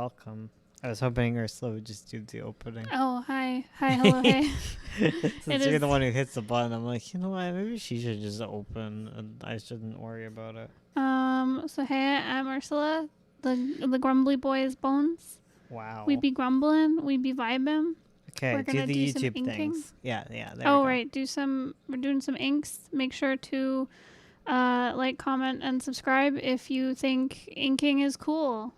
welcome. I was hoping Ursula would just do the opening. Oh, hi. Hi, hello, hey. Since you're the one who hits the button, I'm like, you know what? Maybe she should just open and I shouldn't worry about it. So hey, I'm Ursula, the Grumbly Boys Bones. Wow. We be grumbling, we be vibing. Okay, We're gonna do the some YouTube inking. things. Yeah, there we Oh, go. right. We're doing some inks. Make sure to like, comment, and subscribe if you think inking is cool.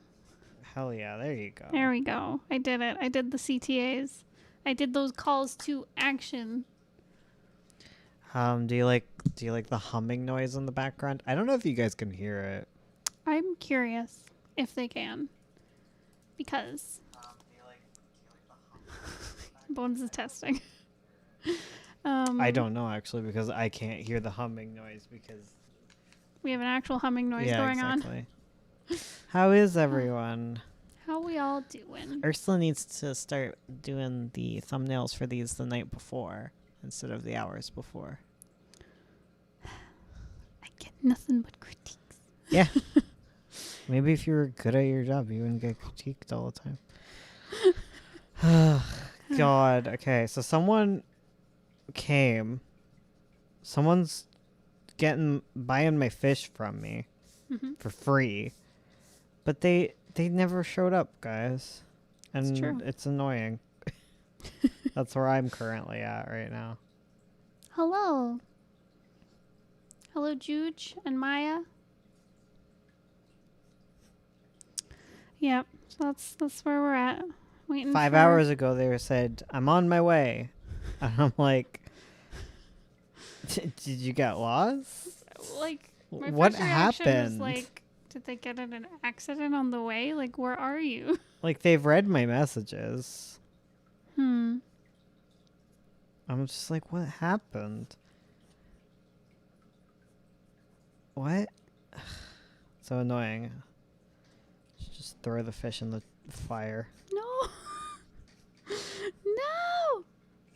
Hell yeah, there you go. There we go. I did it. I did the CTAs. I did those calls to action. Do you like the humming noise in the background? I don't know if you guys can hear it. I'm curious if they can. Because Bones is testing. I don't know actually because I can't hear the humming noise because we have an actual humming noise going on. How is everyone? How we all doing? Ursula needs to start doing the thumbnails for these the night before instead of the hours before. I get nothing but critiques. Yeah. Maybe if you were good at your job, you wouldn't get critiqued all the time. God. Okay, so someone came. Someone's buying my fish from me for free. But they never showed up, guys. And it's annoying. That's where I'm currently at right now. Hello. Hello, Juge and Maya. Yep. So that's where we're at. Waiting 5 hours ago they said, I'm on my way. And I'm like, did you get lost? Like, my what first reaction was happened? like, did they get in an accident on the way? Like, where are you? Like, they've read my messages. I'm just like, what happened? What? So annoying. Just throw the fish in the fire. No. No.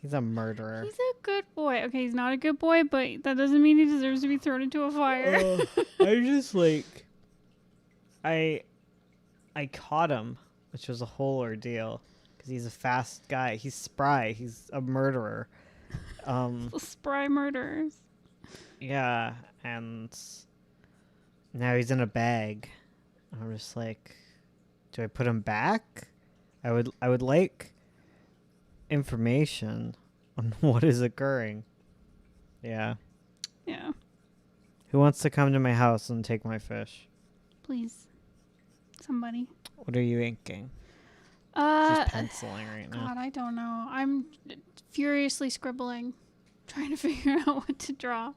He's a murderer. He's a good boy. Okay, he's not a good boy, but that doesn't mean he deserves to be thrown into a fire. I just like... I caught him, which was a whole ordeal. Because he's a fast guy. He's spry. He's a murderer. Spry murderers. Yeah, and now he's in a bag. I'm just like, do I put him back? I would like information on what is occurring. Yeah. Yeah. Who wants to come to my house and take my fish? Please. Somebody. What are you inking? She's penciling right now. God, I don't know. I'm furiously scribbling, trying to figure out what to draw.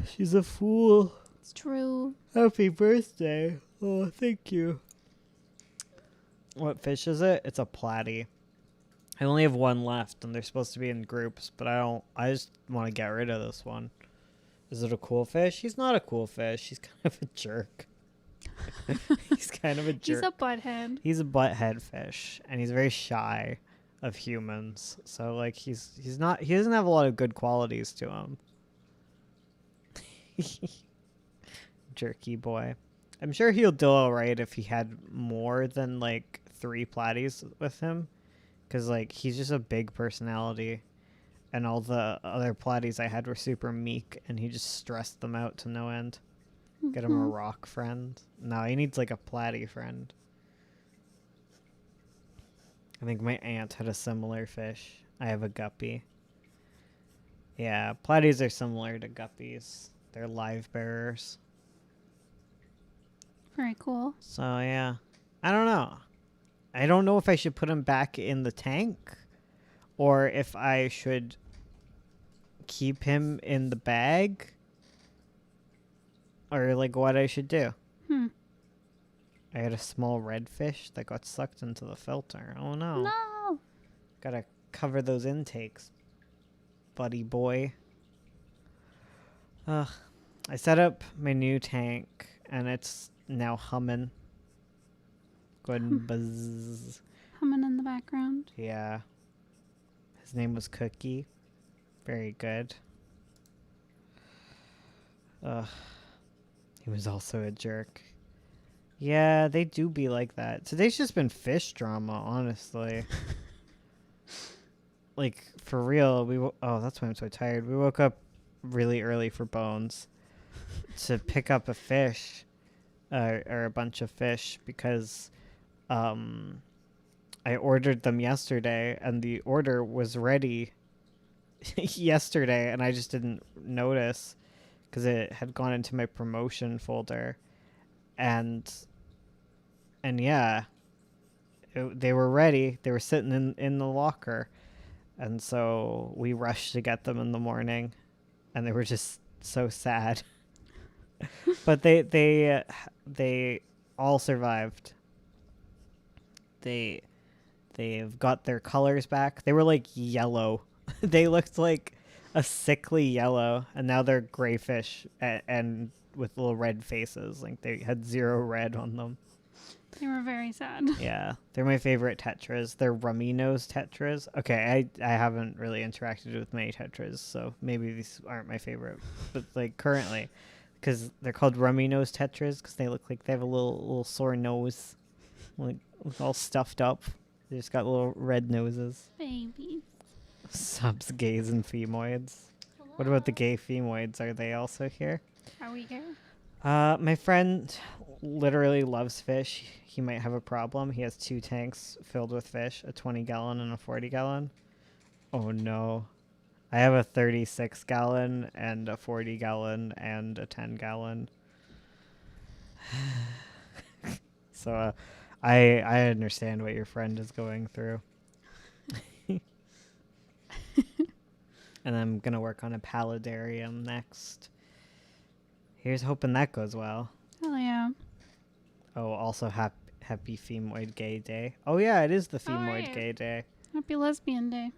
She's a fool. It's true. Happy birthday. Oh, thank you. What fish is it? It's a platy. I only have one left, and they're supposed to be in groups, but I just want to get rid of this one. Is it a cool fish? He's not a cool fish. He's kind of a jerk. He's kind of a jerk. He's a butthead. He's a butthead fish, and he's very shy of humans. So like he doesn't have a lot of good qualities to him. Jerky boy. I'm sure he'll do all right if he had more than like 3 platies with him, because like he's just a big personality, and all the other platies I had were super meek, and he just stressed them out to no end. Get him a rock friend. No, he needs like a platy friend. I think my aunt had a similar fish. I have a guppy. Yeah, platies are similar to guppies. They're live bearers. Very cool. So yeah, I don't know. I don't know if I should put him back in the tank or if I should keep him in the bag. Or, like, what I should do. I had a small red fish that got sucked into the filter. Oh, no. No. Gotta cover those intakes, buddy boy. I set up my new tank, and it's now humming. Go ahead and buzz. Humming in the background. Yeah. His name was Cookie. Very good. He was also a jerk. Yeah, they do be like that. Today's just been fish drama, honestly. Like, for real, oh, that's why I'm so tired. We woke up really early for Bones to pick up a fish, or a bunch of fish, because um, I ordered them yesterday, and the order was ready yesterday, and I just didn't notice because it had gone into my promotion folder, and yeah, they were ready. They were sitting in the locker, and so we rushed to get them in the morning, and they were just so sad. But they all survived. They've got their colors back. They were like yellow. They looked like a sickly yellow, and now they're gray fish and with little red faces. Like they had zero red on them. They were very sad. Yeah, they're my favorite tetras. They're rummy nose tetras. Okay, I haven't really interacted with many tetras, so maybe these aren't my favorite. But like currently, because they're called rummy nose tetras because they look like they have a little sore nose, like all stuffed up. They just got little red noses. Babies. Subs, gays, and femoids. Hello. What about the gay femoids? Are they also here? Are we here? My friend literally loves fish. He might have a problem. He has 2 tanks filled with fish, a 20-gallon and a 40-gallon. Oh no. I have a 36-gallon and a 40-gallon and a 10-gallon. So I understand what your friend is going through. And I'm going to work on a paludarium next. Here's hoping that goes well. Hell yeah. Oh, also happy Femoid Gay Day. Oh yeah, it is the Oh, Femoid right. Gay Day. Happy Lesbian Day.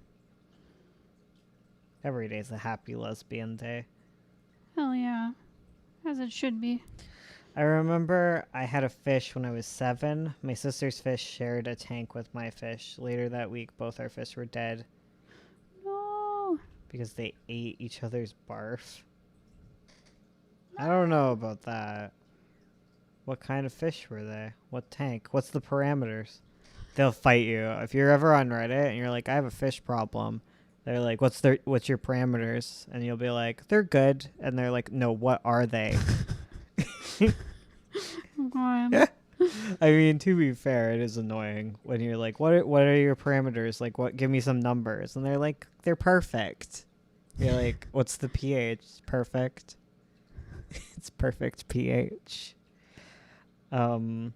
Every day's a happy lesbian day. Hell yeah. As it should be. I remember I had a fish when I was 7. My sister's fish shared a tank with my fish. Later that week, both our fish were dead No. because they ate each other's barf. I don't know about that. What kind of fish were they? What tank? What's the parameters? They'll fight you. If you're ever on Reddit and you're like, I have a fish problem, they're like, what's your parameters? And you'll be like, they're good. And they're like, no, what are they? Oh god. I mean, to be fair, it is annoying when you're like, what are your parameters? Like, what? Give me some numbers. And they're like, they're perfect. You're like, what's the pH? Perfect. It's perfect pH. Oh.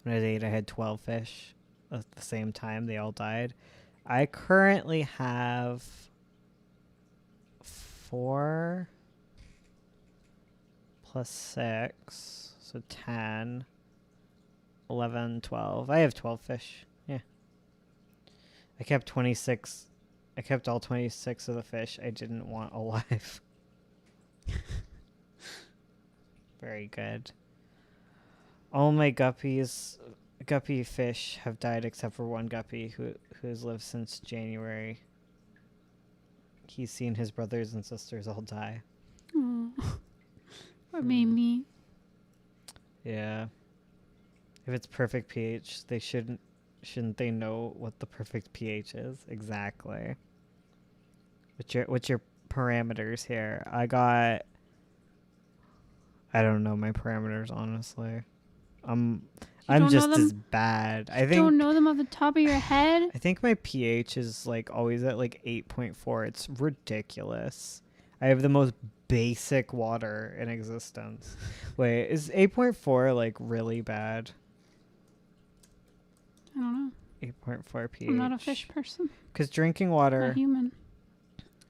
When I was 8, I had 12 fish at the same time. They all died. I currently have 4 plus 6, so 10, 11, 12. I have 12 fish. Yeah. I kept 26. I kept all 26 of the fish I didn't want alive. Very good. All my guppy fish have died except for one guppy who has lived since January. He's seen his brothers and sisters all die. Oh. Or maybe. Yeah. If it's perfect pH, they shouldn't they know what the perfect pH is? Exactly. What's your parameters here? I don't know my parameters, honestly. I'm just as bad. I think Don't know them off the top of your head? I think my pH is like always at like 8.4. It's ridiculous. I have the most basic water in existence. Wait, is 8.4 like really bad? I don't know. 8.4 pH. I'm not a fish person. Because drinking I'm water a human.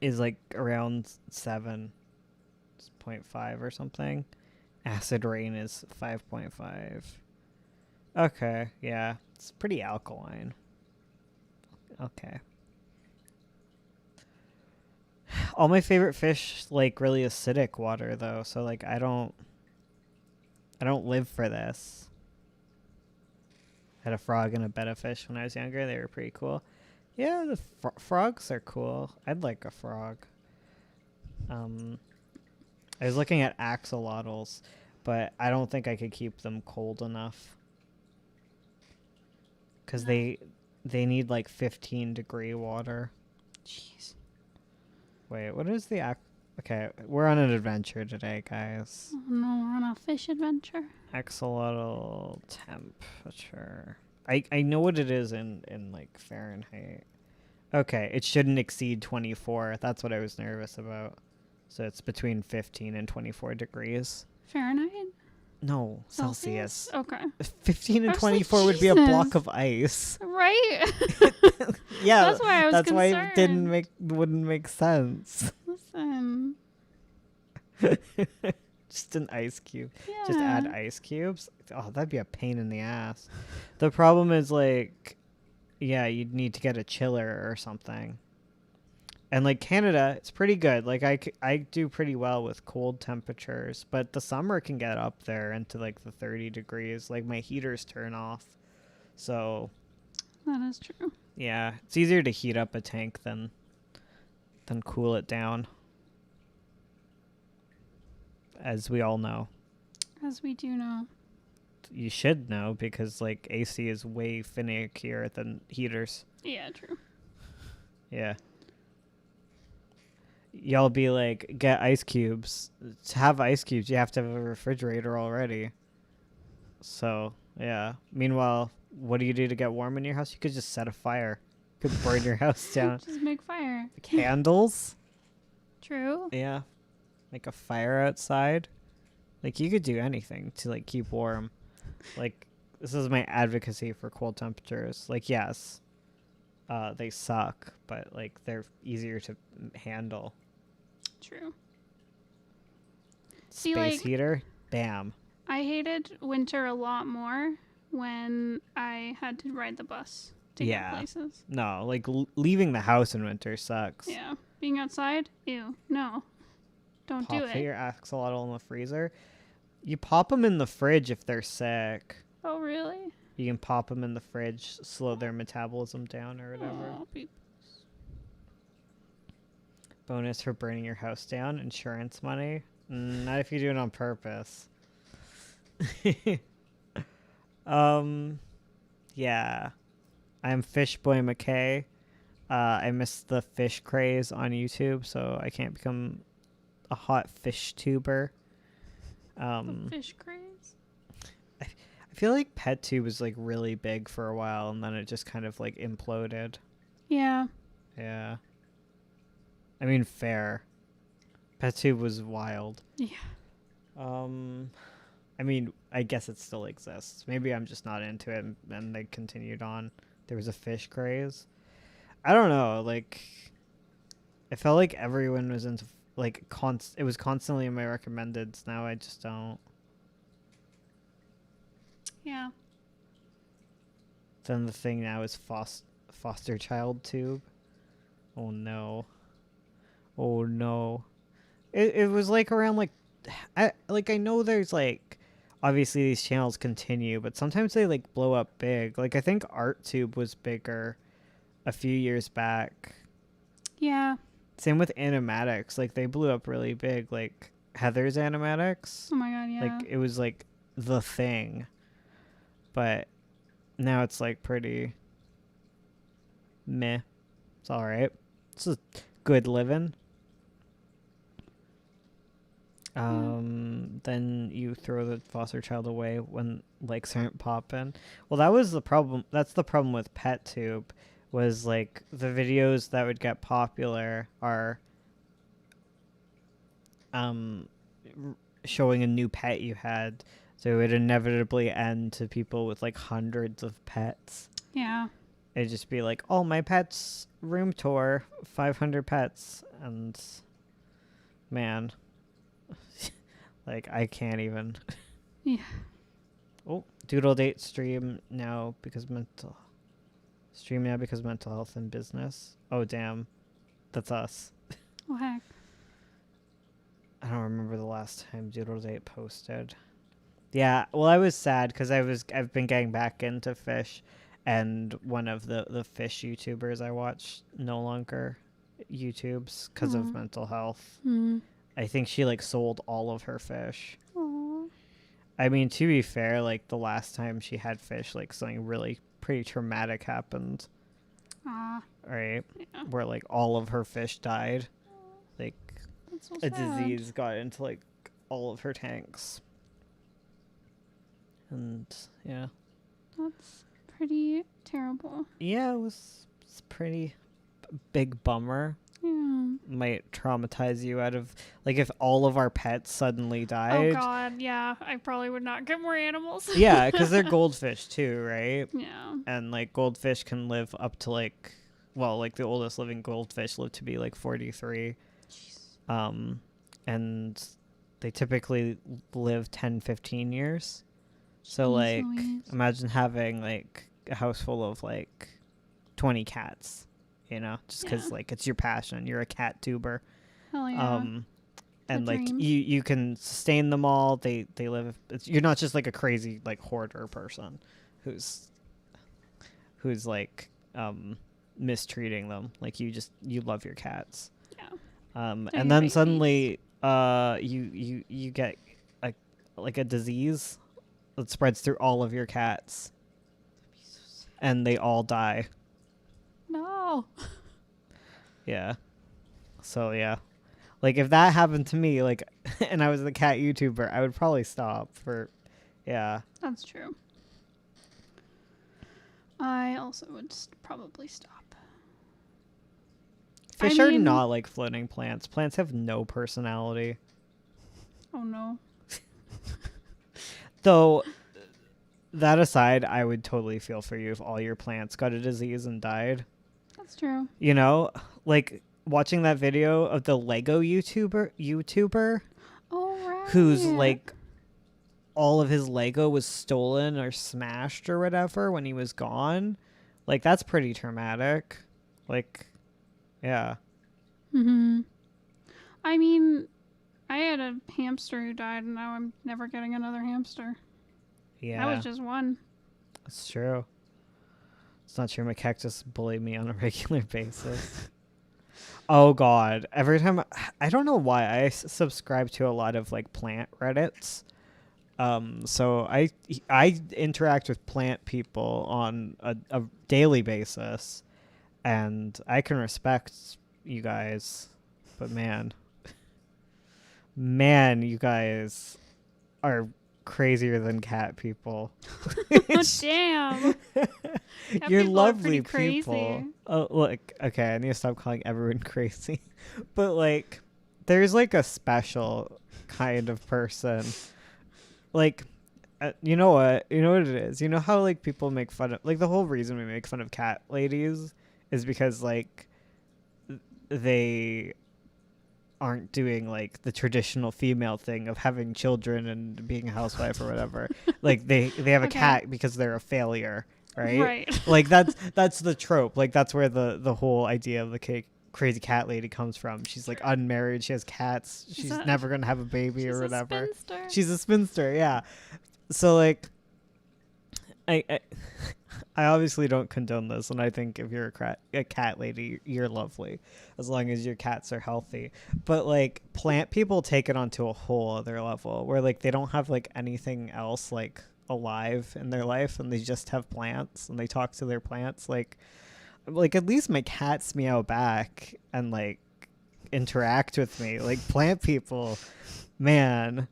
is like around 7.5 or something. Acid rain is 5.5. Okay, yeah. It's pretty alkaline. Okay. All my favorite fish like really acidic water though, so like I don't live for this. I had a frog and a betta fish when I was younger. They were pretty cool. Yeah, the frogs are cool. I'd like a frog. I was looking at axolotls, but I don't think I could keep them cold enough. Because they need like 15-degree water. Jeez. Wait, what is the Okay, we're on an adventure today, guys. Oh no, we're on a fish adventure. Axolotl temperature. I know what it is in like Fahrenheit. Okay, it shouldn't exceed 24. That's what I was nervous about. So it's between 15 and 24 degrees. Fahrenheit? No, Celsius. Okay. 15 I and was like, 24 would be a block Jesus. of ice. Right? Yeah, That's why I was that's why it concerned. wouldn't make sense. Listen. Just an ice cube. Yeah. Just add ice cubes. Oh, that'd be a pain in the ass. The problem is like, yeah, you'd need to get a chiller or something. And like Canada, it's pretty good. Like I do pretty well with cold temperatures, but the summer can get up there into like the 30 degrees. Like my heaters turn off. So That is true. yeah, it's easier to heat up a tank than cool it down. As we all know. As we do know. You should know because like AC is way finickier than heaters. Yeah, true. Yeah. Y'all be like, get ice cubes. To have ice cubes, you have to have a refrigerator already. So, yeah. Meanwhile, what do you do to get warm in your house? You could just set a fire. You could burn your house down. Just make fire. Candles? True. Yeah. Make a fire outside. Like, you could do anything to, like, keep warm. Like, this is my advocacy for cold temperatures. Like, yes, they suck, but, like, they're easier to handle. True. Space See, like, heater, bam. I hated winter a lot more when I had to ride the bus to Yeah. get places. No, like, leaving the house in winter sucks. Yeah. Being outside? Ew. No. Don't do Put it. your axolotl in the freezer. You pop them in the fridge if they're sick. Oh, really? You can pop them in the fridge, slow their metabolism down or whatever. Oh, Bonus for burning your house down, insurance money. Not if you do it on purpose. Yeah. I'm Fishboy McKay. I missed the fish craze on YouTube, so I can't become a hot fish tuber. the fish craze? I feel like PetTube was like really big for a while, and then it just kind of like imploded. Yeah. Yeah. I mean, fair. PetTube was wild. Yeah. I mean, I guess it still exists. Maybe I'm just not into it, and they continued on. There was a fish craze. I don't know. Like, I felt like everyone was into like it was constantly in my recommendeds. Now I just don't. Yeah. Then the thing now is foster child tube. Oh no. Oh no. It was like around like I know there's like obviously these channels continue, but sometimes they like blow up big. Like I think ArtTube was bigger a few years back. Yeah. Same with animatics. Like they blew up really big. Like Heather's animatics. Oh my god, yeah. Like it was like the thing. But now it's like pretty meh. It's all right. It's a good living. Then you throw the foster child away when likes aren't popping. Well, that was the problem. That's the problem with PetTube, was like the videos that would get popular are showing a new pet you had, so it would inevitably end to people with like hundreds of pets. Yeah. It'd just be like, oh, my pet's room tour, 500 pets, and man, like I can't even. Yeah. Oh, Doodle Date stream now because mental health and business. Oh damn, that's us. Oh heck. I don't remember the last time Doodle Date posted. Yeah, well, I was sad because I've been getting back into fish, and one of the fish YouTubers I watch no longer YouTubes because of mental health. I think she like sold all of her fish. Aw. I mean, to be fair, like the last time she had fish, like something really pretty traumatic happened, Ah. right? Yeah. Where like all of her fish died. Like That's so a sad. disease got into like all of her tanks. And yeah. That's pretty terrible. Yeah, it's pretty big bummer. Yeah. Might traumatize you out of like if all of our pets suddenly Oh died. God. Yeah. I probably would not get more animals. Yeah, because they're goldfish too, right? Yeah. And like goldfish can live up to like, well, like the oldest living goldfish lived to be like 43. And they typically live 10, 15 years. So Jeez like Louise. imagine having like a house full of like 20 cats, just because Yeah. like it's your passion. You're a cat tuber. Hell yeah. And The like dream. you can sustain them all. They live. You're not just like a crazy like hoarder person who's like mistreating them. Like you love your cats. Yeah. And your then babies. suddenly you get a disease that spreads through all of your cats, and they all die. No. Yeah. So yeah. Like if that happened to me, like, and I was a cat YouTuber, I would probably stop for, yeah. That's true. I also would probably stop. Fish I are mean- not like floating plants. Plants have no personality. Oh no. Though, that aside, I would totally feel for you if all your plants got a disease and died. That's true. Like watching that video of the Lego YouTuber Oh right. who's like all of his Lego was stolen or smashed or whatever when he was gone. Like that's pretty traumatic. Like yeah. Mm-hmm. I mean, I had a hamster who died, and now I'm never getting another hamster. Yeah. That was just one. It's true. It's not true. My cactus bully me on a regular basis. Oh god. Every time I don't know why I subscribe to a lot of like plant Reddits. So I interact with plant people on a daily basis, and I can respect you guys, but man, you guys are crazier than cat people. Oh, damn. Cat You're people are lovely pretty people. crazy. Oh, look. Okay, I need to stop calling everyone crazy. But like, there's like a special kind of person. Like, you know what? You know what it is? You know how like people make fun of like the whole reason we make fun of cat ladies is because like they aren't doing like the traditional female thing of having children and being a housewife or whatever. Like they have a Okay. cat because they're a failure, right? Right. Like that's the trope. Like that's where the whole idea of the crazy cat lady comes from. She's like unmarried, she has cats, she's never gonna have a baby or whatever. A spinster. She's a spinster, yeah. So like I obviously don't condone this, and I think if you're a cat lady, you're lovely, as long as your cats are healthy. But like plant people take it onto a whole other level, where like they don't have like anything else like alive in their life, and they just have plants, and they talk to their plants. Like at least my cats meow back and like interact with me. Like plant people, man.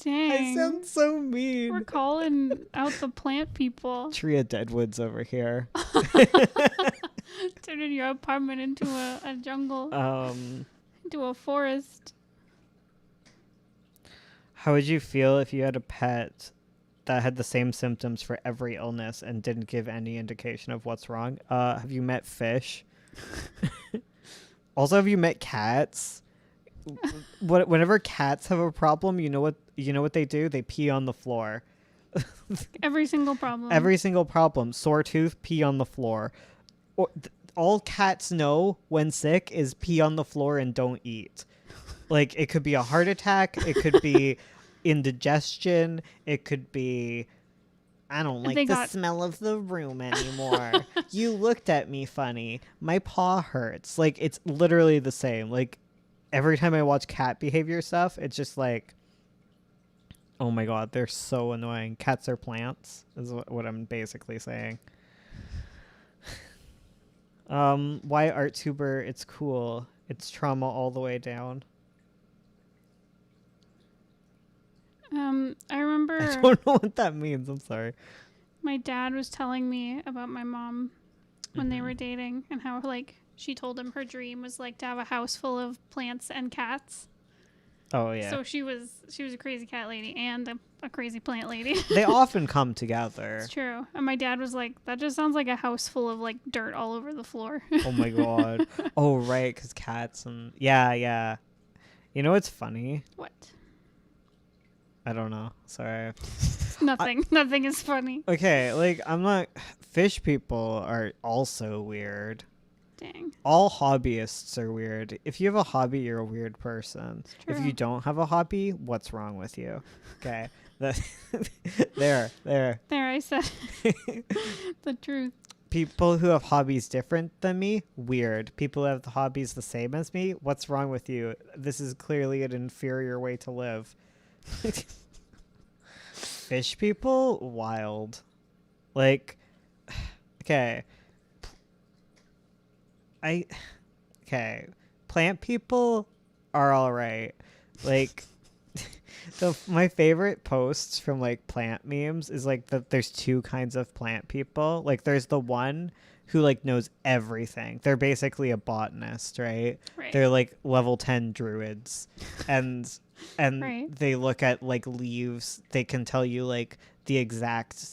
Dang. I sound so We're mean. calling out the plant people. Tree of Deadwoods over here. Turning your apartment into a jungle, into a forest. How would you feel if you had a pet that had the same symptoms for every illness and didn't give any indication of what's wrong? Have you met fish? Also, have you met cats? Whenever cats have a problem, you know what they do? They pee on the floor. Every single problem. Every single problem. Sore tooth, pee on the floor. All cats know when sick is pee on the floor and don't eat. Like, it could be a heart attack. It could be indigestion. It could be, I don't like the smell of the room anymore. You looked at me funny. My paw hurts. Like, it's literally the same. Like, every time I watch cat behavior stuff, it's just like, oh my god, they're so annoying. Cats are plants, is what I'm basically saying. Why ArtTuber? It's cool. It's trauma all the way down. I remember I don't know what that means. I'm sorry. my dad was telling me about my mom when they Mhm. were dating and how like she told him her dream was like to have a house full of plants and cats. Oh yeah. So she was a crazy cat lady and a crazy plant lady. They often come together. It's true. And my dad was like, that just sounds like a house full of like dirt all over the floor. Oh my god. Oh right, because cats and yeah. You know what's funny? What? I don't know. Sorry. Nothing. Nothing is funny. Okay, like I'm not. Fish people are also weird. Dang. All hobbyists are weird. If you have a hobby, you're a weird person. It's true. If you don't have a hobby, what's wrong with you? Okay. That there. There, I said the truth. People who have hobbies different than me, weird. People who have the hobbies the same as me, what's wrong with you? This is clearly an inferior way to live. Fish people, wild. Like, okay. Plant people are all right. Like, my favorite posts from like plant memes is like that there's two kinds of plant people. Like there's the one who like knows everything. They're basically a botanist, right? Right. They're like level 10 druids. And Right. they look at like leaves. They can tell you like the exact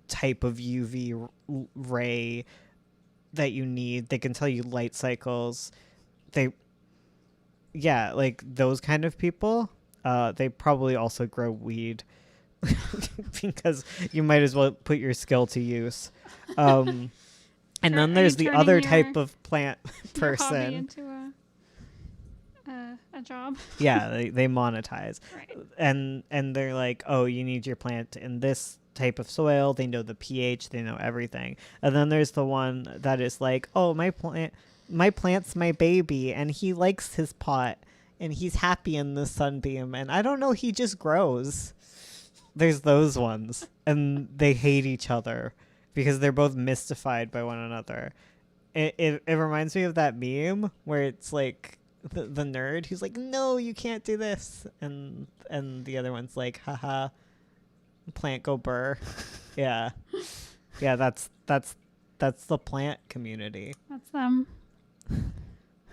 type of UV ray that you need. They can tell you light cycles. Like those kind of people. They probably also grow weed because you might as well put your skill to use. And then there's the other type of plant Your hobby person. into a job. Yeah, they monetize. Right. And they're like, oh, you need your plant in this type of soil. They know the pH. They know everything. And then there's the one that is like, oh, my plant's my baby, and he likes his pot. And he's happy in the sunbeam, and I don't know, he just grows. There's those ones, and they hate each other because they're both mystified by one another. It reminds me of that meme where it's like the nerd who's like, no, you can't do this, and the other one's like, haha, plant go burr. Yeah, that's the plant community. That's them.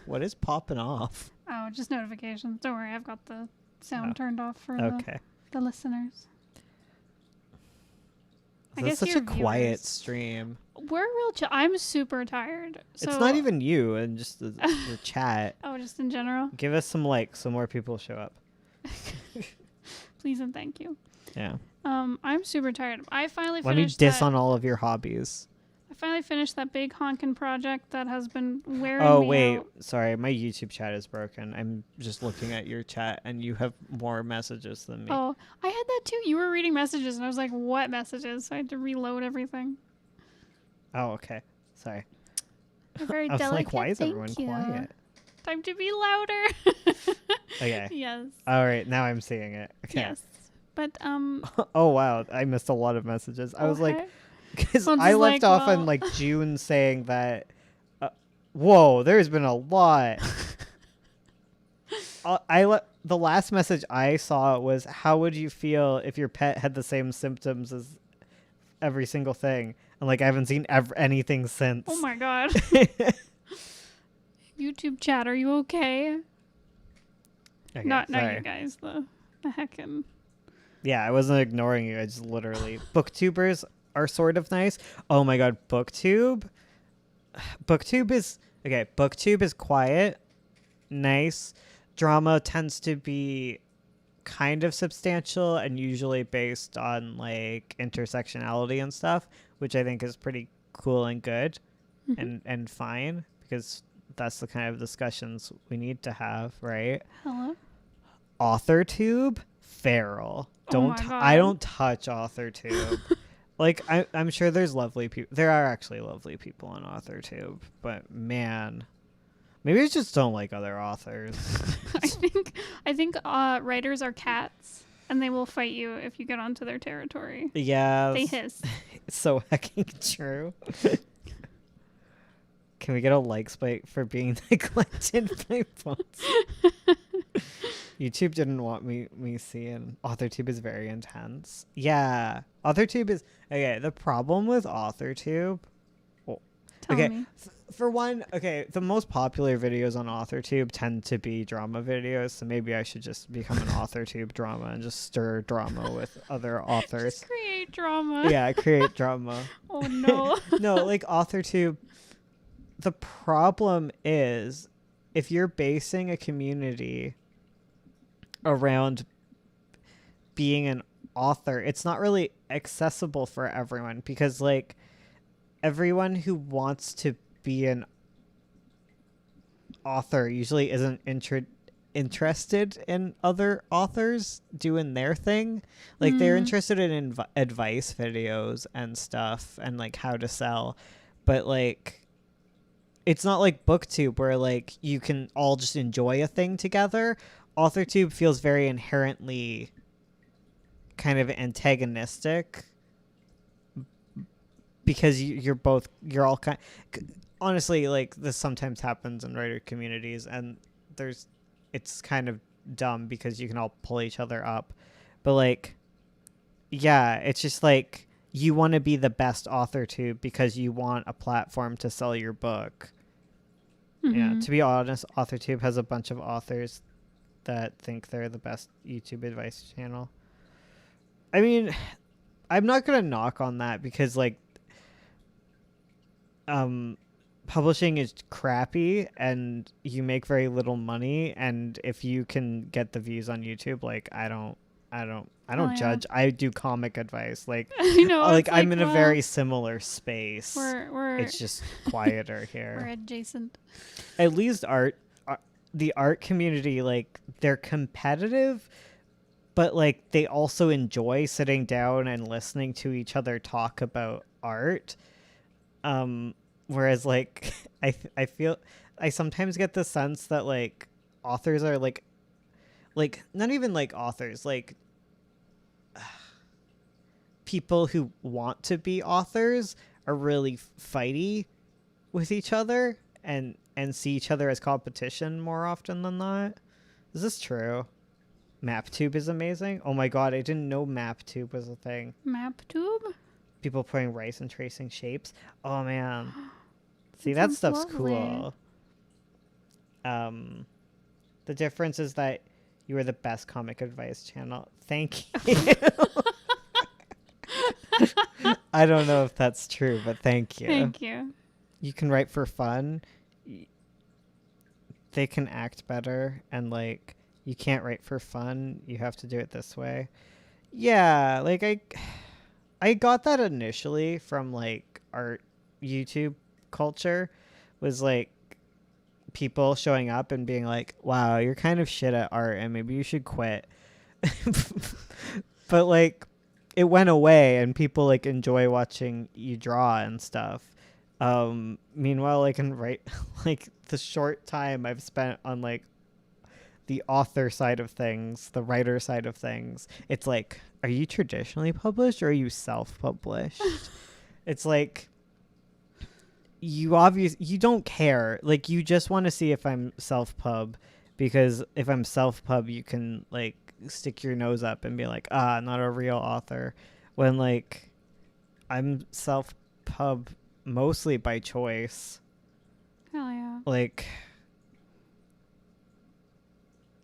What is popping off? Oh, just notifications. Don't worry, I've got the sound Oh. turned off for Okay. the listeners. I That's guess such your a quiet viewers. stream. We're real chill. I'm super tired. So, It's not even you and just the chat. Oh, just in general. Give us some likes so more people show up. Please and thank you. Yeah. I'm super tired. I finally Let me finished diss that. on all of your hobbies. I finally finished that big honkin' project that has been wearing Oh, me wait. out. Sorry. My YouTube chat is broken. I'm just looking at your chat and you have more messages than me. Oh, I had that too. You were reading messages, and I was like, "What messages?" So I had to reload everything. Oh, okay. Sorry. You're very I was delicate. like, why is Thank everyone you. quiet? Time to be louder. Okay. Yes. All right. Now I'm seeing it. Okay. Yes. But Oh, wow. I missed a lot of messages. I was like, okay. because I'm I just left like, off well- in like June saying that, whoa, there's been a lot. The last message I saw was, how would you feel if your pet had the same symptoms as every single thing? And like, I haven't seen anything since. Oh my god. YouTube chat, are you okay? Okay, Not sorry. you guys. The heckin'. Yeah, I wasn't ignoring you. I just literally booktubers are sort of nice. Oh my god, booktube. Booktube is quiet, nice. Drama tends to be kind of substantial and usually based on like intersectionality and stuff, which I think is pretty cool and good and fine, because that's the kind of discussions we need to have, right? Hello? AuthorTube, feral. Oh my I God. don't touch AuthorTube. Like I'm sure there's lovely people. There are actually lovely people on AuthorTube, but man, Maybe I just don't like other authors. I think writers are cats, and they will fight you if you get onto their territory. Yeah. They hiss. It's so hecking true. Can we get a like spike for being neglected by bots? YouTube didn't want me seeing. AuthorTube is very intense. Yeah. AuthorTube is okay. The problem with AuthorTube. Tell Okay. me. For one, okay, the most popular videos on AuthorTube tend to be drama videos, so maybe I should just become an AuthorTube drama and just stir drama with other authors. Just create drama. Yeah, create drama. Oh no. No, like AuthorTube, the problem is if you're basing a community around being an author, it's not really accessible for everyone because like everyone who wants to be an author usually isn't interested in other authors doing their thing. Like they're interested in advice videos and stuff and like how to sell, but like it's not like BookTube where like you can all just enjoy a thing together. AuthorTube feels very inherently kind of antagonistic because you're all kind. Honestly, like this sometimes happens in writer communities, and it's kind of dumb because you can all pull each other up, but like, yeah, it's just like you want to be the best AuthorTube because you want a platform to sell your book. Mm-hmm. Yeah, to be honest, AuthorTube has a bunch of authors that think they're the best YouTube advice channel. I mean, I'm not gonna knock on that because like publishing is crappy and you make very little money, and if you can get the views on YouTube, like I don't judge. I do comic advice. Like I know, like I'm in a very similar space. We're It's just quieter here. we're adjacent. At least the art community, like they're competitive, but like they also enjoy sitting down and listening to each other talk about art. Whereas like I feel I sometimes get the sense that like authors are like not even like authors, like people who want to be authors are really fighty with each other and see each other as competition more often than not. Is this true? MapTube is amazing. Oh my god, I didn't know MapTube was a thing. MapTube? People putting rice and tracing shapes. Oh man. See, That that sounds stuff's lovely. cool. The difference is that you are the best comic advice channel. Thank you. I don't know if that's true, but thank you. Thank you. You can write for fun. They can act better, and like you can't write for fun. You have to do it this way. Yeah, like I got that initially from like art YouTube culture, was like people showing up and being like, wow, you're kind of shit at art and maybe you should quit. But like it went away and people like enjoy watching you draw and stuff. Meanwhile, like in like the short time I've spent on like the author side of things, the writer side of things, it's like, are you traditionally published or are you self-published? It's like you don't care. Like you just want to see if I'm self-pub, because if I'm self-pub, you can like stick your nose up and be like, not a real author. When like I'm self-pub mostly by choice. Hell yeah.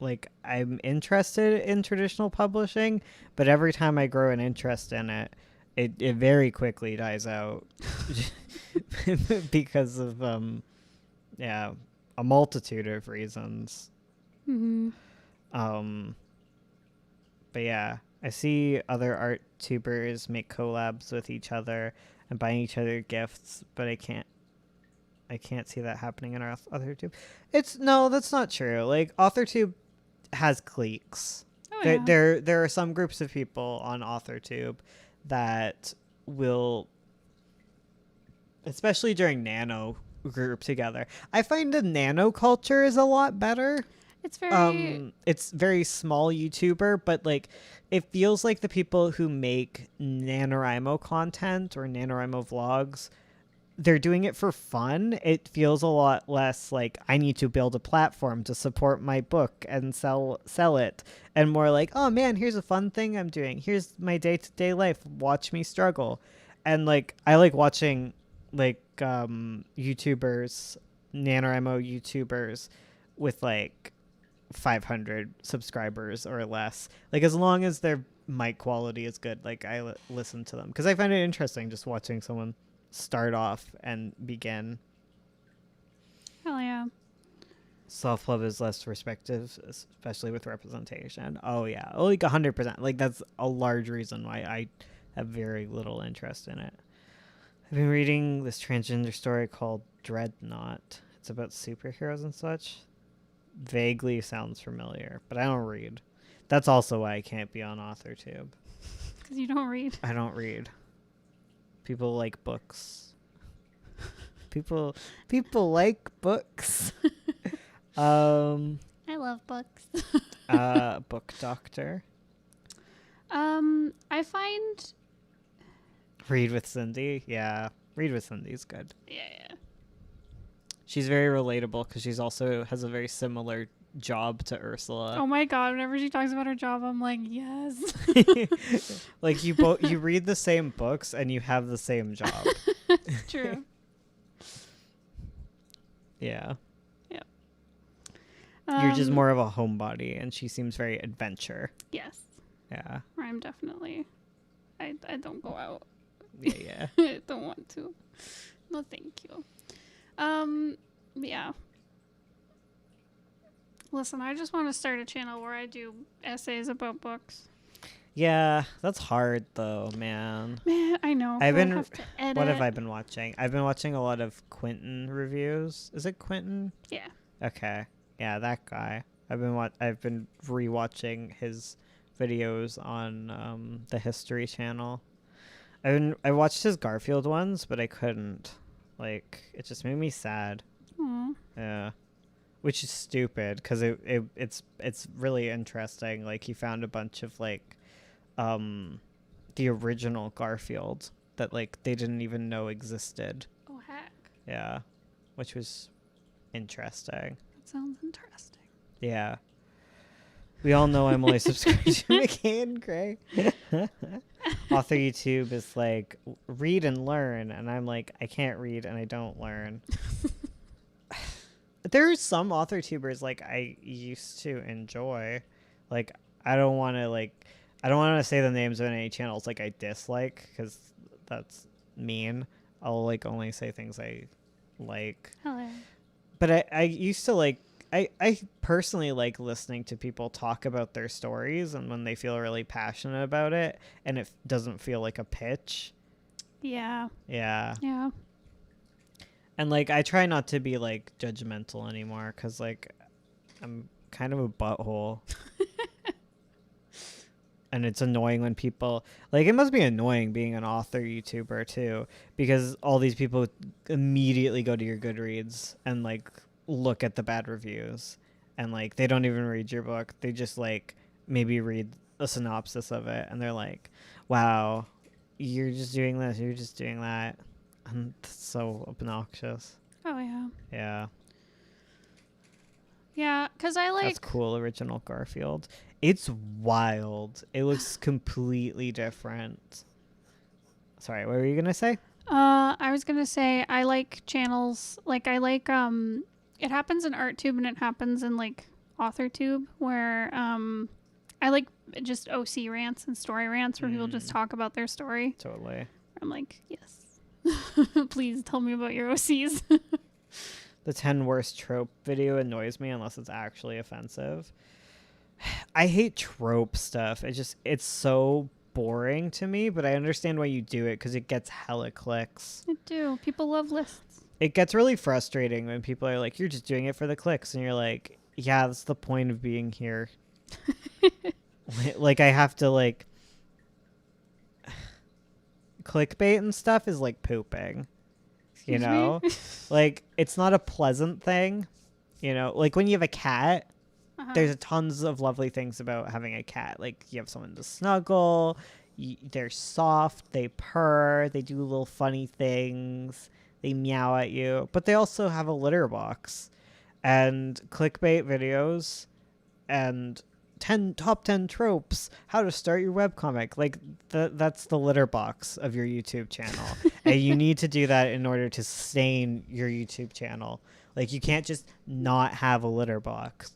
Like I'm interested in traditional publishing, but every time I grow an interest in it, it very quickly dies out because of a multitude of reasons. Mm-hmm. But yeah, I see other art tubers make collabs with each other and buying each other gifts, but I can't see that happening in our other tube. No, that's not true. Like AuthorTube has cliques. Oh, yeah. There are some groups of people on AuthorTube that will, especially during Nano, group together. I find the nano culture is a lot better. It's very small YouTuber, but like it feels like the people who make NaNoWriMo content or NaNoWriMo vlogs, they're doing it for fun. It feels a lot less like I need to build a platform to support my book and sell it, and more like, oh man, here's a fun thing I'm doing. Here's my day-to-day life. Watch me struggle. And like I like watching like YouTubers, NaNoWriMo YouTubers with like 500 subscribers or less. Like as long as their mic quality is good, like I listen to them because I find it interesting just watching someone start off and begin. Hell yeah. Self-love is less respective, especially with representation. Oh yeah, like 100%. Like that's a large reason why I have very little interest in it. I've been reading this transgender story called Dreadnought. It's about superheroes and such. Vaguely sounds familiar, but I don't read. That's also why I can't be on AuthorTube. Because you don't read. I don't read. People like books. People like books. I love books. Book doctor. I find Read with Cindy. Yeah, Read with Cindy's good. yeah. She's very relatable because she's also has a very similar job to Ursula. Oh my god, whenever she talks about her job, I'm like, yes. Like you read the same books and you have the same job. True. Yeah. Yep. You're just more of a homebody and she seems very adventure. Yes. Yeah. I'm definitely I don't go out. Yeah. I don't want to. No, thank you. Yeah. Listen, I just want to start a channel where I do essays about books. Yeah, that's hard though, man. Man, I know. I've been. Have to edit. What have I been watching? I've been watching a lot of Quentin reviews. Is it Quentin? Yeah. Okay. Yeah, that guy. I've been rewatching his videos on the History Channel. I watched his Garfield ones, but I couldn't. Like, it just made me sad. Aww. Yeah. Which is stupid because it's really interesting. Like he found a bunch of like the original Garfield that like they didn't even know existed. Oh heck. Yeah. Which was interesting. That sounds interesting. Yeah. We all know I'm only subscribed to McKay and Gray. Author YouTube is like read and learn, and I'm like I can't read and I don't learn. There are some author tubers like I used to enjoy. Like I don't want to say the names of any channels like I dislike because that's mean. I'll like only say things I like. Hello. But I used to like I personally like listening to people talk about their stories and when they feel really passionate about it and it doesn't feel like a pitch. Yeah. Yeah. Yeah. And like I try not to be like judgmental anymore because like I'm kind of a butthole. And it's annoying when people like it must be annoying being an author YouTuber too because all these people immediately go to your Goodreads and like look at the bad reviews and like they don't even read your book. They just like maybe read a synopsis of it and they're like, wow, you're just doing this, you're just doing that. And that's so obnoxious. Oh yeah. Yeah. Yeah, because I like. That's cool. Original Garfield. It's wild. It looks completely different. Sorry, what were you gonna say? I was gonna say I like channels like I like it happens in ArtTube and it happens in like AuthorTube where I like just OC rants and story rants where people just talk about their story. Totally. I'm like, yes. Please tell me about your OCs. The 10 worst trope video annoys me unless it's actually offensive. I hate trope stuff. It's so boring to me, but I understand why you do it because it gets hella clicks. I do. People love lists. It gets really frustrating when people are like, you're just doing it for the clicks. And you're like, yeah, that's the point of being here. Like, I have to, like... Clickbait and stuff is like pooping. Excuse know? me? Like, it's not a pleasant thing, you know? Like, when you have a cat, Uh-huh. there's tons of lovely things about having a cat. Like, you have someone to snuggle, they're soft, they purr, they do little funny things, they meow at you, but they also have a litter box and clickbait videos and 10 tropes, how to start your webcomic. Like, that's the litter box of your YouTube channel. And you need to do that in order to sustain your YouTube channel. Like, you can't just not have a litter box.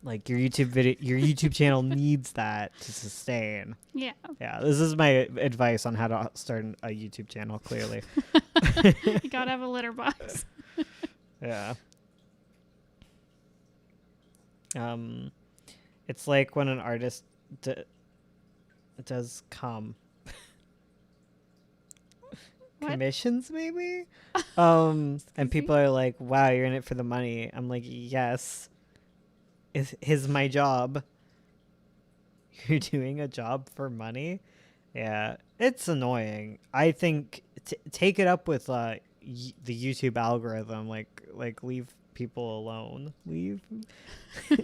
Like, your YouTube channel needs that to sustain. Yeah. Yeah, this is my advice on how to start a YouTube channel, clearly. You gotta have a litter box. Yeah. It's like when an artist does What? commissions, maybe. And people are like, "Wow, you're in it for the money." I'm like, "Yes, is my job." You're doing a job for money? Yeah, it's annoying. I think take it up with the YouTube algorithm. Like leave people alone. Leave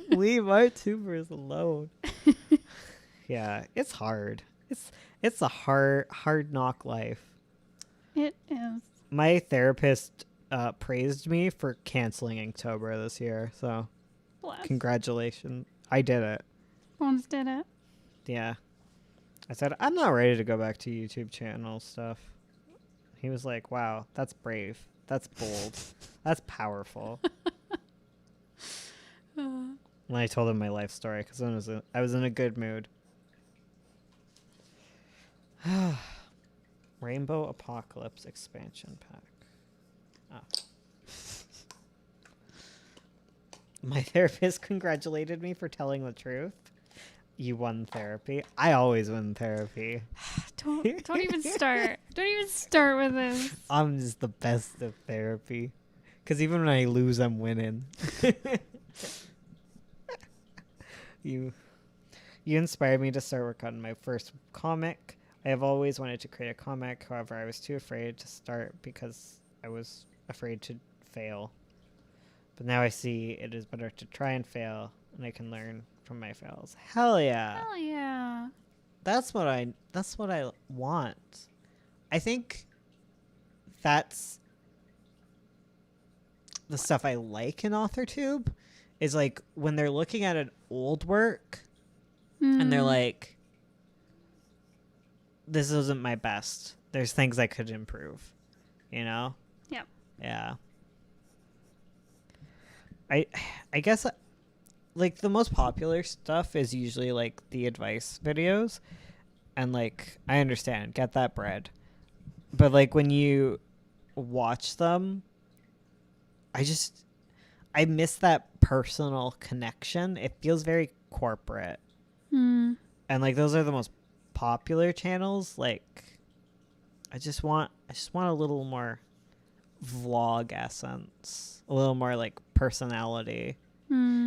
leave our tubers alone. Yeah, it's hard. It's a hard knock life. It is. My therapist praised me for canceling Inktober this year. So Bless. congratulations. I did it. Almost did it. Yeah. I said, I'm not ready to go back to YouTube channel stuff. He was like, wow, that's brave. That's bold. That's powerful. And I told him my life story because I was in a good mood. Rainbow Apocalypse expansion pack. Oh. My therapist congratulated me for telling the truth. You won therapy. I always win therapy. Don't even start. Don't even start with this. I'm just the best of therapy. Because even when I lose, I'm winning. You inspired me to start work on my first comic. I have always wanted to create a comic. However, I was too afraid to start because I was afraid to fail. But now I see it is better to try and fail, and I can learn from my fails. Hell yeah. Hell yeah. That's what I want. I think that's the stuff I like in AuthorTube is like when they're looking at an old work and they're like, this isn't my best. There's things I could improve, you know? Yep. Yeah. I guess like the most popular stuff is usually like the advice videos, and like I understand, get that bread, but like when you watch them, I miss that personal connection. It feels very corporate, and like those are the most popular channels. Like I just want a little more vlog essence, a little more like personality.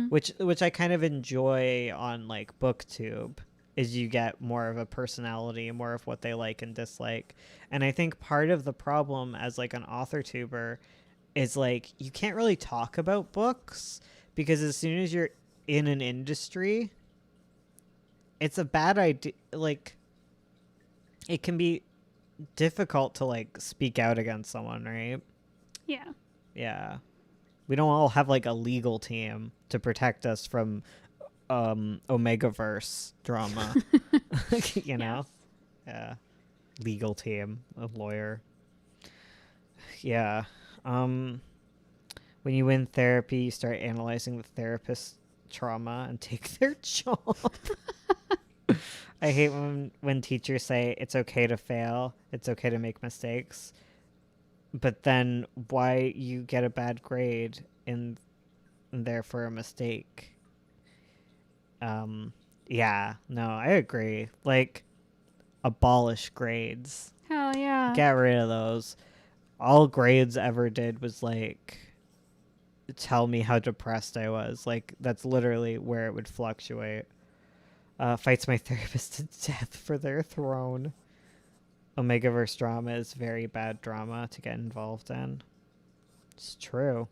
Which I kind of enjoy on like BookTube, is you get more of a personality, more of what they like and dislike. And I think part of the problem as like an AuthorTuber is like you can't really talk about books because as soon as you're in an industry, it's a bad idea. Like it can be difficult to like speak out against someone, right? Yeah. Yeah. We don't all have like a legal team to protect us from Omegaverse drama. You know? Yeah. Legal team, a lawyer. Yeah. When you win therapy, you start analyzing the therapist's trauma and take their job. I hate when teachers say it's okay to fail, it's okay to make mistakes. But then why you get a bad grade in there for a mistake? Yeah, no, I agree. Like, abolish grades. Hell yeah. Get rid of those. All grades ever did was like tell me how depressed I was. Like that's literally where it would fluctuate. Fights my therapist to death for their throne. Omegaverse drama is very bad drama to get involved in. It's true.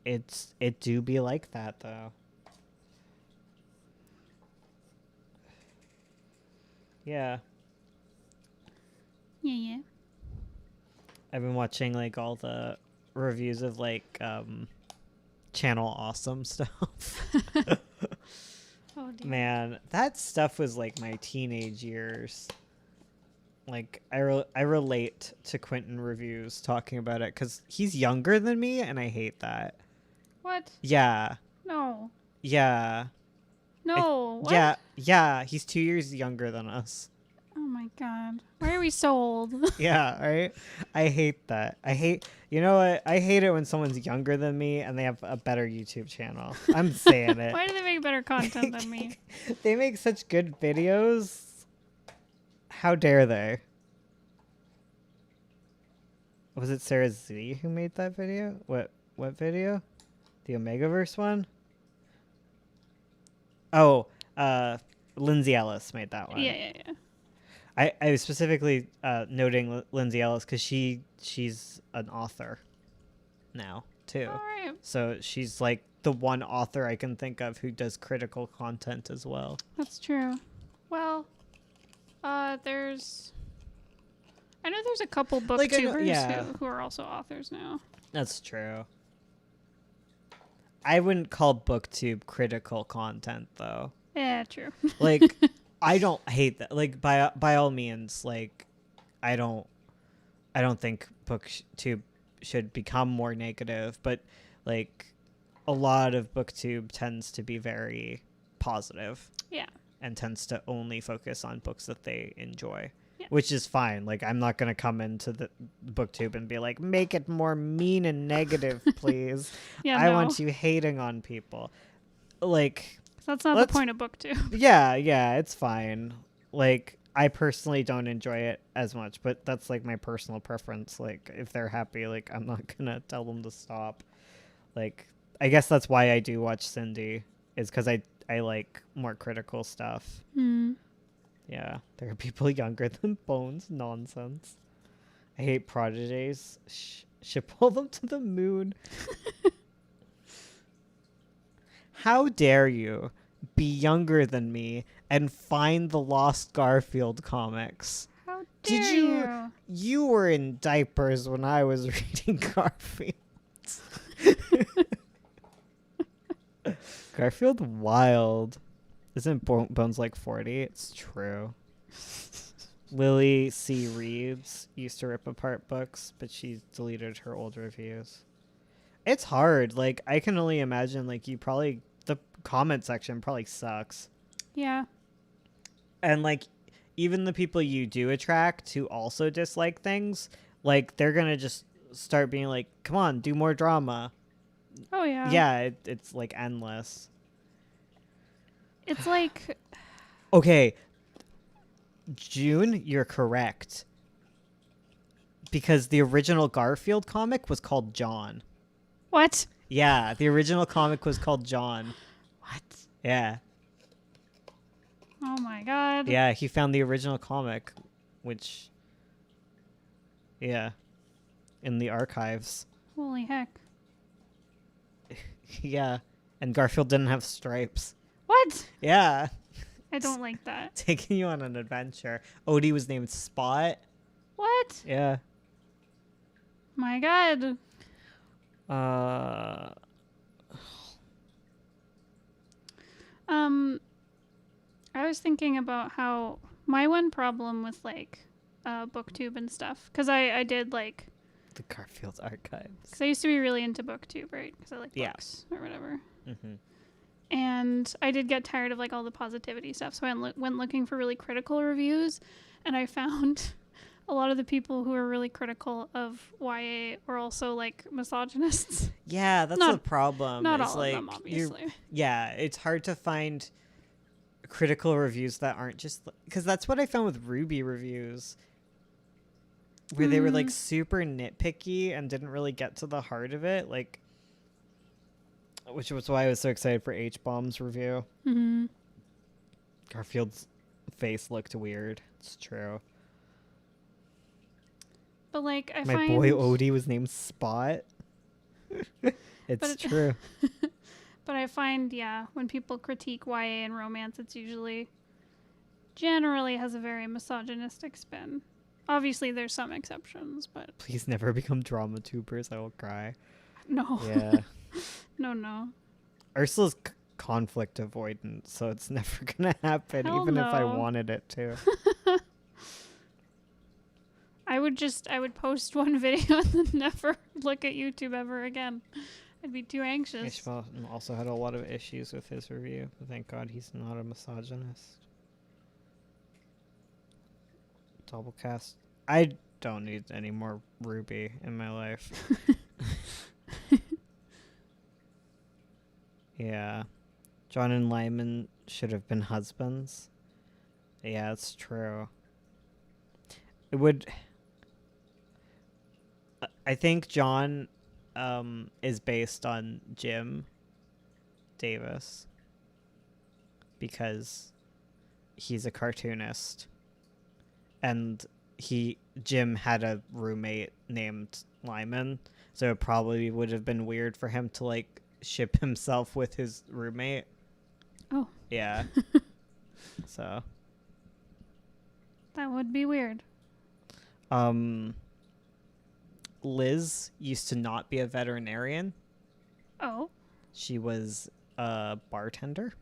It do be like that though. Yeah. Yeah. I've been watching like all the reviews of like Channel Awesome stuff. Oh dear. Man, that stuff was like my teenage years. Like I relate to Quentin reviews talking about it cuz he's younger than me and I hate that. What? Yeah. No. Yeah. No. What? Yeah, he's 2 years younger than us. Oh my god. Why are we so old? Yeah, right? I hate that. You know what? I hate it when someone's younger than me and they have a better YouTube channel. I'm saying it. Why do they make better content than me? They make such good videos. How dare they? Was it Sarah Z who made that video? What video? The Omegaverse one? Oh, Lindsay Ellis made that one. Yeah. I was specifically noting Lindsay Ellis because she's an author now too. All right. So she's like the one author I can think of who does critical content as well. That's true. Well, I know there's a couple booktubers who are also authors now. That's true. I wouldn't call BookTube critical content though. Yeah, true. Like I don't hate that. Like by all means, like I don't think BookTube should become more negative, but like a lot of BookTube tends to be very positive. Yeah. And tends to only focus on books that they enjoy. Yeah. Which is fine. Like I'm not going to come into the BookTube and be like, make it more mean and negative, please. Yeah, I want you hating on people. Like that's not the point of BookTube. Yeah, it's fine. Like I personally don't enjoy it as much, but that's like my personal preference. Like if they're happy, like I'm not gonna tell them to stop. Like I guess that's why I do watch Cindy, is because I like more critical stuff. Yeah, there are people younger than Bones. Nonsense. I hate prodigies. Ship all them to the moon. How dare you be younger than me and find the Lost Garfield comics? How dare you? You were in diapers when I was reading Garfield. Garfield wild. Isn't Bones like 40? It's true. Lily C. Reeves used to rip apart books, but she deleted her old reviews. It's hard. Like, I can only imagine, like, the comment section probably sucks. Yeah. And, like, even the people you do attract who also dislike things, like, they're gonna just start being like, come on, do more drama. Oh, yeah. Yeah, it's, like, endless. It's like... Okay, June, you're correct. Because the original Garfield comic was called John. What? Yeah, the original comic was called John. What? Yeah. Oh my god. Yeah, he found the original comic, which... Yeah. In the archives. Holy heck. Yeah. And Garfield didn't have stripes. What? Yeah. I don't like that. Taking you on an adventure. Odie was named Spot. What? Yeah. My god. I was thinking about how my one problem with like BookTube and stuff, because I did like the Garfield archives. Because I used to be really into BookTube, right? Because I like Yeah. books or whatever. Mm-hmm. And I did get tired of like all the positivity stuff, so I went looking for really critical reviews, and I found a lot of the people who are really critical of YA were also like misogynists. Yeah, that's the problem. Not It's all like of them, obviously. Yeah, it's hard to find critical reviews that aren't just because that's what I found with Ruby reviews, where they were like super nitpicky and didn't really get to the heart of it, like, which was why I was so excited for H-Bomb's review. Mm-hmm. Garfield's face looked weird. It's true. But like I My find boy Odie was named Spot. It's But true. But I find, yeah, when people critique YA and romance, it's usually generally has a very misogynistic spin. Obviously, there's some exceptions, but Please never become drama tubers. I will cry. no, Yeah. no. Ursula's conflict avoidant, so it's never gonna happen, Hell even if I no. wanted it to. I would post one video and then never look at YouTube ever again. I'd be too anxious. Ishmael also had a lot of issues with his review, but thank God he's not a misogynist. Doublecast. I don't need any more Ruby in my life. Yeah. John and Lyman should have been husbands. Yeah, it's true. It would... I think John is based on Jim Davis because he's a cartoonist, and Jim had a roommate named Lyman, so it probably would have been weird for him to like ship himself with his roommate. Oh. Yeah. So That would be weird. Liz used to not be a veterinarian. Oh. She was a bartender,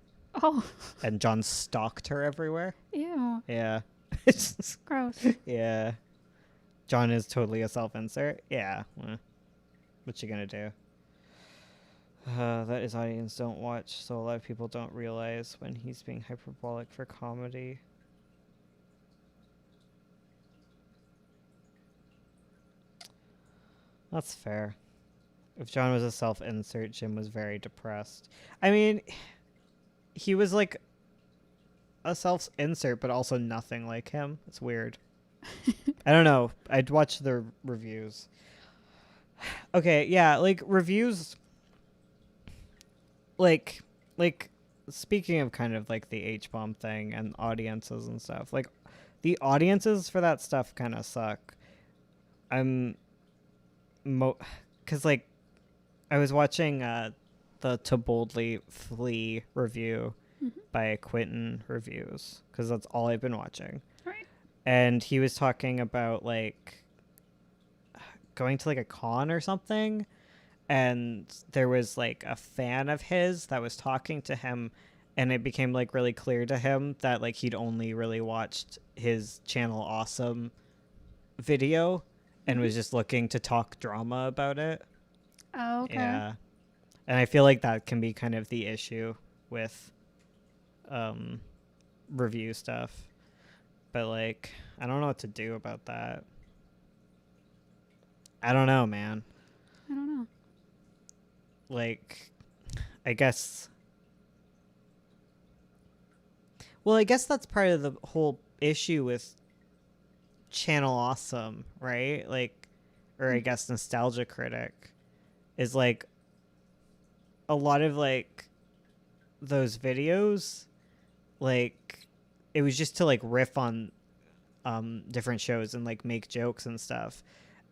Oh. and John stalked her everywhere. Ew. Yeah. Gross. Yeah. John is totally a self-insert. Yeah. What you gonna do? That his audience don't watch, so a lot of people don't realize when he's being hyperbolic for comedy. That's fair. If John was a self-insert, Jim was very depressed. I mean, he was like a self-insert, but also nothing like him. It's weird. I don't know. I'd watch the reviews. Okay, yeah, like reviews. Like speaking of kind of like the H-bomb thing and audiences and stuff, like the audiences for that stuff kind of suck. Because like I was watching the To Boldly Flee review by Quentin Reviews, because that's all I've been watching. Right. And he was talking about like going to like a con or something, and there was like a fan of his that was talking to him, and it became like really clear to him that like he'd only really watched his Channel Awesome video and was just looking to talk drama about it. Oh, okay. Yeah. And I feel like that can be kind of the issue with review stuff. But like, I don't know what to do about that. I don't know, man. I don't know. Like, I guess... Well, I guess that's part of the whole issue with Channel Awesome, right? Like, or I guess Nostalgia Critic, is like a lot of like those videos, like it was just to like riff on different shows and like make jokes and stuff.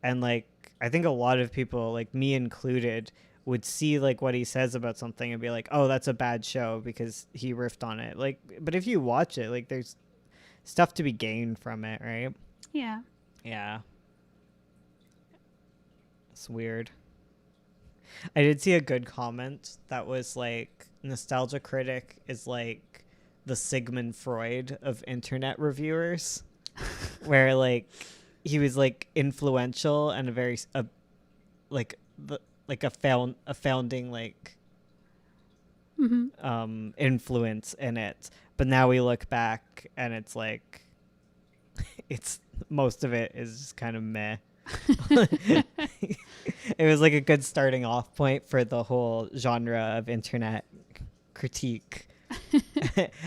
And like I think a lot of people, like me included, would see like what he says about something and be like, oh, that's a bad show because he riffed on it. Like, but if you watch it, like there's stuff to be gained from it, right? Yeah. Yeah. It's weird. I did see a good comment that was like, Nostalgia Critic is like the Sigmund Freud of internet reviewers, where like he was like influential and a founding like influence in it. But now we look back and it's like it's most of it is just kind of meh. It was like a good starting off point for the whole genre of internet critique.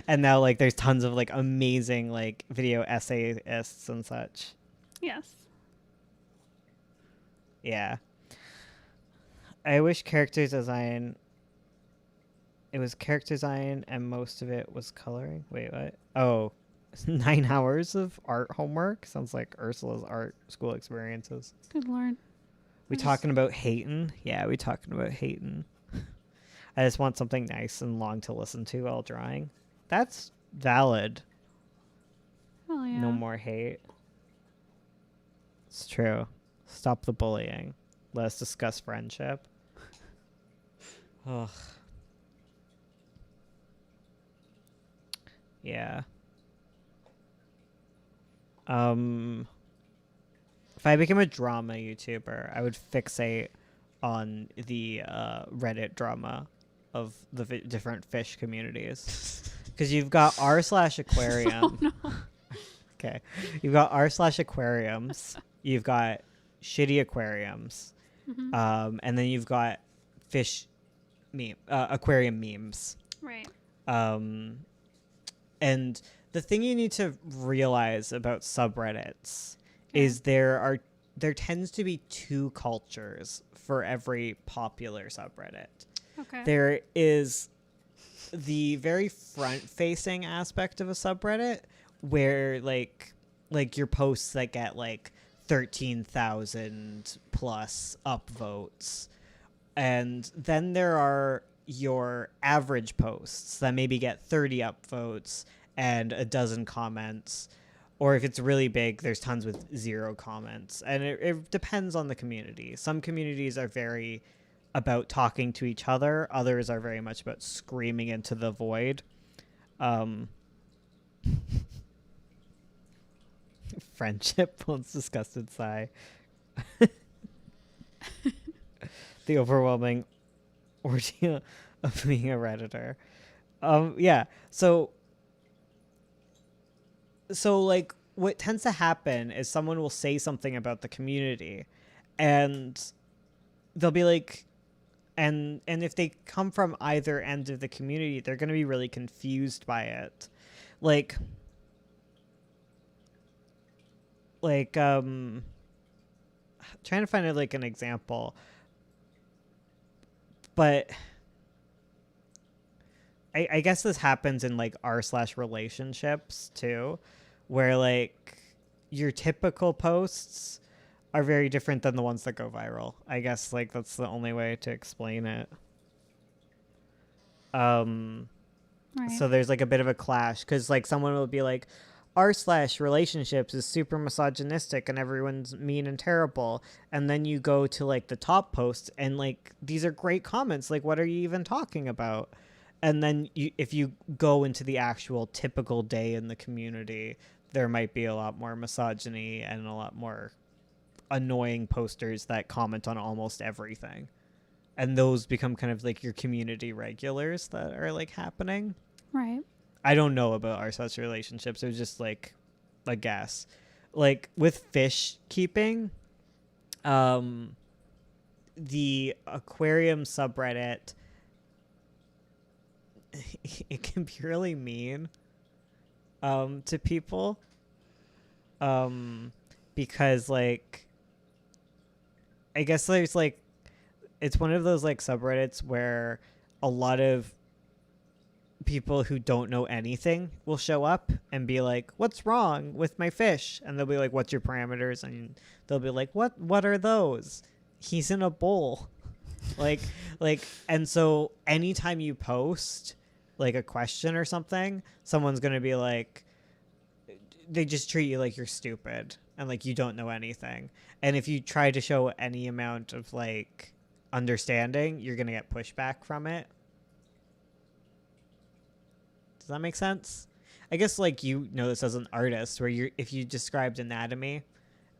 And now like there's tons of like amazing like video essayists and such. Yes. Yeah. I wish character design... It was character design and most of it was coloring. Wait, what? Oh, 9 hours of art homework. Sounds like Ursula's art school experiences. Good lord. We talking about hating? Yeah, we talking about hating. I just want something nice and long to listen to while drawing. That's valid. Oh yeah. No more hate. It's true. Stop the bullying. Let's discuss friendship. Ugh. Yeah. If I became a drama YouTuber, I would fixate on the Reddit drama of the different fish communities. Because you've got r/aquarium. Oh, no. Okay. You've got r/aquariums. You've got shitty aquariums. Mm-hmm. And then you've got fish aquarium memes. Right. And the thing you need to realize about subreddits is there tends to be two cultures for every popular subreddit. Okay. There is the very front-facing aspect of a subreddit where like your posts that get like 13,000 plus upvotes. And then there are your average posts that maybe get 30 upvotes and a dozen comments. Or if it's really big, there's tons with 0 comments. And it depends on the community. Some communities are very about talking to each other. Others are very much about screaming into the void. Friendship, once disgusted sigh. The overwhelming ordeal of being a Redditor. Yeah. So like what tends to happen is someone will say something about the community and they'll be like, and if they come from either end of the community, they're going to be really confused by it. Like trying to find like an example, but I guess this happens in like r/relationships too, where like your typical posts are very different than the ones that go viral. I guess like that's the only way to explain it. Right. So there's like a bit of a clash because like someone will be like, r/relationships is super misogynistic and everyone's mean and terrible. And then you go to like the top post and like these are great comments. Like, what are you even talking about? And then if you go into the actual typical day in the community, there might be a lot more misogyny and a lot more annoying posters that comment on almost everything. And those become kind of like your community regulars that are like happening. Right. I don't know about r/relationships. It was just like a guess. Like with fish keeping, the aquarium subreddit, it can be really mean to people because like I guess there's like it's one of those like subreddits where a lot of people who don't know anything will show up and be like, what's wrong with my fish? And they'll be like, what's your parameters? And they'll be like, what are those? He's in a bowl. like and so anytime you post like a question or something, someone's gonna be like, they just treat you like you're stupid and like you don't know anything. And if you try to show any amount of like understanding, you're gonna get pushback from it. Does that make sense? I guess like you know this as an artist where if you described anatomy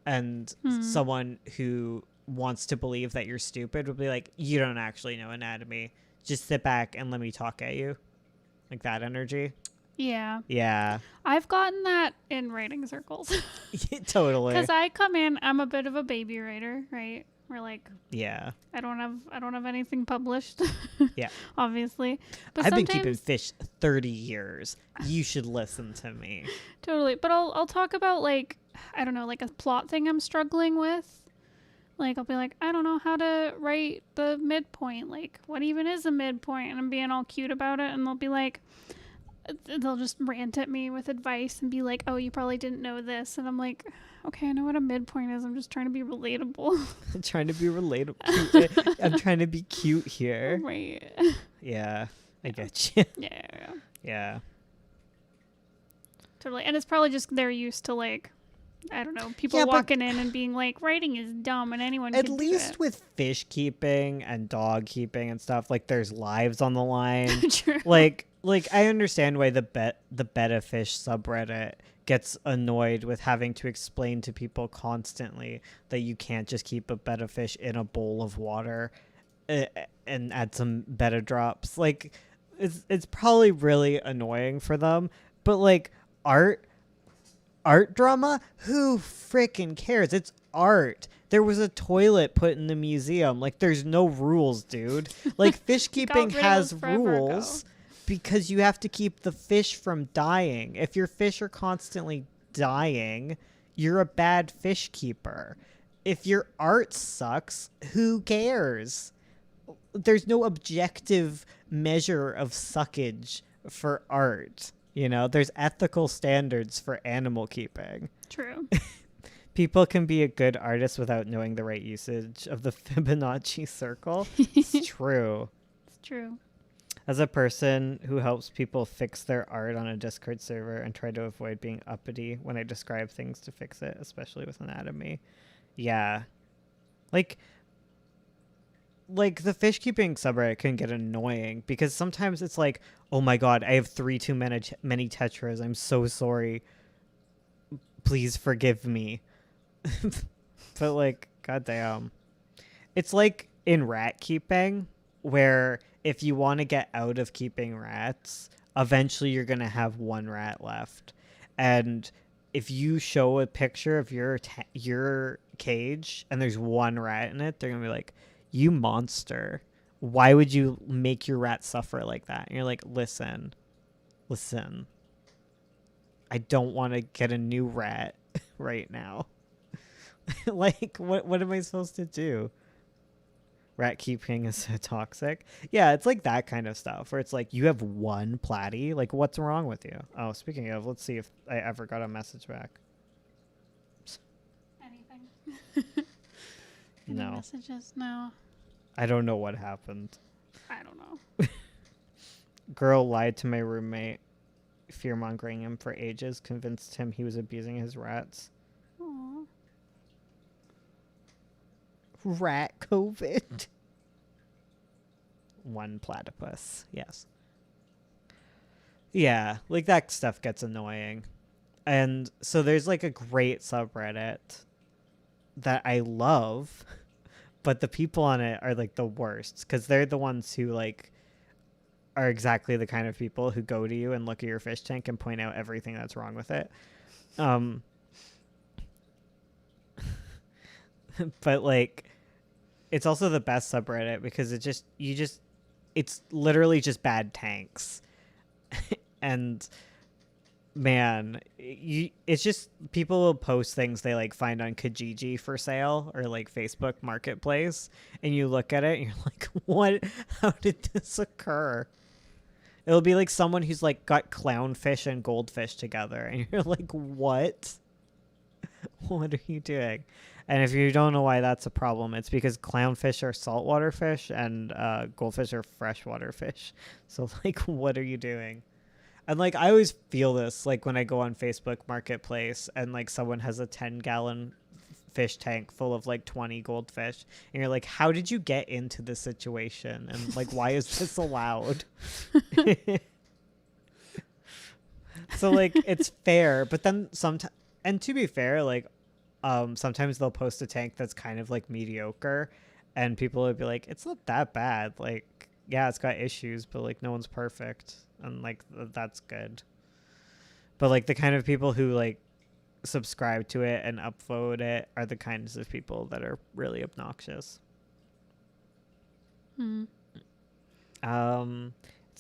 and someone who wants to believe that you're stupid would be like, you don't actually know anatomy. Just sit back and let me talk at you. Like that energy. Yeah. Yeah. I've gotten that in writing circles. Totally. Because I come in, I'm a bit of a baby writer, right? We're like, yeah, I don't have anything published. Yeah. Obviously. But I've been keeping fish 30 years. You should listen to me. Totally. But I'll talk about like, I don't know, like a plot thing I'm struggling with. Like I'll be like, I don't know how to write the midpoint. Like what even is a midpoint? And I'm being all cute about it. And they'll be like, they'll just rant at me with advice and be like, "Oh, you probably didn't know this," and I'm like, "Okay, I know what a midpoint is. I'm just trying to be relatable." I'm trying to be relatable. I'm trying to be cute here. Right. Yeah, I get you. Yeah. Yeah. Totally. And it's probably just they're used to like, I don't know, people Yeah, but- walking in and being like, writing is dumb and anyone At can do least it. with fish keeping and dog keeping and stuff, like there's lives on the line. True. like I understand why the betta fish subreddit gets annoyed with having to explain to people constantly that you can't just keep a betta fish in a bowl of water and add some betta drops. Like it's probably really annoying for them, but like art drama, who frickin' cares? It's art. There was a toilet put in the museum. Like, there's no rules, dude. Like, fish keeping rid of has those forever ago. rules because you have to keep the fish from dying. If your fish are constantly dying, you're a bad fish keeper. If your art sucks, who cares? There's no objective measure of suckage for art. You know, there's ethical standards for animal keeping. True. People can be a good artist without knowing the right usage of the Fibonacci circle. It's true. It's true. As a person who helps people fix their art on a Discord server and try to avoid being uppity when I describe things to fix it, especially with anatomy. Yeah. Like the fish keeping subreddit can get annoying because sometimes it's like, oh my god, I have 3 too many tetras. I'm so sorry. Please forgive me. But like, goddamn. It's like in rat keeping where if you want to get out of keeping rats, eventually you're going to have 1 rat left. And if you show a picture of your cage and there's 1 rat in it, they're going to be like, you monster. Why would you make your rat suffer like that? And you're like, listen. I don't want to get a new rat right now. Like, what am I supposed to do? Rat keeping is so toxic. Yeah, it's like that kind of stuff where it's like, you have 1 platy. Like, what's wrong with you? Oh, speaking of, let's see if I ever got a message back. Anything? Any No. messages? No. I don't know what happened. I don't know. Girl lied to my roommate, fear-mongering him for ages, convinced him he was abusing his rats. Aw. Rat COVID. 1 platypus. Yes. Yeah, like that stuff gets annoying. And so there's like a great subreddit that I love, but the people on it are like the worst because they're the ones who like are exactly the kind of people who go to you and look at your fish tank and point out everything that's wrong with it. But like, it's also the best subreddit because it's literally just bad tanks. And man, it's just people will post things they like find on Kijiji for sale or like Facebook Marketplace, and you look at it and you're like, what? How did this occur? It'll be like someone who's like got clownfish and goldfish together, and you're like, what? What are you doing? And if you don't know why that's a problem, it's because clownfish are saltwater fish and goldfish are freshwater fish. So like, what are you doing? And like, I always feel this like when I go on Facebook Marketplace and like someone has a 10-gallon fish tank full of like 20 goldfish, and you're like, how did you get into this situation? And like, why is this allowed? So like, it's fair, but then sometimes, and to be fair, like, sometimes they'll post a tank that's kind of like mediocre, and people would be like, it's not that bad. Like, yeah, it's got issues, but like, no one's perfect. And like, that's good. But like, the kind of people who like subscribe to it and upvote it are the kinds of people that are really obnoxious. It's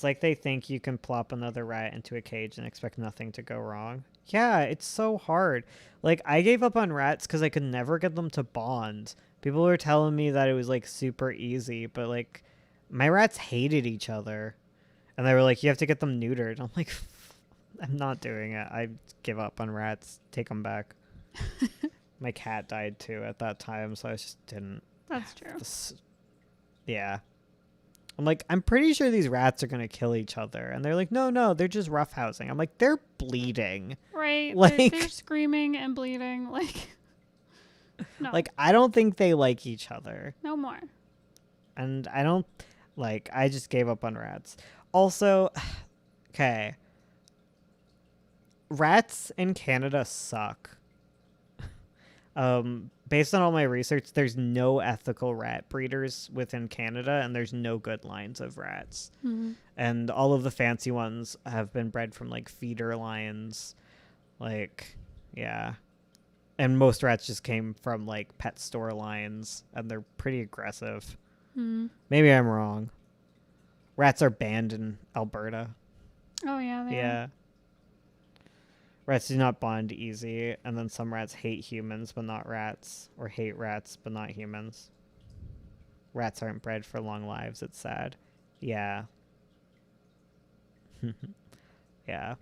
like they think you can plop another rat into a cage and expect nothing to go wrong. Yeah, it's so hard. Like, I gave up on rats because I could never get them to bond. People were telling me that it was like super easy, but like, my rats hated each other. And they were like, you have to get them neutered. I'm like, I'm not doing it. I give up on rats. Take them back. My cat died too at that time, so I just didn't. That's true. Yeah. I'm like, I'm pretty sure these rats are gonna kill each other, and they're like, no, they're just roughhousing. I'm like, they're bleeding. Right. Like, they're screaming and bleeding. Like, no. like I don't think they like each other, No more. and I don't like. I just gave up on rats. Also, okay. Rats in Canada suck. Based on all my research, there's no ethical rat breeders within Canada, and there's no good lines of rats. Mm-hmm. And all of the fancy ones have been bred from like feeder lines, like, yeah. And most rats just came from like pet store lines, and they're pretty aggressive. Mm-hmm. Maybe I'm wrong. Rats are banned in Alberta. Oh yeah. They Yeah. Are. Rats do not bond easy, and then some rats hate humans but not rats, or hate rats but not humans. Rats aren't bred for long lives, it's sad. Yeah. Yeah.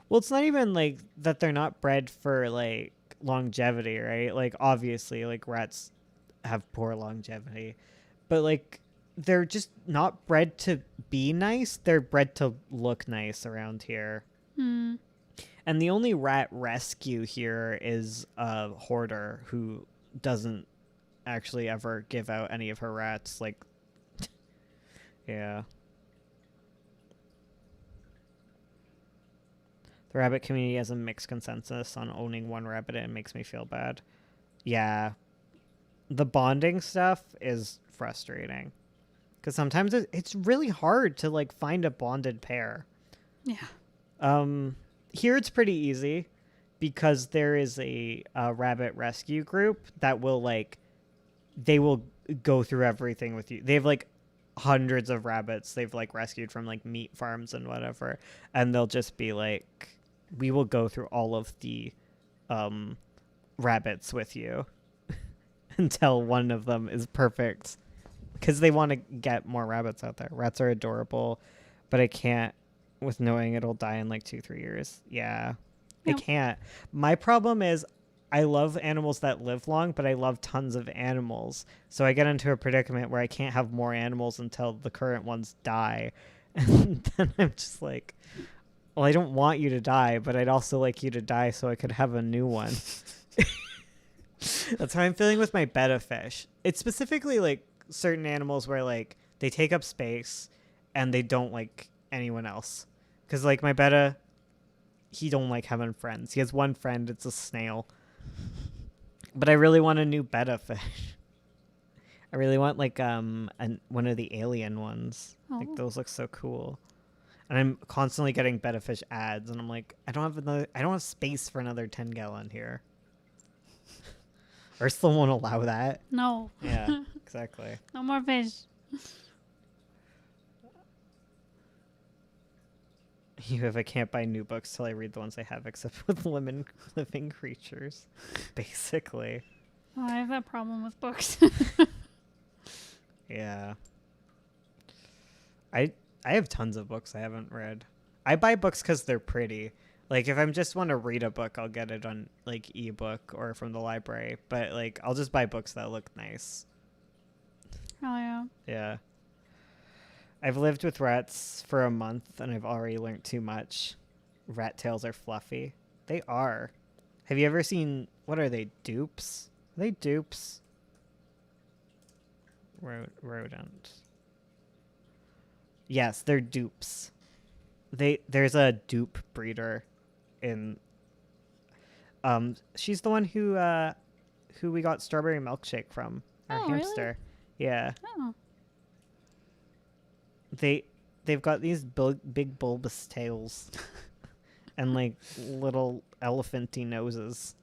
Well, it's not even like that they're not bred for like longevity, right? Like obviously like rats have poor longevity, but like they're just not bred to be nice, they're bred to look nice around here. Mm. And the only rat rescue here is a hoarder who doesn't actually ever give out any of her rats. Like, yeah. The rabbit community has a mixed consensus on owning one rabbit, and it makes me feel bad. Yeah. The bonding stuff is frustrating. Because sometimes it's really hard to, like, find a bonded pair. Yeah. Here it's pretty easy because there is a rabbit rescue group that will like they will go through everything with you. They have like hundreds of rabbits they've like rescued from like meat farms and whatever, and they'll just be like, we will go through all of the rabbits with you until one of them is perfect, because they want to get more rabbits out there. Rats are adorable, but I can't with knowing it'll die in like 2-3 years. Yeah. Nope. I can't. My problem is I love animals that live long, but I love tons of animals. So I get into a predicament where I can't have more animals until the current ones die. And then I'm just like, well, I don't want you to die, but I'd also like you to die so I could have a new one. That's how I'm feeling with my betta fish. It's specifically like certain animals where like they take up space and they don't like anyone else. Because like my betta, he don't like having friends. He has one friend, it's a snail. But I really want a new betta fish. I really want like one of the alien ones. Oh. Like those look so cool. And I'm constantly getting betta fish ads, and I'm like, I don't have space for another 10-gallon here. Or still won't allow that. No. Yeah, exactly. No more fish. I can't buy new books till I read the ones I have, except with living creatures, basically. Oh, I have that problem with books. Yeah. I have tons of books I haven't read. I buy books because they're pretty. Like, if I just want to read a book, I'll get it on, like, ebook or from the library. But, like, I'll just buy books that look nice. Oh, yeah. Yeah. I've lived with rats for a month, and I've already learned too much. Rat tails are fluffy. They are. Have you ever seen, what are they, dupes? Are they dupes? Rodent. Yes, they're dupes. There's a dupe breeder in she's the one who we got strawberry milkshake from. Our Oh, really? hamster. Yeah. Oh. They've got these big bulbous tails and like little elephanty noses.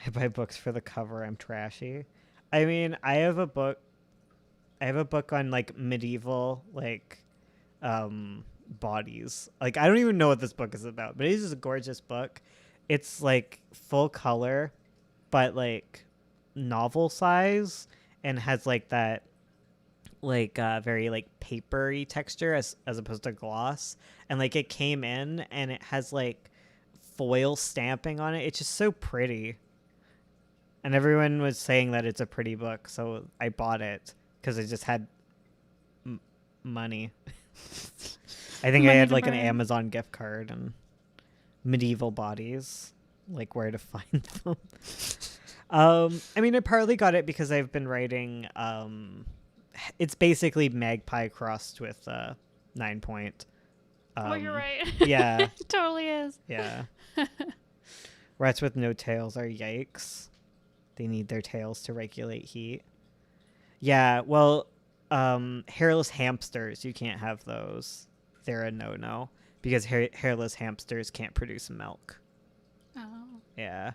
I buy books for the cover. I'm trashy. I mean, I have a book on like medieval like bodies. Like, I don't even know what this book is about, but it is just a gorgeous book. It's like full color, but like novel size, and has like that like very like papery texture as opposed to gloss, and like it came in and it has like foil stamping on it. It's just so pretty, and everyone was saying that it's a pretty book, so I bought it because I just had money. I think I Money had to like an burn. Amazon gift card and medieval bodies, like where to find them. I mean, I partly got it because I've been writing. It's basically Magpie crossed with 9 Point. Oh, you're right. Yeah, It totally is. yeah. Rats with no tails are yikes. They need their tails to regulate heat. Yeah, well, hairless hamsters, you can't have those. They're a no-no because hairless hamsters can't produce milk. Oh. Yeah.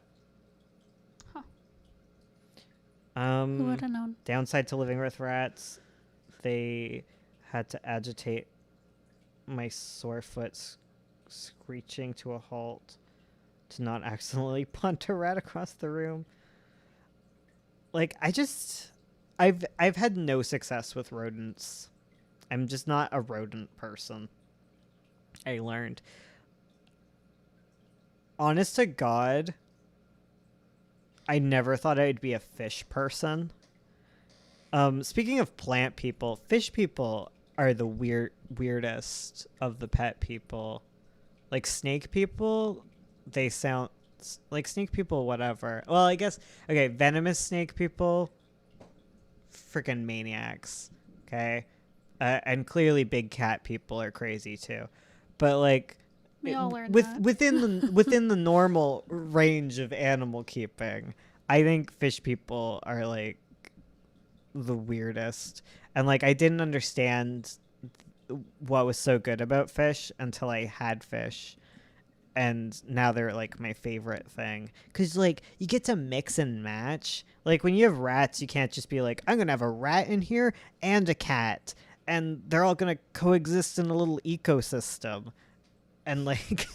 Huh. Who would have known? Downside to living with rats, they had to agitate my sore foot screeching to a halt to not accidentally punt a rat across the room. Like, I've had no success with rodents. I'm just not a rodent person. I learned. Honest to God, I never thought I'd be a fish person. Speaking of plant people, fish people are the weirdest of the pet people. Like snake people, they sound like snake people, whatever. Well, I guess, okay, venomous snake people, freaking maniacs, okay? And clearly big cat people are crazy too. But like, We all learned that. within the normal range of animal keeping, I think fish people are like the weirdest. And like, I didn't understand what was so good about fish until I had fish, and now they're like my favorite thing because like you get to mix and match. Like when you have rats, you can't just be like, I'm gonna have a rat in here and a cat and they're all gonna coexist in a little ecosystem, and like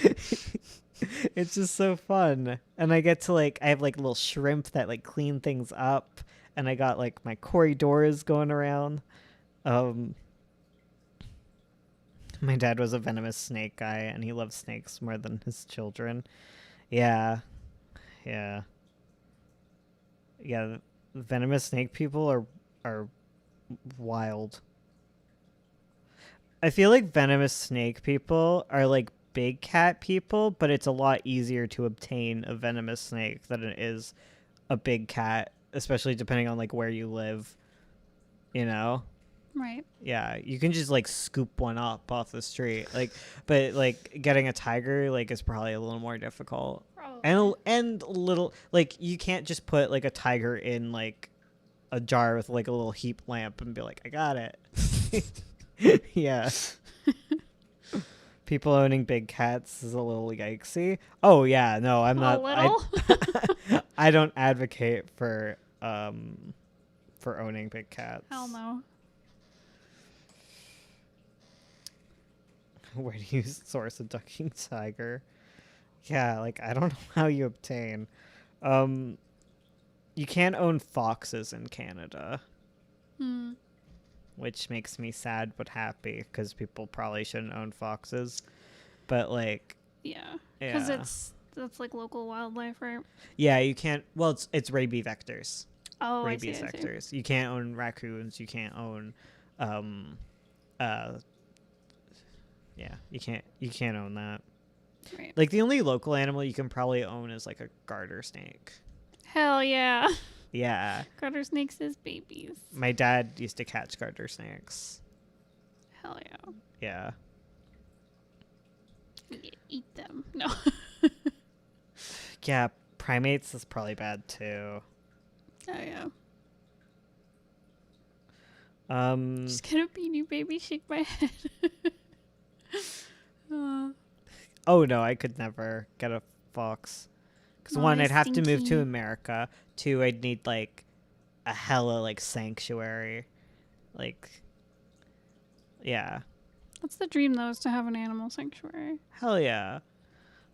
it's just so fun. And I get to like, I have like little shrimp that like clean things up, and I got like my corridors going around. My dad was a venomous snake guy, and he loves snakes more than his children. Yeah. Yeah. Yeah, venomous snake people are wild. I feel like venomous snake people are like big cat people, but it's a lot easier to obtain a venomous snake than it is a big cat, especially depending on like where you live, you know? Right. Yeah, you can just like scoop one up off the street. Like, but like getting a tiger like is probably a little more difficult. And little, like, you can't just put like a tiger in like a jar with like a little heat lamp and be like, I got it. Yeah. People owning big cats is a little yikesy. Oh yeah, no, I'm not. A little? I don't advocate for owning big cats. Hell no. Where do you source a ducking tiger? Yeah, like I don't know how you obtain. You can't own foxes in Canada, which makes me sad but happy because people probably shouldn't own foxes. But like, Yeah. Because that's like local wildlife, right? yeah, you can't. Well, it's rabies vectors. Oh, Rabies I see. vectors. You can't own raccoons. You can't own, yeah, you can't own that. Right. Like the only local animal you can probably own is like a garter snake. Hell yeah. Yeah. Garter snakes as babies. My dad used to catch garter snakes. Hell yeah. Yeah. Eat them. No. Yeah, primates is probably bad too. Oh yeah. Just gonna be new baby shake my head. Oh no, I could never get a fox. Because one, I'd have to move to America. Two, I'd need like a hella like sanctuary. Like, yeah. That's the dream though, is to have an animal sanctuary. Hell yeah.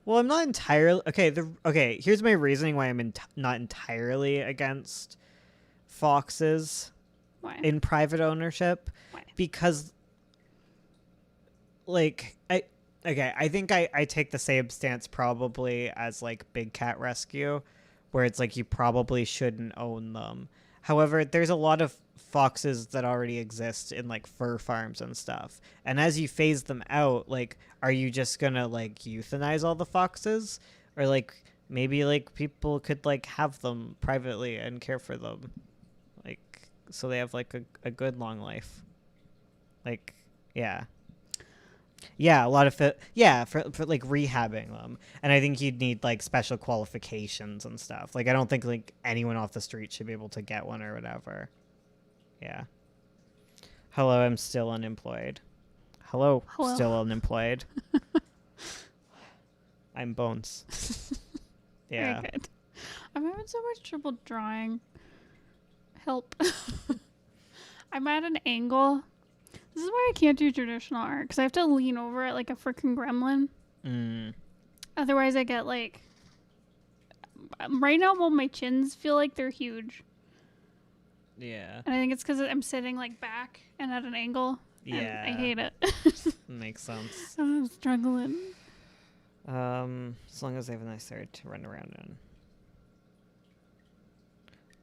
Well, I'm not entirely okay. Here's my reasoning why I'm not entirely against foxes. Why? in private ownership. Why? Because like I think I take the same stance probably as like Big Cat Rescue, where it's like you probably shouldn't own them. However, there's a lot of foxes that already exist in like fur farms and stuff. And as you phase them out, like are you just gonna like euthanize all the foxes? Or like maybe like people could like have them privately and care for them. Like so they have like a good long life. Like yeah. Yeah, a lot of it. Yeah, for like rehabbing them, and I think you'd need like special qualifications and stuff. Like I don't think like anyone off the street should be able to get one or whatever. Yeah. Hello, I'm still unemployed. Hello, Hello. still unemployed. I'm Bones. Yeah. Very good. I'm having so much trouble drawing. Help. I'm at an angle. This is why I can't do traditional art, because I have to lean over it like a freaking gremlin. Otherwise, I get like... Right now, well, my chins feel like they're huge. Yeah. And I think it's because I'm sitting like back and at an angle. And Yeah. I hate it. Makes sense. I'm struggling. As long as they have a nice area to run around in.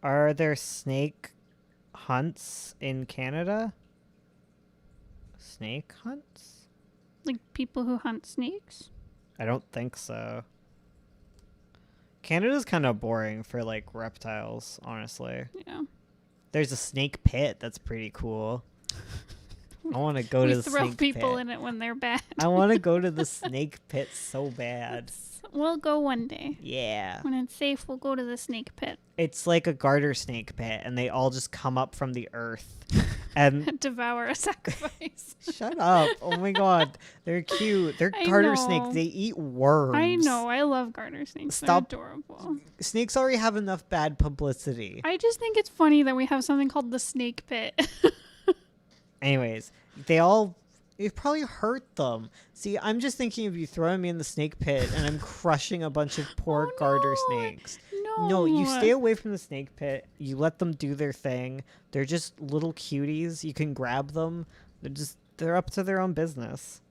Are there snake hunts in Canada? Snake hunts? Like people who hunt snakes? I don't think so. Canada's kind of boring for like reptiles, honestly. Yeah. There's a snake pit that's pretty cool. I want to go to the throw snake people pit. in it when they're bad. I want to go to the snake pit so bad. We'll go one day. Yeah. When it's safe, we'll go to the snake pit. It's like a garter snake pit, and they all just come up from the earth. And Devour a sacrifice. shut up. Oh my god. They're cute. They're I garter know. snakes. They eat worms. I know. I love garter snakes. Stop. They're adorable. Snakes already have enough bad publicity. I just think it's funny that we have something called the snake pit. Anyways, you've probably hurt them. See, I'm just thinking of you throwing me in the snake pit and I'm crushing a bunch of poor Oh, garter no. snakes. No. No, you stay away from the snake pit. You let them do their thing. They're just little cuties. You can grab them. They're up to their own business.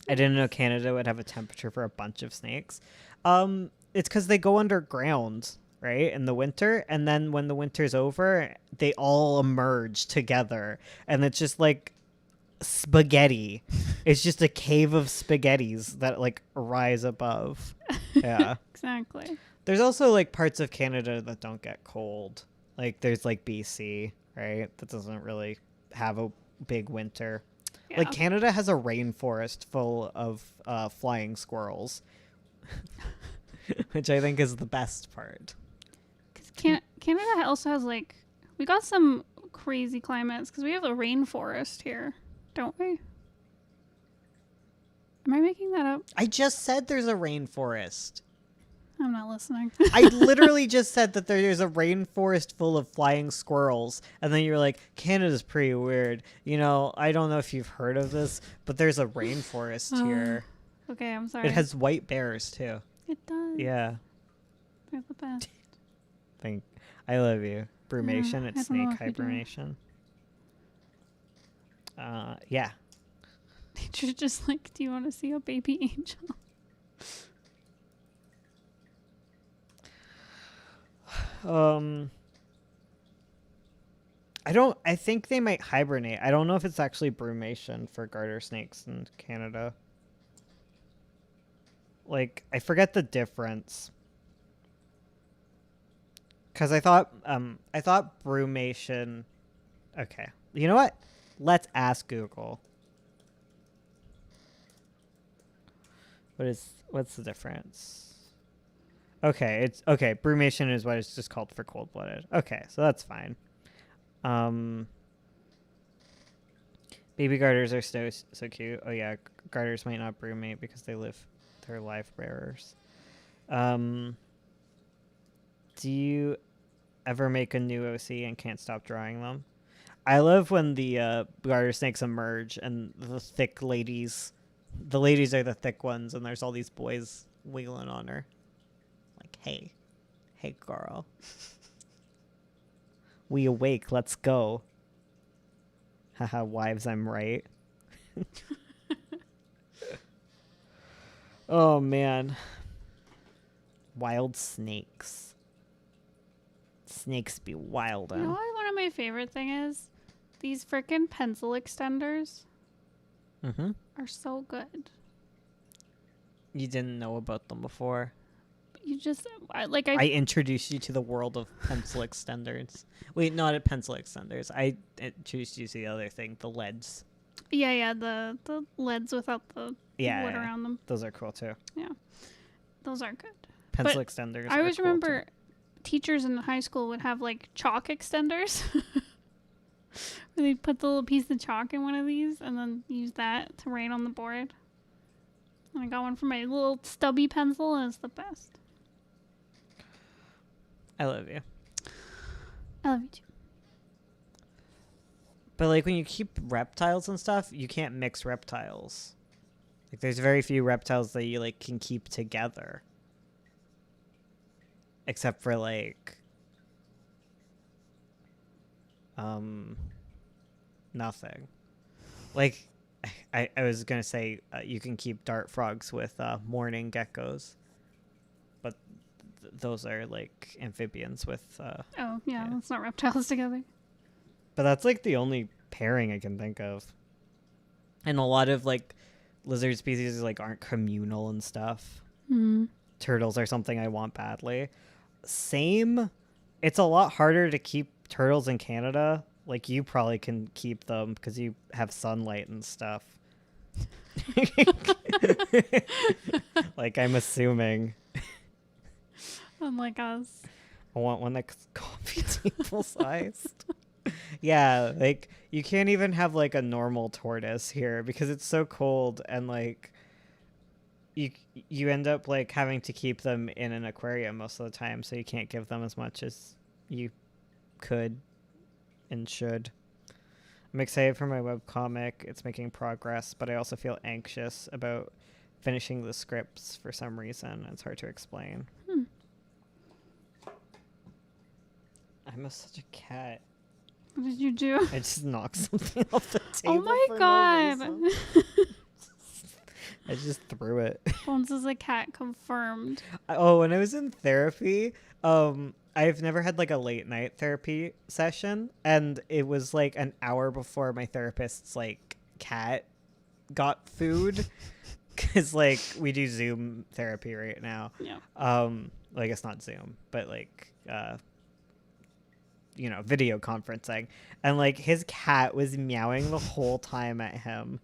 I didn't know Canada would have a temperature for a bunch of snakes. It's because they go underground, right, in the winter, and then when the winter's over, they all emerge together, and it's just like spaghetti. It's just a cave of spaghettis that like rise above. Yeah. Exactly. There's also like parts of Canada that don't get cold. Like there's like BC, right? That doesn't really have a big winter. Yeah. Like Canada has a rainforest full of flying squirrels, which I think is the best part. Because Canada also has like, we got some crazy climates because we have a rainforest here, don't we? Am I making that up? I just said there's a rainforest. I'm not listening. I literally just said that there's a rainforest full of flying squirrels, and then you're like, Canada's pretty weird. You know, I don't know if you've heard of this, but there's a rainforest here. Okay, I'm sorry. It has white bears too. It does. Yeah. They're the best. I love you. Brumation, I it's don't know snake if you do. hibernation. Yeah. Nature's just like, do you want to see a baby angel? I think they might hibernate. I don't know if it's actually brumation for garter snakes in Canada. Like, I forget the difference. Cause I thought brumation. Okay. You know what? Let's ask Google. What's the difference? Okay, brumation is what it's just called for cold-blooded. Okay, so that's fine. Baby garters are so cute. Oh yeah, garters might not brumate because they're live bearers. Do you ever make a new OC and can't stop drawing them? I love when the garter snakes emerge and the ladies are the thick ones, and there's all these boys wiggling on her. Like, hey girl. We awake. Let's go. Haha, wives, I'm right. Oh, man. Wild snakes. Snakes be wild. You know what one of my favorite thing is? These frickin' pencil extenders Mm-hmm. are so good. You didn't know about them before. You just I I introduced you to the world of pencil extenders. Wait, not at pencil extenders. I introduced you to the other thing, the LEDs. yeah, the leads without the wood Yeah, around them. those are cool too. Those are good. Pencil extenders. I are always cool remember too. teachers in high school would have like chalk extenders. Where they'd put the little piece of chalk in one of these and then use that to write on the board. And I got one for my little stubby pencil and it's the best. I love you. I love you too. But like when you keep reptiles and stuff, you can't mix reptiles. Like there's very few reptiles that you like can keep together. Except for like nothing. Like I was gonna say you can keep dart frogs with morning geckos, but those are like amphibians with Oh, yeah, Yeah. that's not reptiles together. but that's like the only pairing I can think of. And a lot of like lizard species like aren't communal and stuff. Hmm. Turtles are something I want badly. Same. It's a lot harder to keep turtles in Canada. Like you probably can keep them because you have sunlight and stuff. Like I'm assuming. Unlike us. I want one that's coffee table sized. Yeah, like you can't even have like a normal tortoise here because it's so cold and like you end up like having to keep them in an aquarium most of the time, so you can't give them as much as you could and should. I'm excited for my webcomic. It's making progress, but I also feel anxious about finishing the scripts for some reason. It's hard to explain. I'm such a cat. What did you do? I just knocked something off the table. Oh my for no god. reason. I just threw it. Bones is a cat confirmed. Oh, when I was in therapy, I've never had like a late night therapy session, and it was like an hour before my therapist's like cat got food, because like we do Zoom therapy right now. Yeah. Well, I guess not Zoom, but like video conferencing, and like his cat was meowing the whole time at him.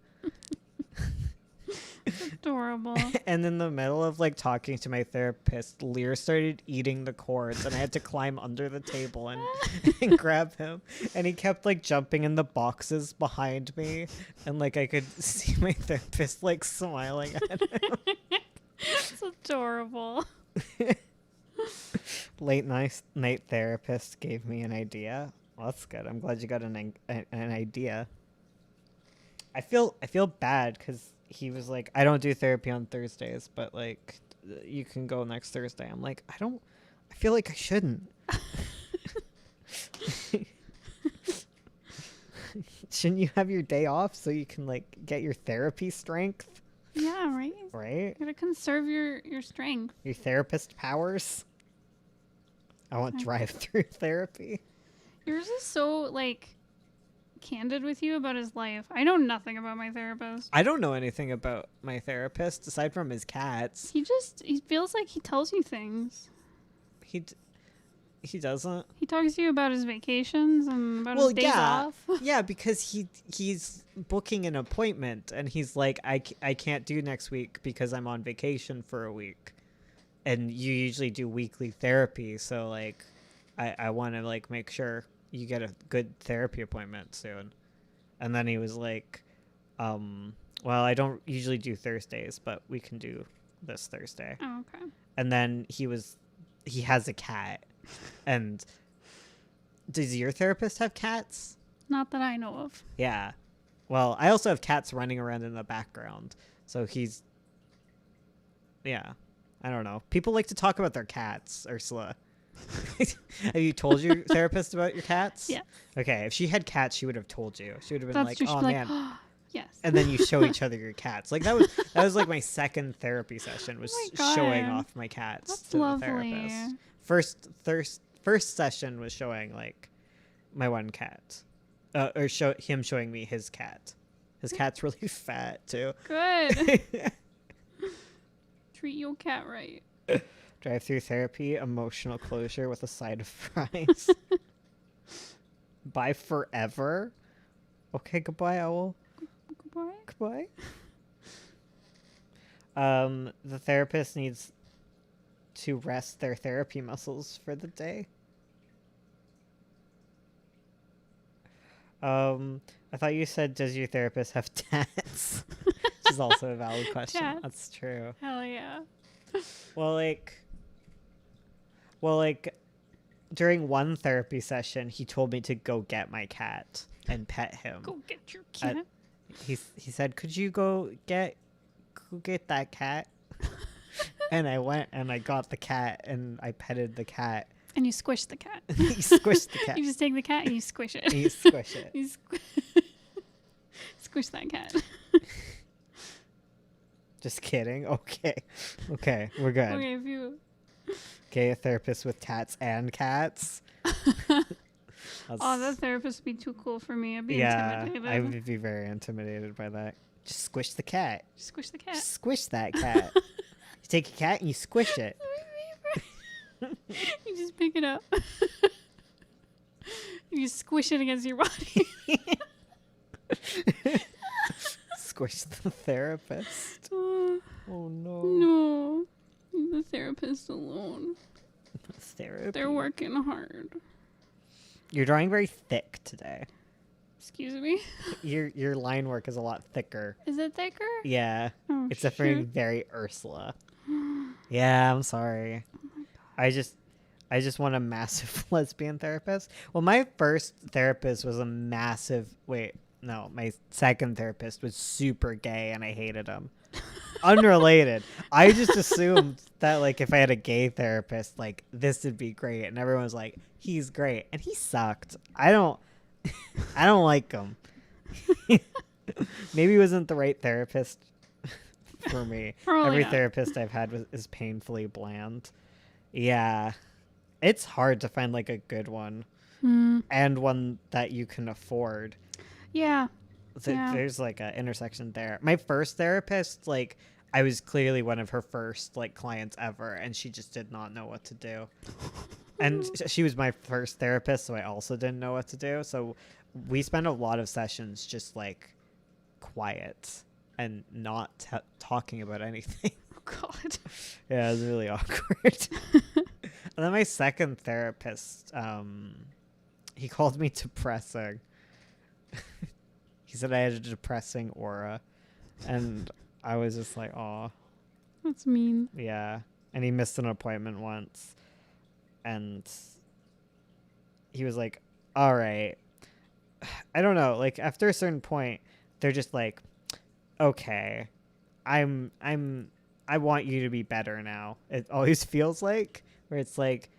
Adorable. And in the middle of like talking to my therapist, Lear started eating the cords, and I had to climb under the table and grab him. And he kept like jumping in the boxes behind me, and like I could see my therapist like smiling at him. It's adorable. Late night therapist gave me an idea. Well, that's good. I'm glad you got an idea. I feel bad because he was like, I don't do therapy on Thursdays, but like you can go next Thursday. I'm like, I feel like I shouldn't. Shouldn't you have your day off so you can like get your therapy strength? Yeah, right? Right? You gotta conserve your strength. Your therapist powers? I want drive-through therapy. Yours is so like candid with you about his life. I know nothing about my therapist. I don't know anything about my therapist aside from his cats. He feels like he tells you things. He doesn't. He talks to you about his vacations and about his days off. Yeah, because he's booking an appointment and he's like, I can't do next week because I'm on vacation for a week. And you usually do weekly therapy, so like I want to like make sure you get a good therapy appointment soon. And then he was like, well, I don't usually do Thursdays, but we can do this Thursday. Oh, okay. And then he has a cat. And does your therapist have cats? Not that I know of. Yeah. Well, I also have cats running around in the background. So yeah. I don't know. People like to talk about their cats, Ursula. Have you told your therapist about your cats? Yeah. Okay, if she had cats, she would have told you. She would have been That's like, true. She'd "Oh be man," like, yes. and then you show each other your cats. Like that was like my second therapy session was Oh my showing God. off my cats That's to the lovely. therapist. First session was showing like my one cat, or him showing me his cat. His cat's really fat too. Good. Treat your cat right. Drive-through therapy, emotional closure with a side of fries. Bye forever. Okay, goodbye, owl. Goodbye. Goodbye. The therapist needs to rest their therapy muscles for the day. I thought you said, does your therapist have tats? Which is also a valid question. Tats. That's true. Hell yeah. Well, during one therapy session, he told me to go get my cat and pet him. Go get your cat. He said, "Could you go get that cat?" And I went and I got the cat and I petted the cat. And you squish the cat. He squished the cat. You just take the cat and you squish it. And you squish it. You squish that cat. Just kidding. Okay, we're good. Okay, if you. Okay, a therapist with tats and cats. Oh, that therapist would be too cool for me. I'd be yeah, intimidated. I would be very intimidated by that. Just squish the cat. Squish the cat. Just squish that cat. You take a cat and you squish it. You just pick it up. You squish it against your body. Squish the therapist. Oh no. no. Leave the therapist alone. Therapy. They're working hard. You're drawing very thick today. Excuse me? Your line work is a lot thicker. Is it thicker? Yeah. Oh, It's definitely shit. very Ursula. Yeah, I'm sorry. I just want a massive lesbian therapist. Well, my first therapist was a massive my second therapist was super gay and I hated him. Unrelated. I just assumed that like if I had a gay therapist, like this would be great. And everyone was like, he's great. And he sucked. I don't like him. Maybe he wasn't the right therapist for me. Probably Every not. therapist I've had is painfully bland. Yeah. It's hard to find like a good one and one that you can afford. Yeah. Yeah. There's like an intersection there. My first therapist, like I was clearly one of her first like clients ever, and she just did not know what to do. And she was my first therapist, so I also didn't know what to do. So we spent a lot of sessions just like quiet and not talking about anything. Oh, God. Yeah, it was really awkward. And then my second therapist, he called me depressing. He said I had a depressing aura. And I was just like, aw. That's mean. Yeah. And he missed an appointment once. And he was like, all right. I don't know. Like, after a certain point, they're just like, okay, I want you to be better now. It always feels like, where it's like,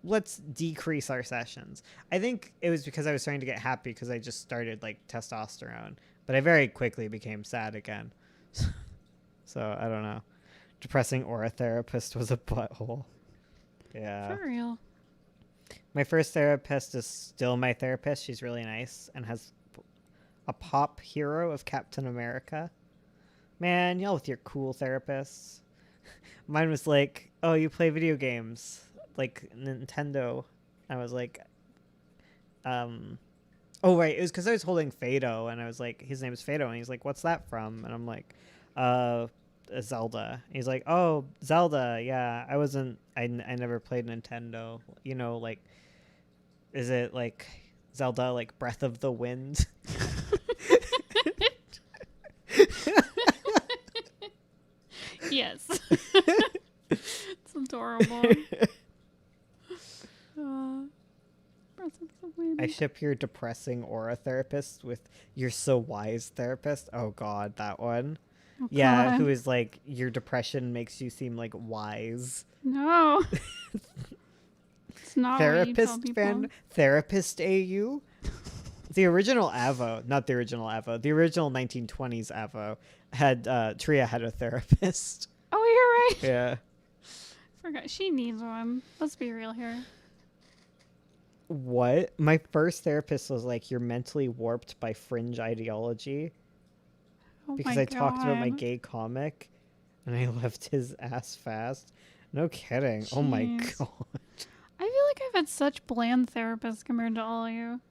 let's decrease our sessions. I think it was because I was starting to get happy because I just started like testosterone, but I very quickly became sad again. So I don't know. Depressing aura therapist was a butthole. Yeah. For real. My first therapist is still my therapist. She's really nice and has a pop hero of Captain America. Man, y'all with your cool therapists. Mine was like, oh, you play video games like Nintendo. I was like, oh right, it was because I was holding Fado and I was like, his name is Fado and he's like, what's that from? And I'm like, Zelda. He's like, oh, Zelda, yeah. I never played Nintendo. You know, like, is it like Zelda like Breath of the Wind? Yes. It's adorable. Breath of the Wind. I ship your depressing aura therapist with your so wise therapist. Oh God, that one. Oh, Yeah, God. who is like, your depression makes you seem like wise. No. That's not what you tell Therapist people. fan, therapist AU. The original Avo, not the original Avo, the original 1920s Avo had Tria had a therapist. Oh, you're right. Yeah. Forgot she needs one. Let's be real here. What? My first therapist was like, "You're mentally warped by fringe ideology," Oh because my I talked about my God. gay comic, and I left his ass fast. No kidding. Oh my Jeez. god. I feel like I've had such bland therapists compared to all of you.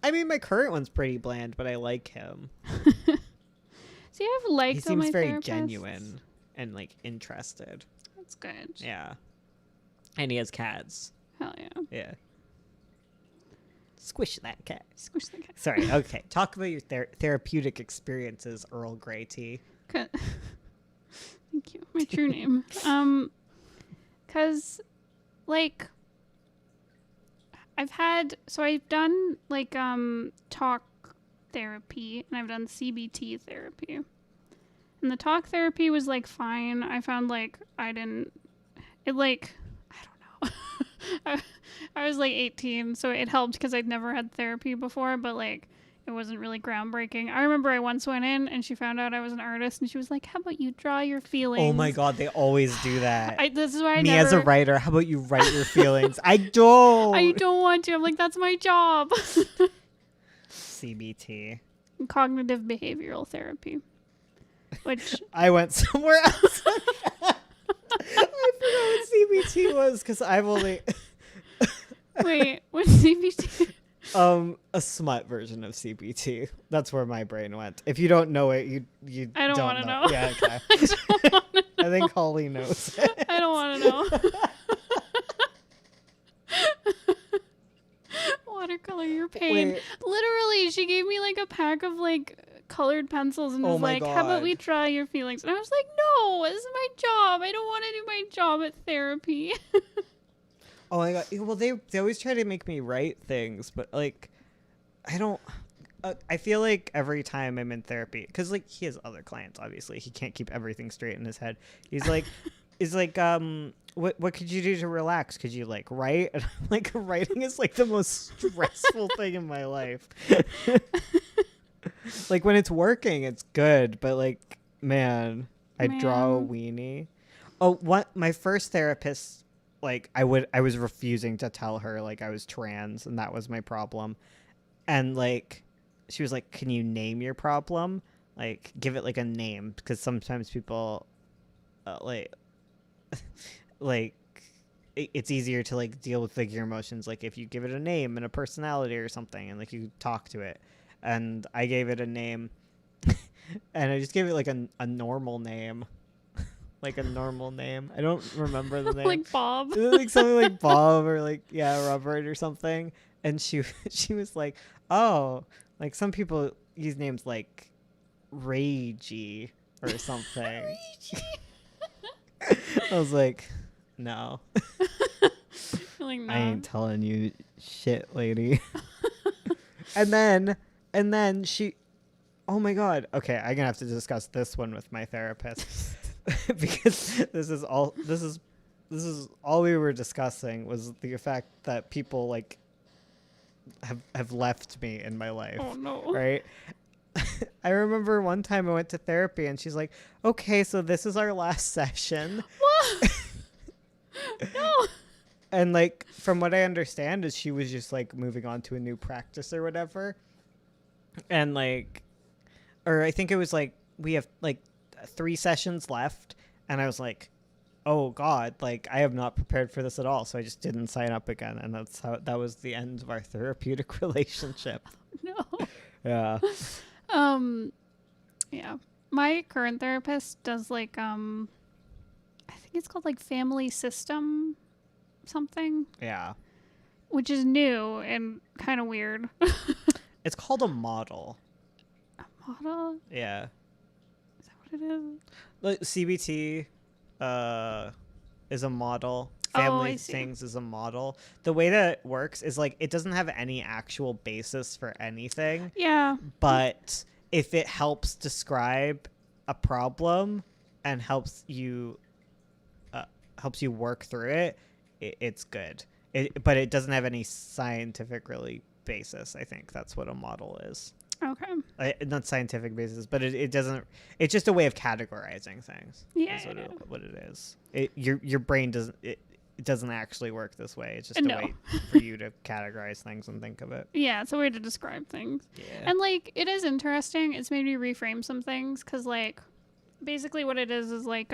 I mean, my current one's pretty bland, but I like him. See, I've liked He all seems my very therapists. genuine and like interested. That's good. Yeah. And he has cats. Hell yeah. Yeah. Squish that cat. Squish the cat. Sorry. Okay. Talk about your therapeutic experiences, Earl Grey tea. Thank you. My true name. Cause like I've done like talk therapy and I've done CBT therapy. And the talk therapy was like fine. I found like I don't know. I was like 18, so it helped because I'd never had therapy before, but like it wasn't really groundbreaking. I remember I once went in and she found out I was an artist and she was like, "How about you draw your feelings?" Oh my god, they always do that. This is why Me as a writer, how about you write your feelings? I don't. I don't want to. I'm like, that's my job. CBT. Cognitive behavioral therapy, which I went somewhere else. I forgot what CBT was because I've only wait, what's CBT? a smut version of CBT. That's where my brain went. If you don't know it, you I don't want wanna to know. Yeah, okay. I don't want to. I think Holly knows it. I don't want to know. Watercolor your pain. Wait. Literally, she gave me like a pack of like colored pencils and Oh was my like, "How about God. we draw your feelings?" And I was like, "No, this is my job. I don't want to do my job at therapy." Oh my god. Well, they always try to make me write things, but like, I don't. I feel like every time I'm in therapy, because like he has other clients, obviously he can't keep everything straight in his head. He's like, what could you do to relax? Could you like write? And I'm like, writing is like the most stressful thing in my life. Like when it's working, it's good, but like, man, I draw a Man. weenie. Oh, what my first therapist. Like I was refusing to tell her like I was trans and that was my problem. And like she was like, "Can you name your problem? Like give it like a name because sometimes people like it's easier to like deal with like your emotions like if you give it a name and a personality or something and like you talk to it." And I gave it a name and I just gave it like a normal name. Like a normal name. I don't remember the name. Like Bob. It was like something like Bob or like Robert or something. And she was like, "Oh, like some people use names like Ragey or something." I was like, "No, Like, no. I ain't telling you shit, lady." and then she, oh my god. Okay, I'm gonna have to discuss this one with my therapist. Because this is all we were discussing was the fact that people like have left me in my life. Oh no. Right. I remember one time I went to therapy and she's like, "Okay, so this is our last session." What? No. And like from what I understand is she was just like moving on to a new practice or whatever. And like, or I think it was like we have like 3 sessions left, and I was like, "Oh god, like I have not prepared for this at all." So I just didn't sign up again, and that was the end of our therapeutic relationship. No. Yeah. Yeah. My current therapist does like I think it's called like family system something, Yeah. which is new and kind of weird. It's called a model. Model? Yeah. Is that what it is? Like CBT is a model. Oh, Family I see. Things is a model. The way that it works is like it doesn't have any actual basis for anything, Yeah. but if it helps describe a problem and helps you work through it, it's good. but it doesn't have any scientific really basis. I think that's what a model is. Okay. Not scientific basis, but it doesn't. It's just a way of categorizing things. Yeah. Is what it is. Your brain doesn't. It doesn't actually work this way. It's just a way for you to categorize things and think of it. Yeah, it's a way to describe things. Yeah. And like, it is interesting. It's made me reframe some things because like, basically what it is like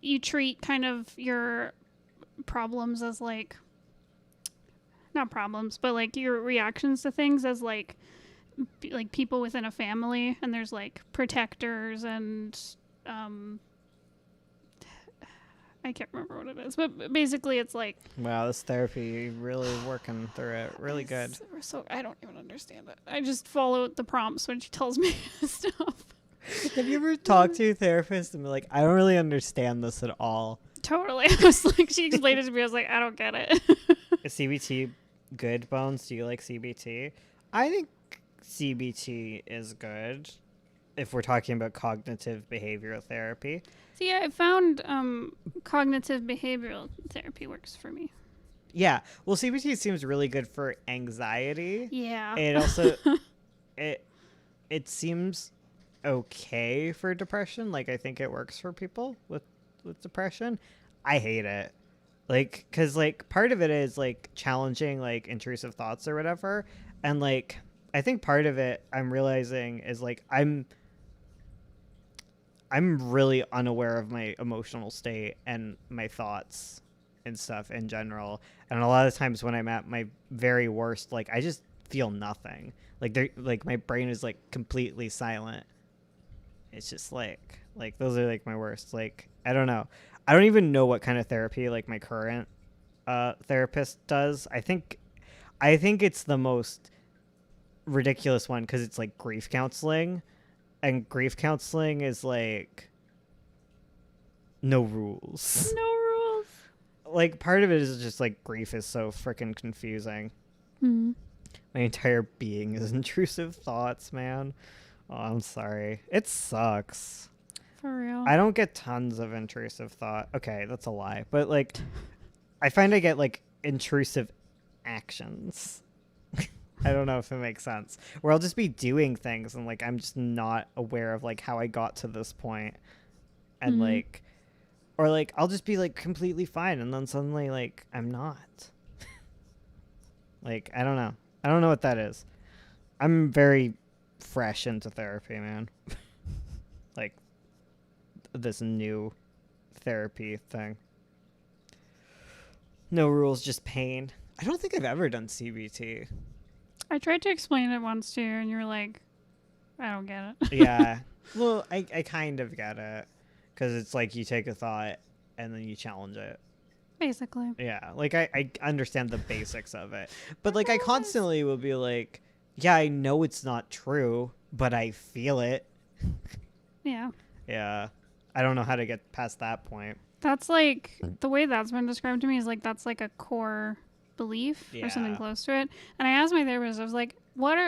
you treat kind of your problems as like, not problems, but like your reactions to things as like people within a family, and there's like protectors and I can't remember what it is, but basically it's like, wow, this therapy, really working through it, really good. So I don't even understand it. I just follow the prompts when she tells me stuff. Have you ever talked to a therapist and be like, I don't really understand this at all? Totally. I was like, she explained it to me. I was like, I don't get it. Is CBT good, Bones? Do you like CBT? I think CBT is good if we're talking about cognitive behavioral therapy. See, I found cognitive behavioral therapy works for me. Yeah. Well, CBT seems really good for anxiety. Yeah. It also it seems okay for depression. Like, I think it works for people with depression. I hate it. Like, cuz like part of it is like challenging like intrusive thoughts or whatever. And like I think part of it I'm realizing is like I'm really unaware of my emotional state and my thoughts and stuff in general. And a lot of times when I'm at my very worst, like I just feel nothing. Like my brain is like completely silent. It's just like those are like my worst. Like, I don't know. I don't even know what kind of therapy like my current therapist does. I think it's the most ridiculous one because it's like grief counseling. And grief counseling is like no rules. No rules. Like, part of it is just like grief is so freaking confusing. Mm-hmm. My entire being is intrusive thoughts, man. Oh, I'm sorry. It sucks. For real. I don't get tons of intrusive thought. Okay, that's a lie. But like, I find I get like intrusive actions. I don't know if it makes sense. Where I'll just be doing things and like I'm just not aware of like how I got to this point. And like, or like I'll just be like completely fine and then suddenly like I'm not. Like, I don't know. I don't know what that is. I'm very fresh into therapy, man. Like this new therapy thing. No rules, just pain. I don't think I've ever done CBT. I tried to explain it once to you, and you were like, I don't get it. Yeah. Well, I kind of get it. Because it's like you take a thought and then you challenge it. Basically. Yeah. Like, I understand the basics of it. But, like, I constantly will be like, yeah, I know it's not true, but I feel it. Yeah. Yeah. I don't know how to get past that point. That's like, the way that's been described to me is like, that's like a core belief or something Yeah. close to it. And I asked my therapist, I was like,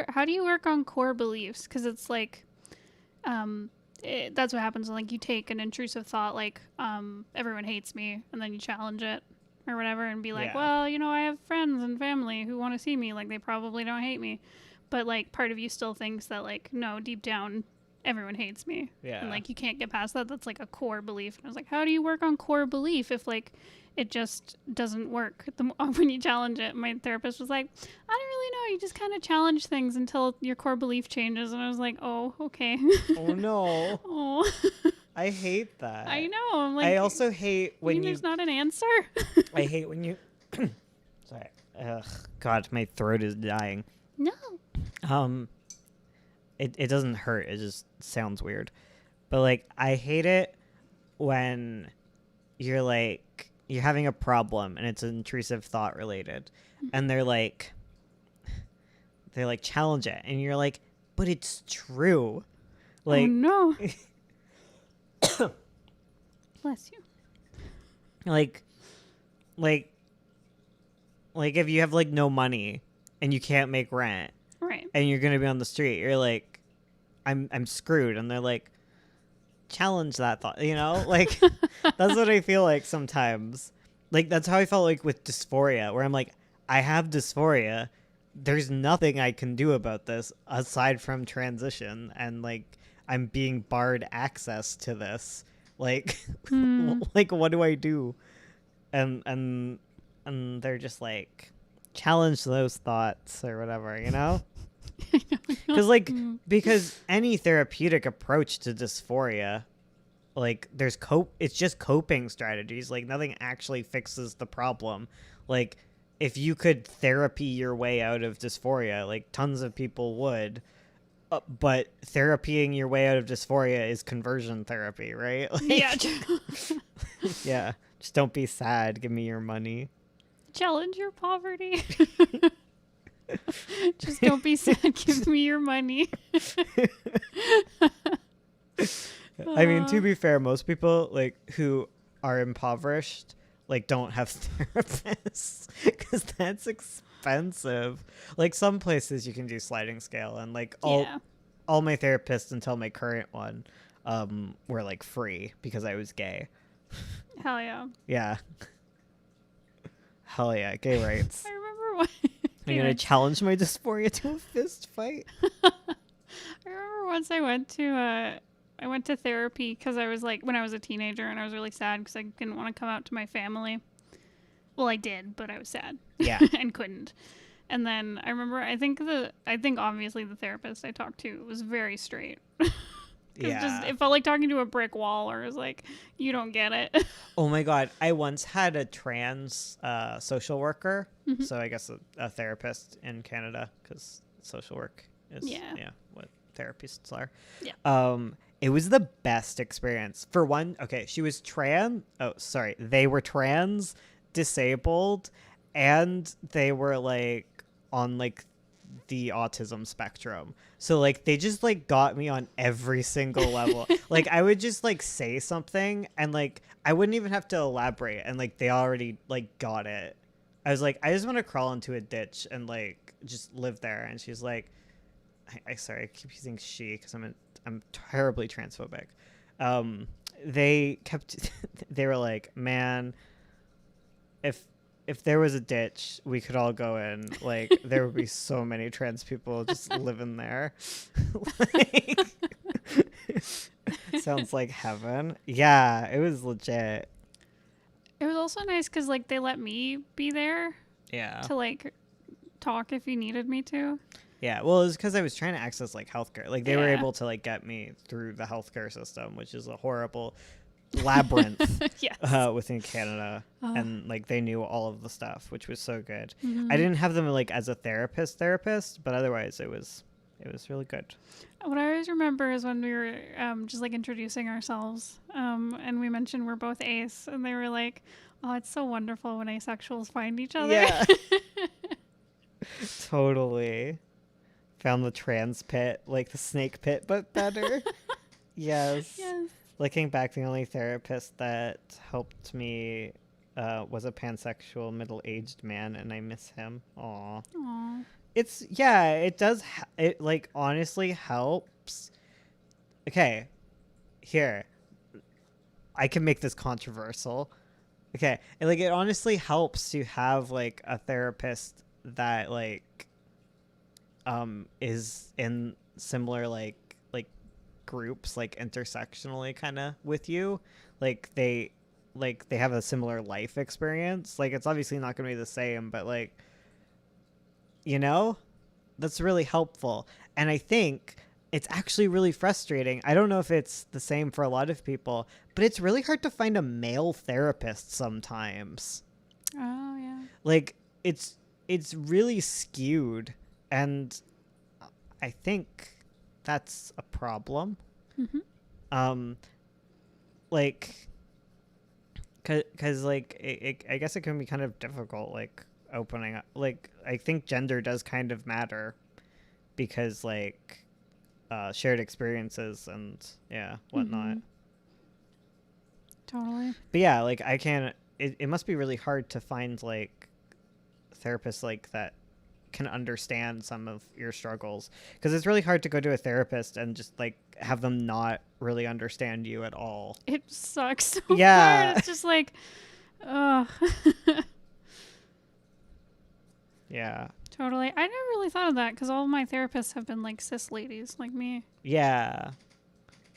how do you work on core beliefs? Because it's like, that's what happens when like you take an intrusive thought like everyone hates me, and then you challenge it or whatever and be like, Yeah. well, you know, I have friends and family who want to see me, like they probably don't hate me, but like part of you still thinks that like, no, deep down everyone hates me. Yeah. And like you can't get past that. That's like a core belief. And I was like, how do you work on core belief if like it just doesn't work when you challenge it? My therapist was like, I don't really know. You just kind of challenge things until your core belief changes. And I was like, oh, okay. Oh, no. Oh, I hate that. I know. I'm like, I also hate when there's not an answer. I hate when you... Sorry. Ugh. God, my throat is dying. No. It doesn't hurt. It just sounds weird. But, like, I hate it when you're, like, you're having a problem and it's intrusive thought related. And they're like, challenge it. And you're like, but it's true. Like, oh, no. Bless you. like if you have, like, no money and you can't make rent. Right. And you're gonna be on the street, you're like, I'm screwed. And they're like, challenge that thought, you know? Like, that's what I feel like sometimes. Like, that's how I felt like with dysphoria, where I'm like, I have dysphoria. There's nothing I can do about this aside from transition, and like I'm being barred access to this. Like, Hmm. like what do I do? And and they're just like, challenge those thoughts or whatever, you know? Because like Hmm. because any therapeutic approach to dysphoria, like there's it's just coping strategies. Like nothing actually fixes the problem. Like if you could therapy your way out of dysphoria, like tons of people would. But therapying your way out of dysphoria is conversion therapy, right? Yeah. Like, yeah, just don't be sad. Give me your money. Challenge your poverty. Just don't be sad. Give me your money. I mean, to be fair, most people like who are impoverished like don't have therapists because that's expensive. Like some places you can do sliding scale, and like Yeah. all my therapists until my current one were like free because I was gay. Hell yeah. Yeah. Hell yeah, gay rights. I remember when. I'm gonna challenge my dysphoria to a fist fight. I remember once I went to therapy because I was like when I was a teenager and I was really sad because I didn't want to come out to my family. Well, I did, but I was sad. Yeah. And couldn't. And then I remember I think obviously the therapist I talked to was very straight. Yeah. It felt like talking to a brick wall, or it was like, you don't get it. Oh my god, I once had a trans social worker, Mhm. so I guess a therapist in Canada, because social work is Yeah. what therapists are. Yeah. It was the best experience. For one, okay, she was they were trans, disabled, and they were like on like the autism spectrum. So like they just like got me on every single level. Like I would just like say something and like I wouldn't even have to elaborate and like they already like got it. I was like, I just want to crawl into a ditch and like just live there. And she's like, sorry, I keep using she because I'm terribly transphobic. They kept they were like, man, if there was a ditch, we could all go in. Like, there would be so many trans people just living there. Like, sounds like heaven. Yeah, it was legit. It was also nice because like they let me be there Yeah. to like talk if you needed me to. Yeah. Well, it was because I was trying to access like healthcare. Like, they were Yeah. able to like get me through the healthcare system, which is a horrible labyrinth Yes. within Canada. And like they knew all of the stuff, which was so good. Mhm. I didn't have them like as a therapist, but otherwise it was really good. What I always remember is when we were just like introducing ourselves, and we mentioned we're both ace, and they were like, "Oh, it's so wonderful when asexuals find each other." Yeah. Totally. Found the trans pit, like the snake pit, but better. Yes. Yes. Looking back, the only therapist that helped me was a pansexual middle-aged man, and I miss him. Aw. Aw. It does. It like honestly helps. Okay, here, I can make this controversial. Okay, it honestly helps to have like a therapist that like is in similar like groups, like intersectionally kind of with you, like they have a similar life experience. Like it's obviously not going to be the same, but like, you know, that's really helpful. And I think it's actually really frustrating. I don't know if it's the same for a lot of people, but it's really hard to find a male therapist sometimes. Oh yeah. Like it's really skewed, and I think that's a problem. Mhm. Like, cause like I guess it can be kind of difficult, like opening up. Like I think gender does kind of matter, because like shared experiences and whatnot. Mhm. Totally. But yeah, like I can't. It must be really hard to find like therapists like that can understand some of your struggles, because it's really hard to go to a therapist and just like have them not really understand you at all. It sucks so Yeah. hard. It's just like, Ugh. Yeah. Totally. I never really thought of that because all of my therapists have been like cis ladies like me. Yeah.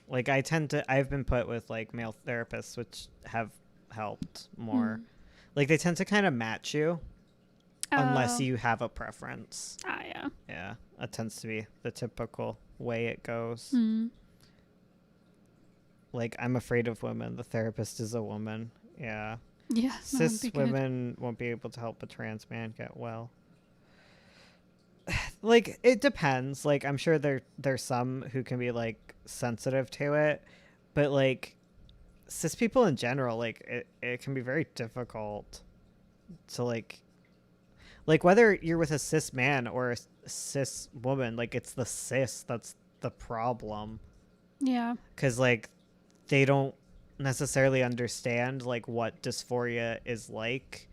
Like I've been put with like male therapists, which have helped more. Mm. Like they tend to kind of match you unless Oh. you have a preference. Ah, yeah. Yeah. That tends to be the typical way it goes. Mm. Like I'm afraid of women. The therapist is a woman. Yeah. Yeah. That would Cis be good. women won't be able to help a trans man get well. Like it depends. Like I'm sure there's some who can be like sensitive to it, but like cis people in general, like it can be very difficult to like whether you're with a cis man or a cis woman, like it's the cis that's the problem, Yeah. because like they don't necessarily understand like what dysphoria is like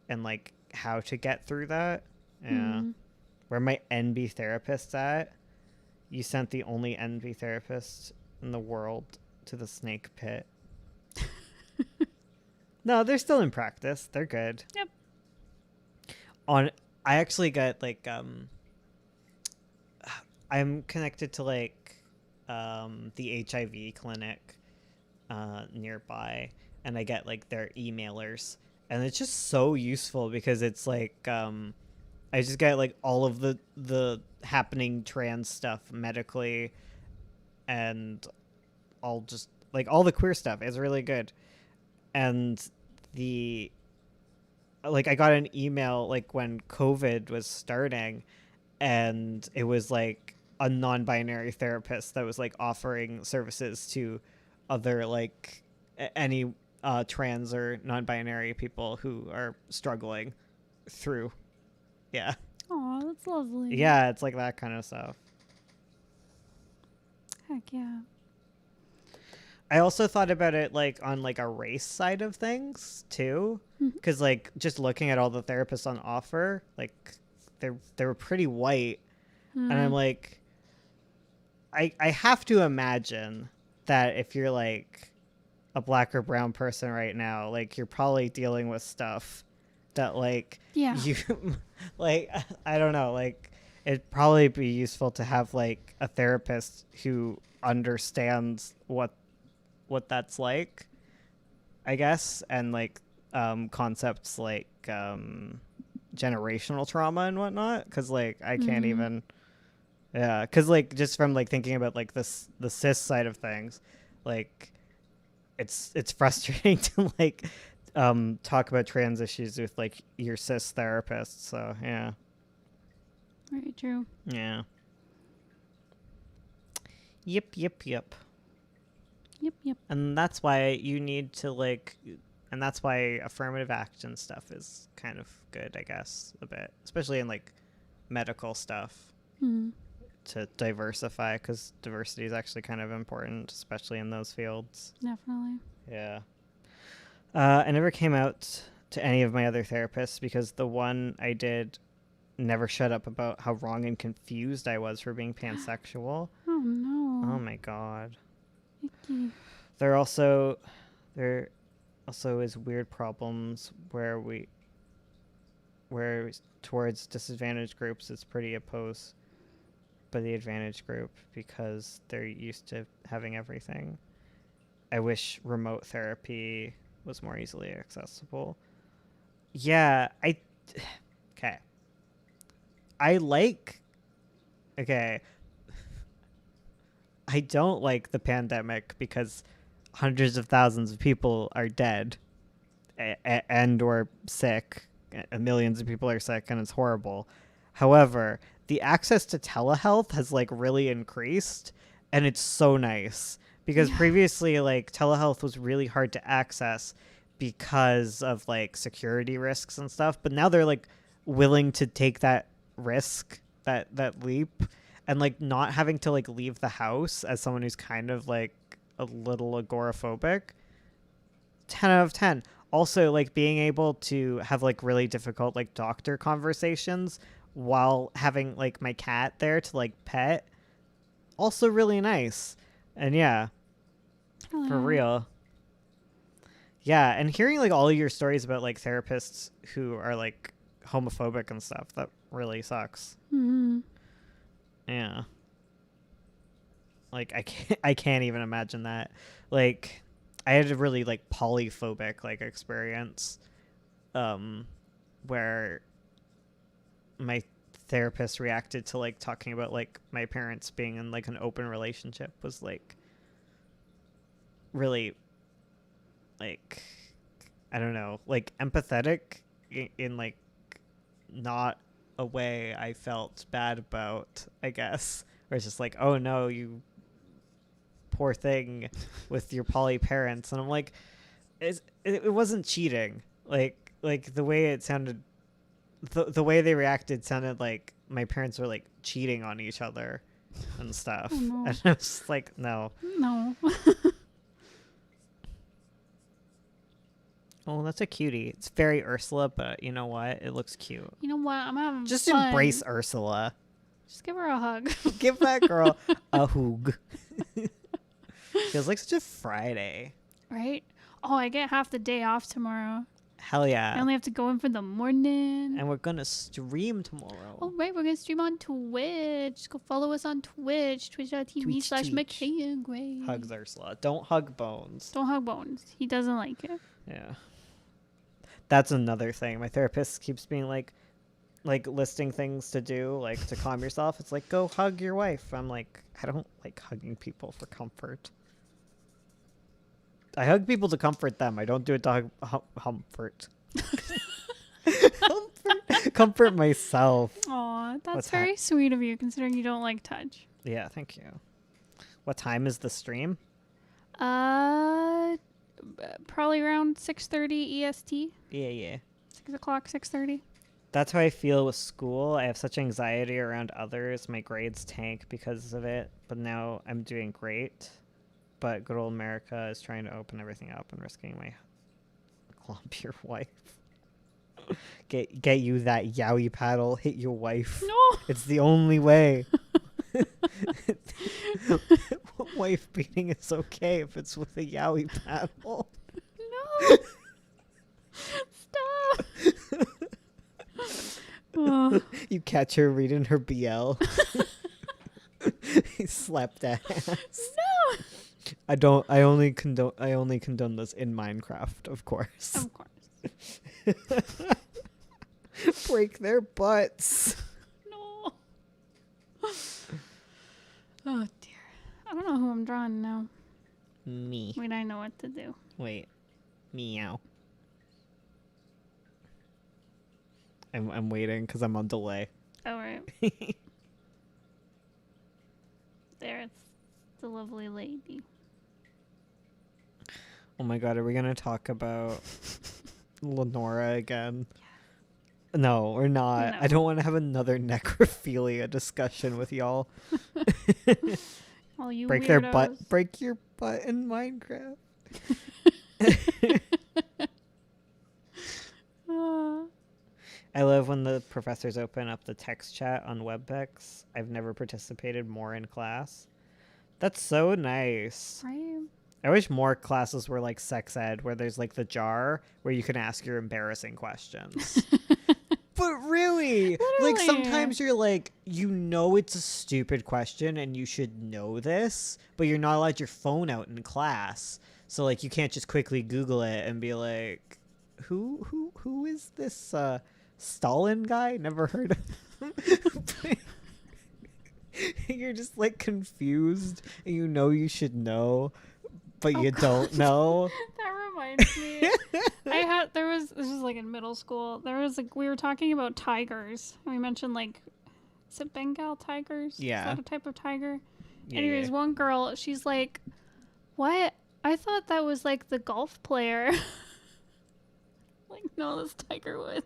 and like how to get through that. Yeah. Mm. Where my NB therapist at? You sent the only NB therapist in the world to the snake pit. No, they're still in practice. They're good. Yep. I actually got like I'm connected to like the HIV clinic nearby, and I get like their emailers, and it's just so useful because it's like I just get like all of the happening trans stuff medically, and all just like all the queer stuff is really good. And the like I got an email like when COVID was starting, and it was like a non-binary therapist that was like offering services to other like any trans or non-binary people who are struggling through. Yeah. Oh, that's lovely. Yeah, it's like that kind of stuff. Heck yeah. I also thought about it like on like a race side of things too, Mhm. because like just looking at all the therapists on offer, like they were pretty white, and I'm like, I have to imagine that if you're like a black or brown person right now, like you're probably dealing with stuff that like Yeah. you like I don't know, like it'd probably be useful to have like a therapist who understands what that's like, I guess, and like concepts like generational trauma and whatnot, because like I can't Mhm. even. Yeah, because like just from like thinking about like this the cis side of things, like it's frustrating to like talk about trans issues with like your cis therapist. So yeah, Very true. yeah. Yep, yep, yep. Yep. And that's why you need to like, and that's why affirmative action stuff is kind of good, I guess, a bit, especially in like medical stuff, Mm. to diversify, because diversity is actually kind of important, especially in those fields. Definitely. Yeah. I never came out to any of my other therapists because the one I did never shut up about how wrong and confused I was for being pansexual. Oh no. Oh my god. Icky. There also is weird problems where towards disadvantaged groups it's pretty opposed by the advantage group because they're used to having everything. I wish remote therapy was more easily accessible. Yeah, okay. Okay. I don't like the pandemic because hundreds of thousands of people are dead and or sick. Millions of people are sick and it's horrible. However, the access to telehealth has like really increased, and it's so nice because previously like telehealth was really hard to access because of like security risks and stuff, but now they're like willing to take that risk, that leap, and like not having to like leave the house as someone who's kind of like a little agoraphobic. 10 out of 10. Also, like being able to have like really difficult like doctor conversations while having like my cat there to like pet, also really nice. And yeah, for real. Yeah, and hearing like all of your stories about like therapists who are like homophobic and stuff, that really sucks. Mm-hmm. Yeah. Like I can't even imagine that. Like I had a really like polyphobic like experience where my therapist reacted to like talking about like my parents being in like an open relationship was like really like I don't know, like empathetic in like not a way I felt bad about, I guess. Where it's just like, oh no, you poor thing with your poly parents, and I'm like, it wasn't cheating. Like the way it sounded, the way they reacted sounded like my parents were like cheating on each other and stuff. Oh, no. And I was just like, no. No. Oh, that's a cutie. It's very Ursula, but you know what? It looks cute. You know what? I'm having Just fun. embrace Ursula. Just give her a hug. Give that girl a hug. Feels like such a Friday. Right? Oh, I get half the day off tomorrow. Hell I yeah. only have to go in for the morning. And we're gonna stream tomorrow. Oh, right. We're going to stream on Twitch. Go follow us on Twitch. Twitch.tv/McKay Gray. Hugs Ursula. Don't hug Bones. Don't hug Bones. He doesn't like it. Yeah. That's another thing. My therapist keeps being like listing things to do, like to calm yourself. It's like, go hug your wife. I'm like, I don't like hugging people for comfort. I hug people to comfort them. I don't do it to comfort. comfort myself. Aw, that's What's very sweet of you, considering you don't like touch. Yeah, thank you. What time is the stream? Probably around 6:30 EST. Yeah. 6 o'clock, 6:30. That's how I feel with school. I have such anxiety around others. My grades tank because of it. But now I'm doing great. But good old America is trying to open everything up and risking my clump your wife. Get you that yowie paddle. Hit your wife. No. It's the only way. Wife beating is okay if it's with a yowie paddle. No. Stop. Oh. You catch her reading her BL. He slapped that ass. No. I only condone this in Minecraft, of course. Of course. Break their butts. No. Oh dear. I don't know who I'm drawing now. Me. Wait, I know what to do. Wait. Meow. I'm waiting because I'm on delay. Oh, right. There, it's the lovely lady. Oh my god, are we gonna talk about Lenora again? No, we're not. No. I don't want to have another necrophilia discussion with y'all. All you Break weirdos. their butt. Break your butt in Minecraft. Ah. I love when the professors open up the text chat on WebEx. I've never participated more in class. That's so nice. Right. I wish more classes were like sex ed, where there's like the jar where you can ask your embarrassing questions. But really, like Literally. sometimes you're like, you know, it's a stupid question and you should know this, but you're not allowed your phone out in class. So like you can't just quickly Google it and be like, who is this Stalin guy? Never heard of him. You're just like confused and you know you should know, but you don't know. That reminds me. This was like in middle school. There was like, we were talking about tigers. And we mentioned like, is it Bengal tigers? Yeah. Is that a type of tiger? Yeah, Anyways, yeah. one girl, she's like, what? I thought that was like the golf player. Like, no, that's Tiger Woods.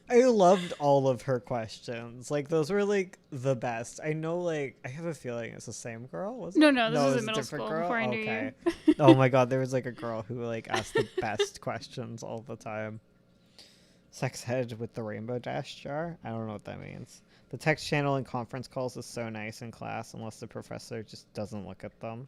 I loved all of her questions. Like those were like the best. I know, like I have a feeling it's the same girl. Was it? No, this it was a in middle different school girl? before I knew Okay. you. Oh my god, there was like a girl who like asked the best questions all the time. Sex head with the rainbow dash jar. I don't know what that means. The text channel in conference calls is so nice in class, unless the professor just doesn't look at them.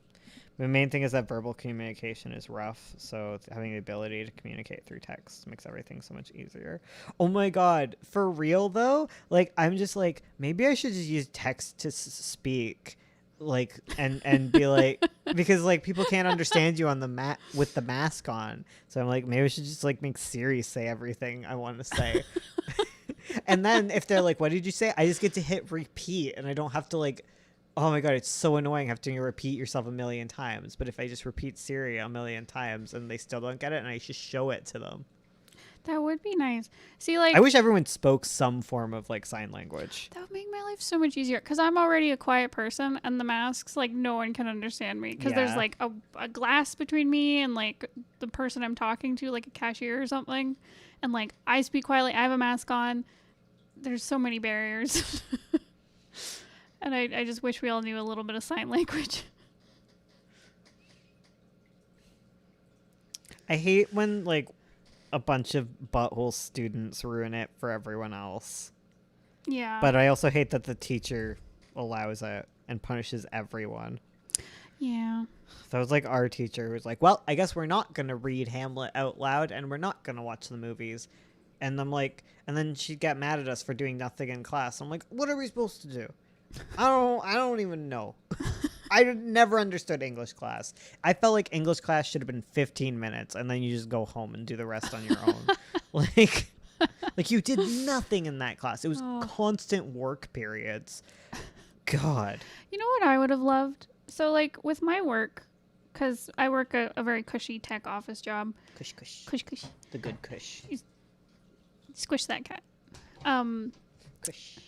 The main thing is that verbal communication is rough, so having the ability to communicate through text makes everything so much easier. Oh my god, for real though, like I'm just like maybe I should just use text to speak, like and be like because like people can't understand you on the with the mask on, so I'm like maybe I should just like make Siri say everything I want to say. And then if they're like, what did you say? I just get to hit repeat and I don't have to like, oh my god, it's so annoying having to repeat yourself a million times. But if I just repeat Siri a million times and they still don't get it and I just show it to them. That would be nice. See, like, I wish everyone spoke some form of like sign language. that would make my life so much easier because I'm already a quiet person and the masks, like, no one can understand me because there's Yeah. like a glass between me and like the person I'm talking to, like a cashier or something. And like I speak quietly, I have a mask on. There's so many barriers. And I just wish we all knew a little bit of sign language. I hate when like a bunch of butthole students ruin it for everyone else. Yeah. But I also hate that the teacher allows it and punishes everyone. Yeah. That was like our teacher who was like, well, I guess we're not going to read Hamlet out loud and we're not going to watch the movies. And I'm like, and then she'd get mad at us for doing nothing in class. I'm like, what are we supposed to do? I don't even know. I never understood English class. I felt like English class should have been 15 minutes and then you just go home and do the rest on your own. Like you did nothing in that class. It was constant work periods. God. You know what I would have loved? So, like, with my work, because I work a very cushy tech office job. Cush, cush. Cush, cush. The good cush. Squish that cat. Cush.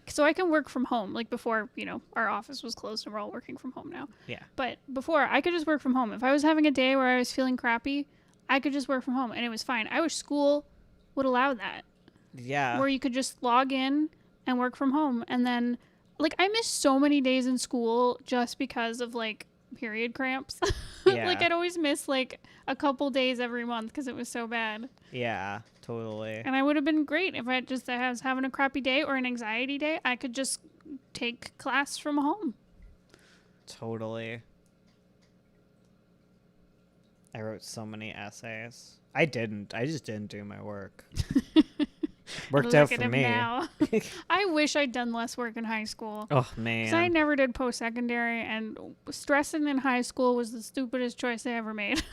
So I can work from home. Like, before, our office was closed and we're all working from home now. Yeah. But before, I could just work from home. If I was having a day where I was feeling crappy, I could just work from home and it was fine. I wish school would allow that. Yeah. Where you could just log in and work from home. And then, like, I miss so many days in school just because of, like, period cramps. Yeah. Like, I'd always miss, like, a couple days every month because it was so bad. Yeah, totally. And I would have been great if I was having a crappy day or an anxiety day. I could just take class from home. Totally. I wrote so many essays. I just didn't do my work. Worked out Look for at him me. now. I wish I'd done less work in high school. Oh, Because I man. never did post-secondary, and stressing in high school was the stupidest choice I ever made.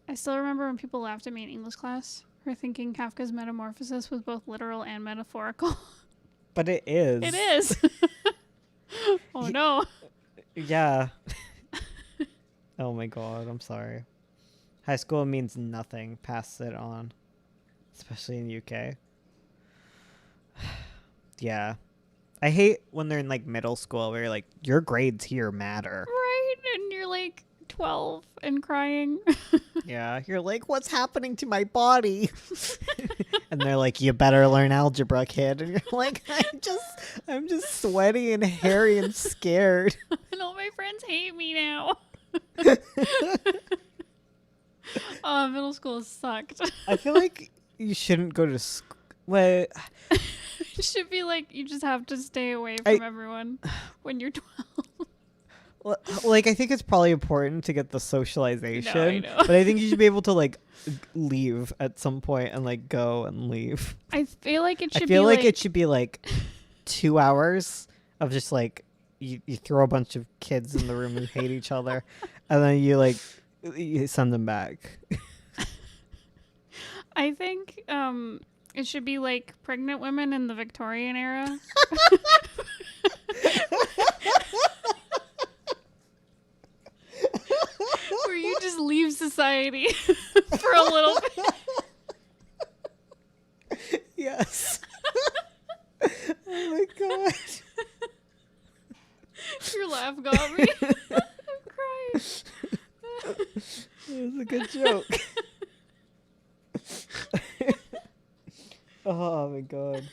I still remember when people laughed at me in English class for thinking Kafka's Metamorphosis was both literal and metaphorical. But it is. It is. Oh, no. Yeah. Oh, my God. I'm sorry. High school means nothing. Pass it on. Especially in UK. Yeah. I hate when they're in, like, middle school where you're like, your grades here matter. Right? And you're like 12 and crying. Yeah. You're like, what's happening to my body? And they're like, you better learn algebra, kid. And you're like, I'm just sweaty and hairy and scared. And all my friends hate me now. Middle school sucked. I feel like you shouldn't go to school. Wait. It should be like you just have to stay away from everyone when you're 12. Like, I think it's probably important to get the socialization. No, I know. But I think you should be able to, like, leave at some point and, like, go and leave. I feel like it should I feel be like it should be, like, 2 hours of just, like, you throw a bunch of kids in the room who hate each other. And then you send them back. I think it should be like pregnant women in the Victorian era. Where you just leave society for a little bit. Yes. Oh my god. Your laugh got me. I'm crying. It was a good joke. Oh my god.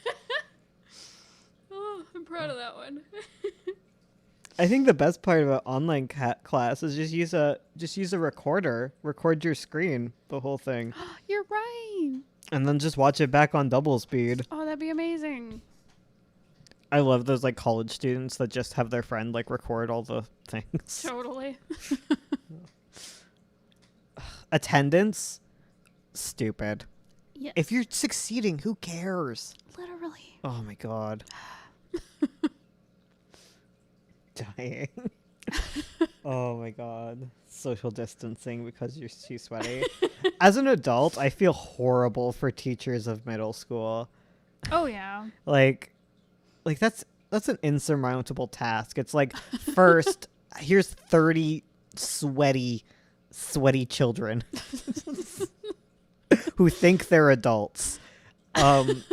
Oh, I'm proud of that one. I think the best part about online class is just use a recorder, record your screen, the whole thing, You're right. and then just watch it back on double speed. Oh, that'd be amazing. I love those like college students that just have their friend like record all the things. Totally. Attendance, stupid. Yes. If you're succeeding, who cares? Literally. Oh my god. Dying. Oh my god. Social distancing because you're too sweaty. As an adult, I feel horrible for teachers of middle school. Oh yeah. Like that's an insurmountable task. It's like, first, here's 30 sweaty children who think they're adults,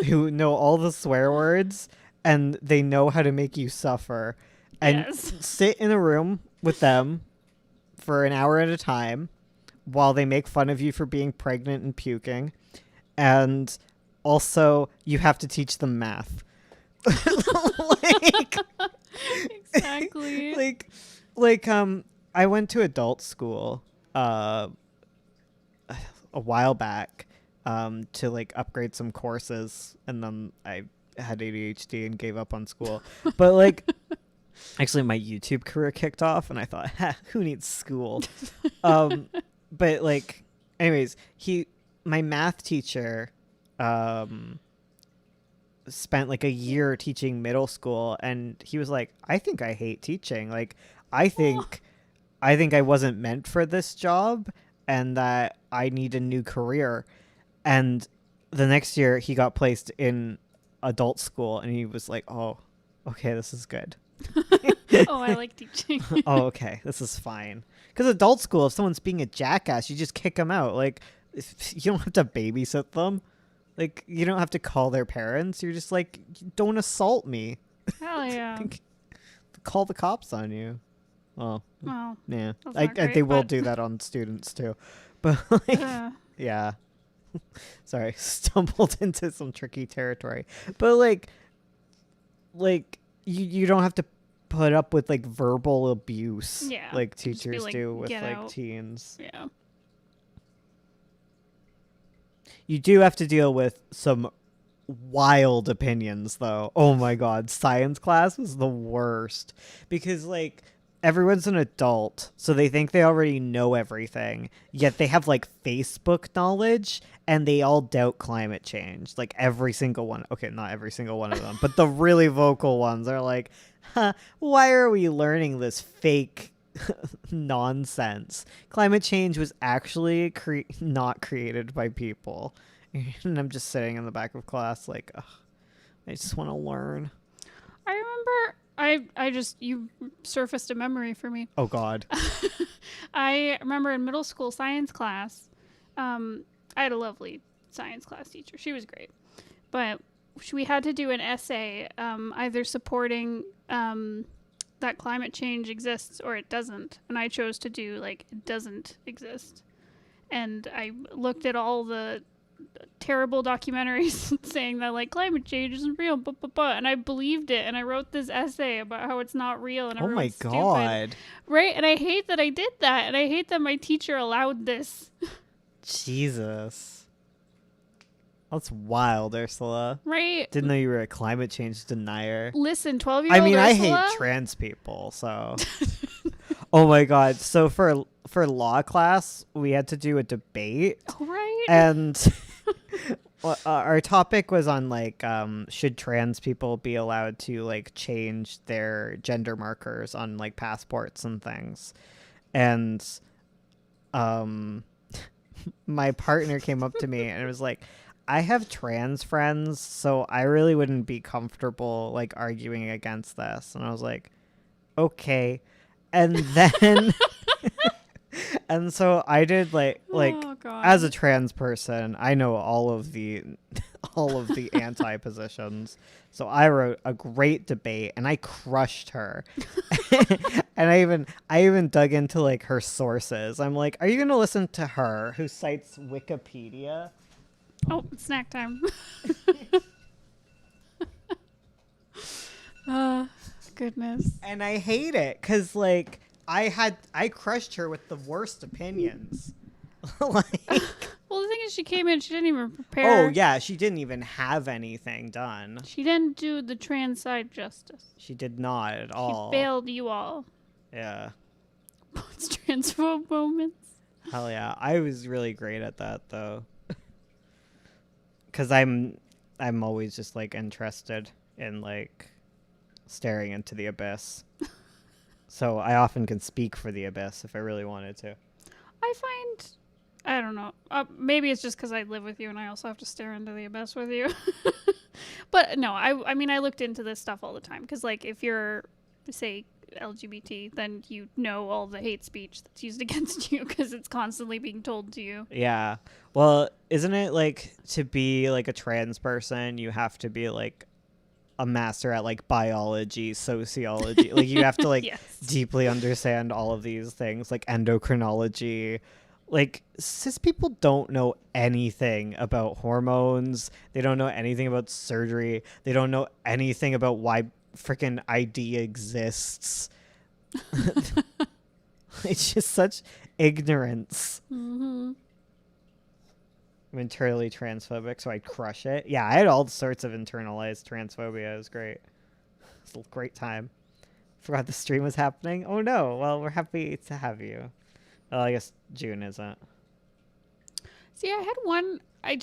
who know all the swear words, and they know how to make you suffer. And Yes. sit in a room with them for an hour at a time while they make fun of you for being pregnant and puking. And also, you have to teach them math. like, Exactly. I went to adult school a while back to like upgrade some courses, and then I had ADHD and gave up on school. But like, actually my YouTube career kicked off, and I thought, who needs school? But like, anyways, my math teacher spent like a year teaching middle school, and he was like, I think I hate teaching. Like, I think I wasn't meant for this job, and that I need a new career. And the next year he got placed in adult school, and he was like, oh, okay, this is good. Oh, I like teaching. Oh, okay, this is fine. Because adult school, if someone's being a jackass, you just kick them out. Like, you don't have to babysit them. Like, you don't have to call their parents. You're just like, don't assault me. Hell yeah. Call the cops on you. Oh, Well, yeah. that's not They great, will but- do that on students too. But like, yeah. Sorry, stumbled into some tricky territory. But like you don't have to put up with like verbal abuse Yeah, like just be teachers like, do with "Get like out." teens. yeah. You do have to deal with some wild opinions though. Oh my god, science class was the worst because like everyone's an adult, so they think they already know everything, yet they have like Facebook knowledge, and they all doubt climate change. Like every single one. Okay, not every single one of them, but the really vocal ones are like, why are we learning this fake nonsense? Climate change was actually not created by people. And I'm just sitting in the back of class like, ugh, I just want to learn. I remember you surfaced a memory for me. Oh god. I remember in middle school science class, I had a lovely science class teacher. She was great. But we had to do an essay either supporting that climate change exists or it doesn't. And I chose to do like it doesn't exist. And I looked at all the terrible documentaries saying that like climate change isn't real, and I believed it, and I wrote this essay about how it's not real and Oh my everyone's stupid. god. Right? And I hate that I did that, and I hate that my teacher allowed this. Jesus. That's wild, Ursula. Right? Didn't know you were a climate change denier. Listen, 12-year-old I mean, I Ursula, hate trans people, so. Oh my god. So for law class, we had to do a debate, oh, right? and our topic was on like should trans people be allowed to like change their gender markers on like passports and things. And my partner came up to me and was like, I have trans friends, so I really wouldn't be comfortable like arguing against this. And I was like, okay. And then and so I did like oh, God. as a trans person, I know all of the anti positions. So I wrote a great debate and I crushed her. And I even dug into like her sources. I'm like, are you going to listen to her who cites Wikipedia? Oh, it's snack time. Goodness. And I hate it cuz like I crushed her with the worst opinions. Like Well, the thing is, she came in. She didn't even prepare. Oh yeah, she didn't even have anything done. She didn't do the trans side justice. She did not at all. She failed you all. Yeah. It's transphobe moments. Hell yeah. I was really great at that though. Cuz I'm always just like interested in like staring into the abyss. So I often can speak for the abyss if I really wanted to. I find, I don't know. Maybe it's just because I live with you and I also have to stare into the abyss with you. But no, I mean, I looked into this stuff all the time because, like, if you're, say, LGBT, then you know all the hate speech that's used against you because it's constantly being told to you. Yeah. Well, isn't it like to be like a trans person, you have to be like a master at like biology, sociology. Like you have to like Yes. deeply understand all of these things, like endocrinology. Like cis people don't know anything about hormones. They don't know anything about surgery. They don't know anything about why freaking ID exists. It's just such ignorance. Mm-hmm. I'm internally transphobic, so I crush it. Yeah, I had all sorts of internalized transphobia. It was great. It was a great time. Forgot the stream was happening. Oh no. Well, we're happy to have you. Well, I guess June isn't. See, I had one. I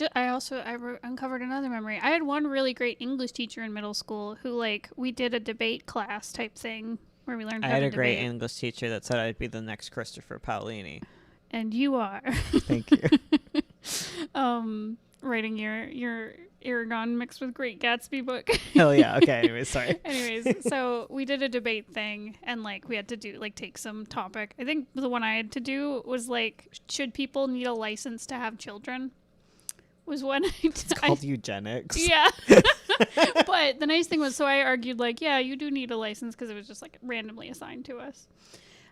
uncovered another memory. I had one really great English teacher in middle school who, like, we did a debate class type thing where we learned I how had to a great debate. English teacher that said I'd be the next Christopher Paolini. And you are. Thank you. Writing your Aragon mixed with Great Gatsby book. Hell yeah. Okay. Anyways, sorry. Anyways, so we did a debate thing and like we had to do like take some topic. I think the one I had to do was like, should people need a license to have children? Was one It's called eugenics. Yeah. But the nice thing was, so I argued like, yeah, you do need a license because it was just like randomly assigned to us.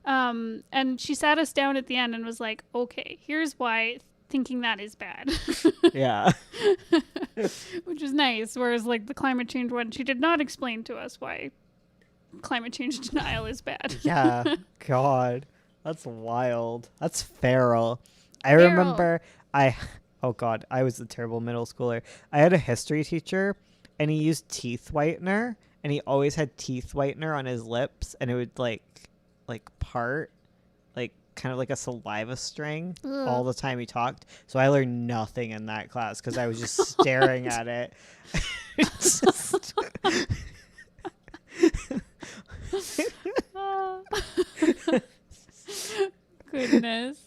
And she sat us down at the end and was like, okay, here's why thinking that is bad. Yeah. Which is nice. Whereas like the climate change one, she did not explain to us why climate change denial is bad. Yeah. God. That's wild. That's feral. I Feral. remember oh God, I was a terrible middle schooler. I had a history teacher and he used teeth whitener and he always had teeth whitener on his lips and it would like part like kind of like a saliva string Ugh. all the time he talked. So I learned nothing in that class because I was just staring at it. It's just Goodness.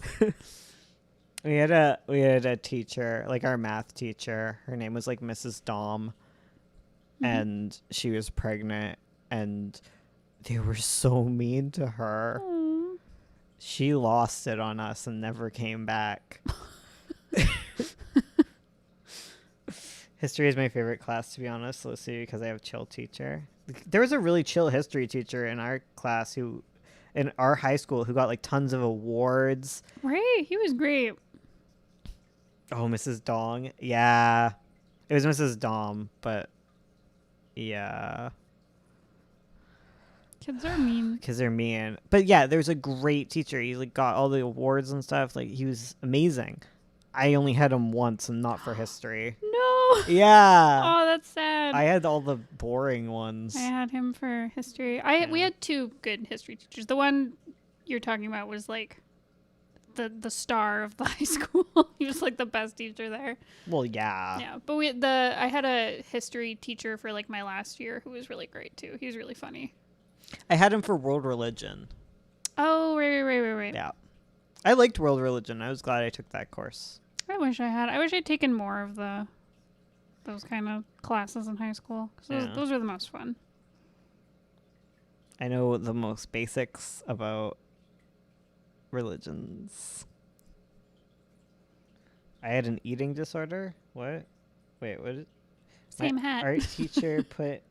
we had a teacher, like our math teacher. Her name was like Mrs. Dom, and she was pregnant, and they were so mean to her. Aw. She lost it on us and never came back. History is my favorite class, to be honest, Lucy, because I have a chill teacher. There was a really chill history teacher in our class in our high school, who got like tons of awards. Right, he was great. Oh, Mrs. Dong. Yeah. It was Mrs. Dom, but yeah. Kids are mean. Because they're mean. But yeah, there's a great teacher. He like got all the awards and stuff. Like he was amazing. I only had him once and not for history. No. Yeah. Oh, that's sad. I had all the boring ones. I had him for history. We Yeah. had two good history teachers. The one you're talking about was like the star of the high school. He was like the best teacher there. Well, yeah. Yeah, but I had a history teacher for like my last year who was really great too. He was really funny. I had him for world religion. Oh, right. Yeah. I liked world religion. I was glad I took that course. I wish I'd taken more of those kind of classes in high school because Yeah. those are the most fun. I know the most basics about religions. I had an eating disorder. What? Wait, what? Same My hat. art teacher put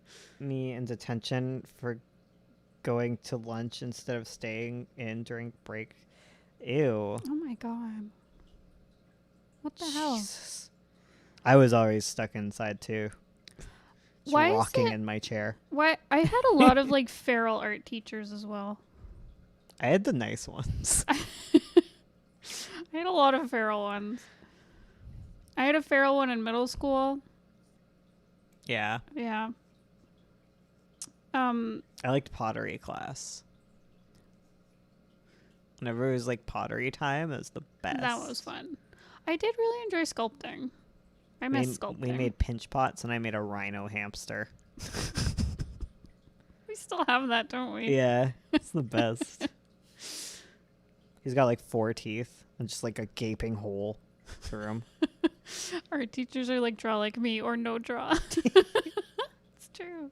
me in detention for going to lunch instead of staying in during break. Ew. Oh my god. What the hell? Jesus. I was always stuck inside too. Just Why is rocking it- in my chair. Why I had a lot of like feral art teachers as well. I had the nice ones. I had a lot of feral ones. I had a feral one in middle school. Yeah. Yeah. I liked pottery class. Whenever it was like pottery time, it was the best. That was fun. I did really enjoy sculpting. I miss sculpting. We made pinch pots, and I made a rhino hamster. We still have that, don't we? Yeah, it's the best. He's got like 4 teeth and just like a gaping hole through him. Our teachers are like, draw like me or no draw. It's true.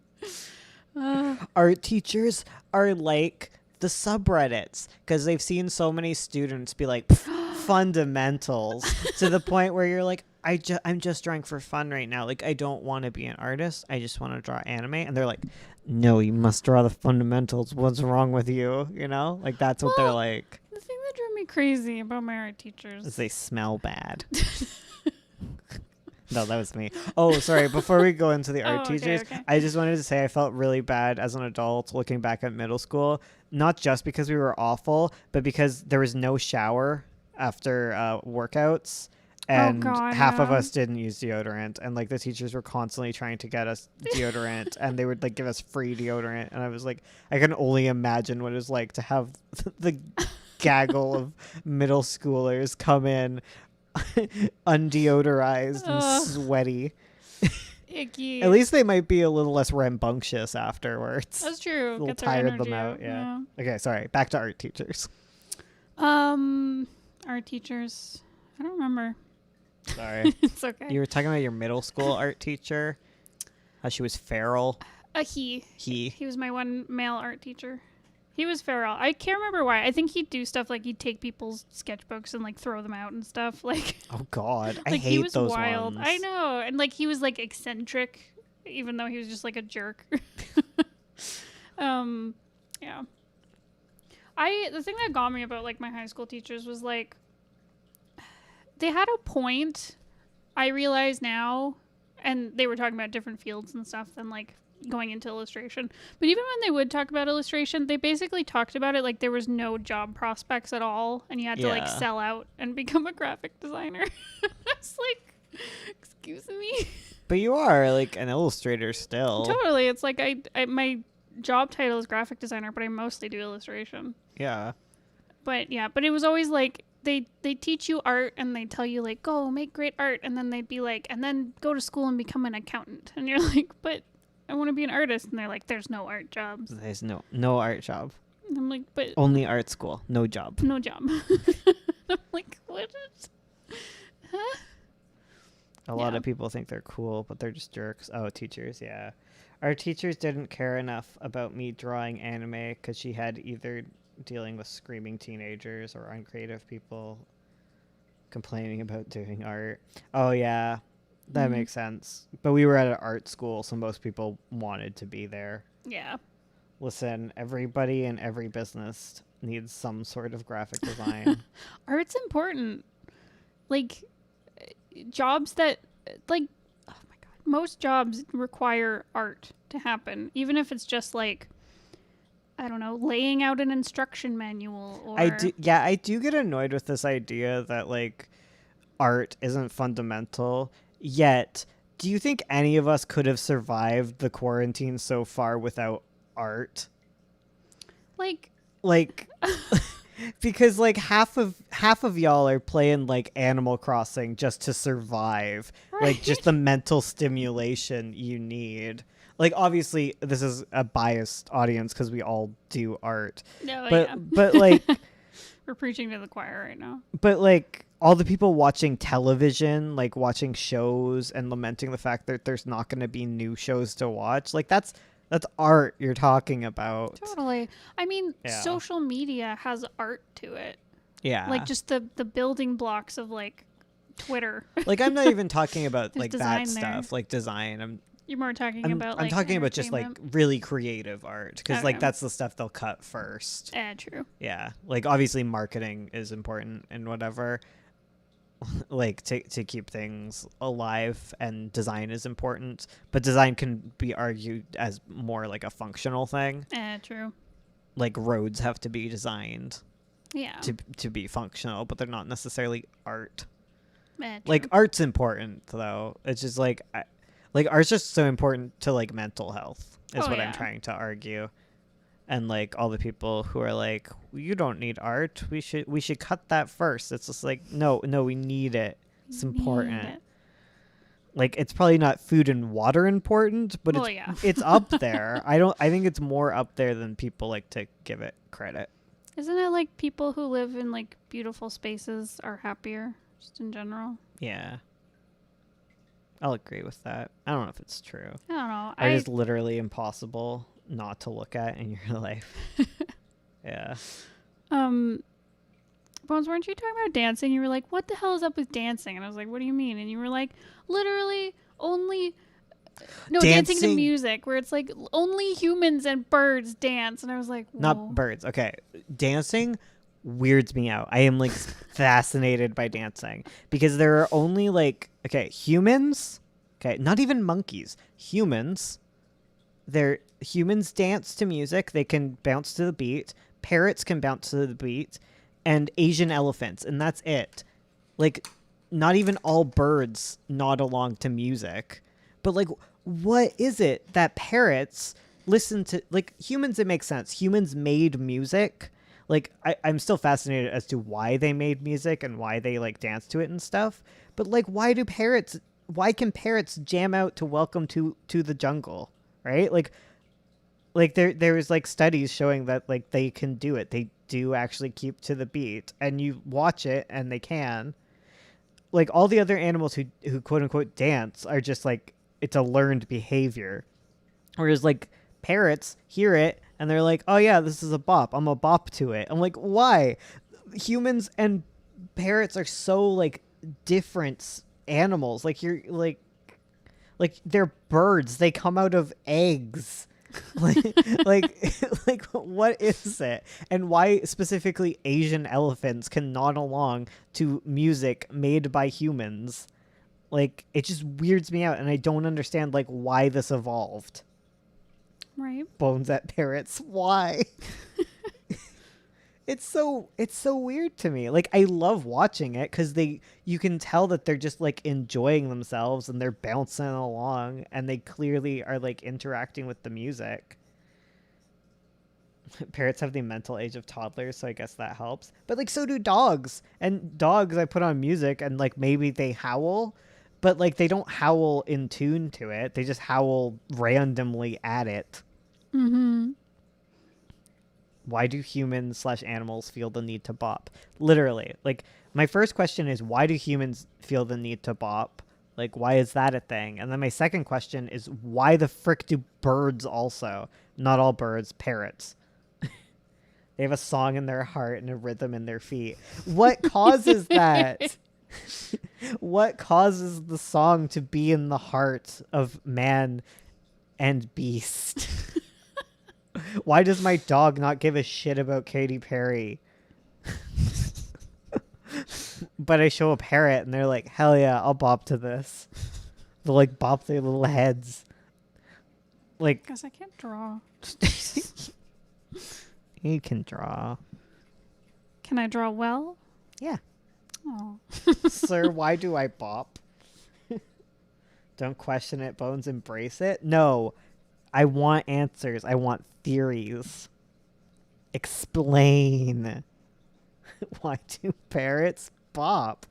Art teachers are like the subreddits because they've seen so many students be like fundamentals to the point where you're like, I'm just drawing for fun right now. Like, I don't want to be an artist. I just want to draw anime. And they're like, no, you must draw the fundamentals. What's wrong with you? You know, like that's what they're like. The thing that drove me crazy about my art teachers Is they smell bad. No, that was me. Oh, sorry. Before we go into the art teachers, okay. I just wanted to say I felt really bad as an adult looking back at middle school, not just because we were awful, but because there was no shower after workouts. And half of us didn't use deodorant, and like the teachers were constantly trying to get us deodorant, and they would like give us free deodorant, and I was like, I can only imagine what it was like to have the gaggle of middle schoolers come in undeodorized and sweaty. Icky. At least they might be a little less rambunctious afterwards. That's true. It'll Get their tire energy them out. Yeah. Okay, sorry. Back to art teachers. Art teachers. I don't remember. Sorry. It's okay. You were talking about your middle school art teacher. How she was feral. He was my one male art teacher. He was feral. I can't remember why. I think he'd do stuff like he'd take people's sketchbooks and like throw them out and stuff. Like, oh God, I like, hate he was those wild. ones. I know, and like he was like eccentric, even though he was just like a jerk. Yeah. The thing that got me about like my high school teachers was like they had a point. I realize now, and they were talking about different fields and stuff than like going into illustration. But even when they would talk about illustration, they basically talked about it like there was no job prospects at all, and you had to like sell out and become a graphic designer. It's like, excuse me. But you are like an illustrator still. Totally. It's like I my job title is graphic designer, but I mostly do illustration. Yeah. But yeah, but it was always like they teach you art and they tell you like, go make great art, and then they'd be like, and then go to school and become an accountant, and you're like, but I want to be an artist, and they're like, there's no art jobs. There's no art job. And I'm like, but only art school, no job. No job. I'm like, what is? Huh? A lot of people think they're cool, but they're just jerks. Oh, teachers, yeah. Our teachers didn't care enough about me drawing anime because she had either dealing with screaming teenagers or uncreative people complaining about doing art. Oh, yeah. That makes sense. But we were at an art school, so most people wanted to be there. Yeah. Listen, everybody in every business needs some sort of graphic design. Art's important. Like, jobs that, like, oh my God, most jobs require art to happen, even if it's just like, I don't know, laying out an instruction manual or I do get annoyed with this idea that like art isn't fundamental. Yet, do you think any of us could have survived the quarantine so far without art? Like because like half of y'all are playing like Animal Crossing just to survive. Right. Like just the mental stimulation you need. Like obviously this is a biased audience because we all do art. No, but like we're preaching to the choir right now. But like all the people watching television, like watching shows and lamenting the fact that there's not going to be new shows to watch, like that's art you're talking about. Totally. I mean, social media has art to it. Yeah. Like just the building blocks of like Twitter. Like I'm not even talking about like that stuff, there. like design. You're more talking about like I'm talking about just like really creative art because like that's the stuff they'll cut first. True. Yeah. Like obviously marketing is important and whatever. Like to keep things alive, and design is important, but design can be argued as more like a functional thing. True. Like roads have to be designed to be functional, but they're not necessarily art. Like true. art's important though. It's just like like art's just so important to like mental health is Oh, what I'm yeah. trying to argue. And like all the people who are like, you don't need art. We should cut that first. It's just like no, we need it. It's important. Need it. Like it's probably not food and water important, but Well, yeah. it's up there. I think it's more up there than people like to give it credit. Isn't it like people who live in like beautiful spaces are happier, just in general? Yeah. I'll agree with that. I don't know if it's true. I don't know. Art is literally impossible not to look at in your life. Yeah. Bones, weren't you talking about dancing? You were like, "What the hell is up with dancing?" And I was like, "What do you mean?" And you were like, "Literally only." No, dancing to Dancing- music, where it's like only humans and birds dance, and I was like, Whoa. Not birds. Okay. Dancing weirds me out. I am like fascinated by dancing because there are only like, okay, humans, okay, not even monkeys, humans. Humans dance to music. They can bounce to the beat. Parrots can bounce to the beat, and Asian elephants, and that's it. Like, not even all birds nod along to music. But like, what is it that parrots listen to? Like humans, it makes sense. Humans made music. Like I'm still fascinated as to why they made music and why they like dance to it and stuff. But like, why can parrots jam out to Welcome to the Jungle, right? Like there was like studies showing that like they can do it. They do actually keep to the beat, and you watch it and they can. Like all the other animals who quote unquote dance are just like, it's a learned behavior. Whereas like parrots hear it and they're like, oh yeah, this is a bop. I'm a bop to it. I'm like, why? Humans and parrots are so like different animals. Like you're like they're birds. They come out of eggs. like like what is it, and why specifically Asian elephants can nod along to music made by humans? Like it just weirds me out, and I don't understand like why this evolved. Right. Bones at parrots, why? It's so weird to me. Like I love watching it because you can tell that they're just like enjoying themselves and they're bouncing along and they clearly are like interacting with the music. Parrots have the mental age of toddlers, so I guess that helps. But like so do dogs. And dogs, I put on music and like maybe they howl, but like they don't howl in tune to it. They just howl randomly at it. Mm-hmm. Why do humans/animals feel the need to bop? Literally, like my first question is, why do humans feel the need to bop? Like, why is that a thing? And then my second question is, why the frick do birds also? Not all birds, parrots. They have a song in their heart and a rhythm in their feet. What causes that? What causes the song to be in the heart of man and beast? Why does my dog not give a shit about Katy Perry? But I show a parrot and they're like, hell yeah, I'll bop to this. They'll like bop their little heads. Like, Because I can't draw. you can draw. Can I draw well? Yeah. Oh. Sir, why do I bop? Don't question it, Bones, embrace it. No, I want answers. I want theories. Explain. Why do parrots bop?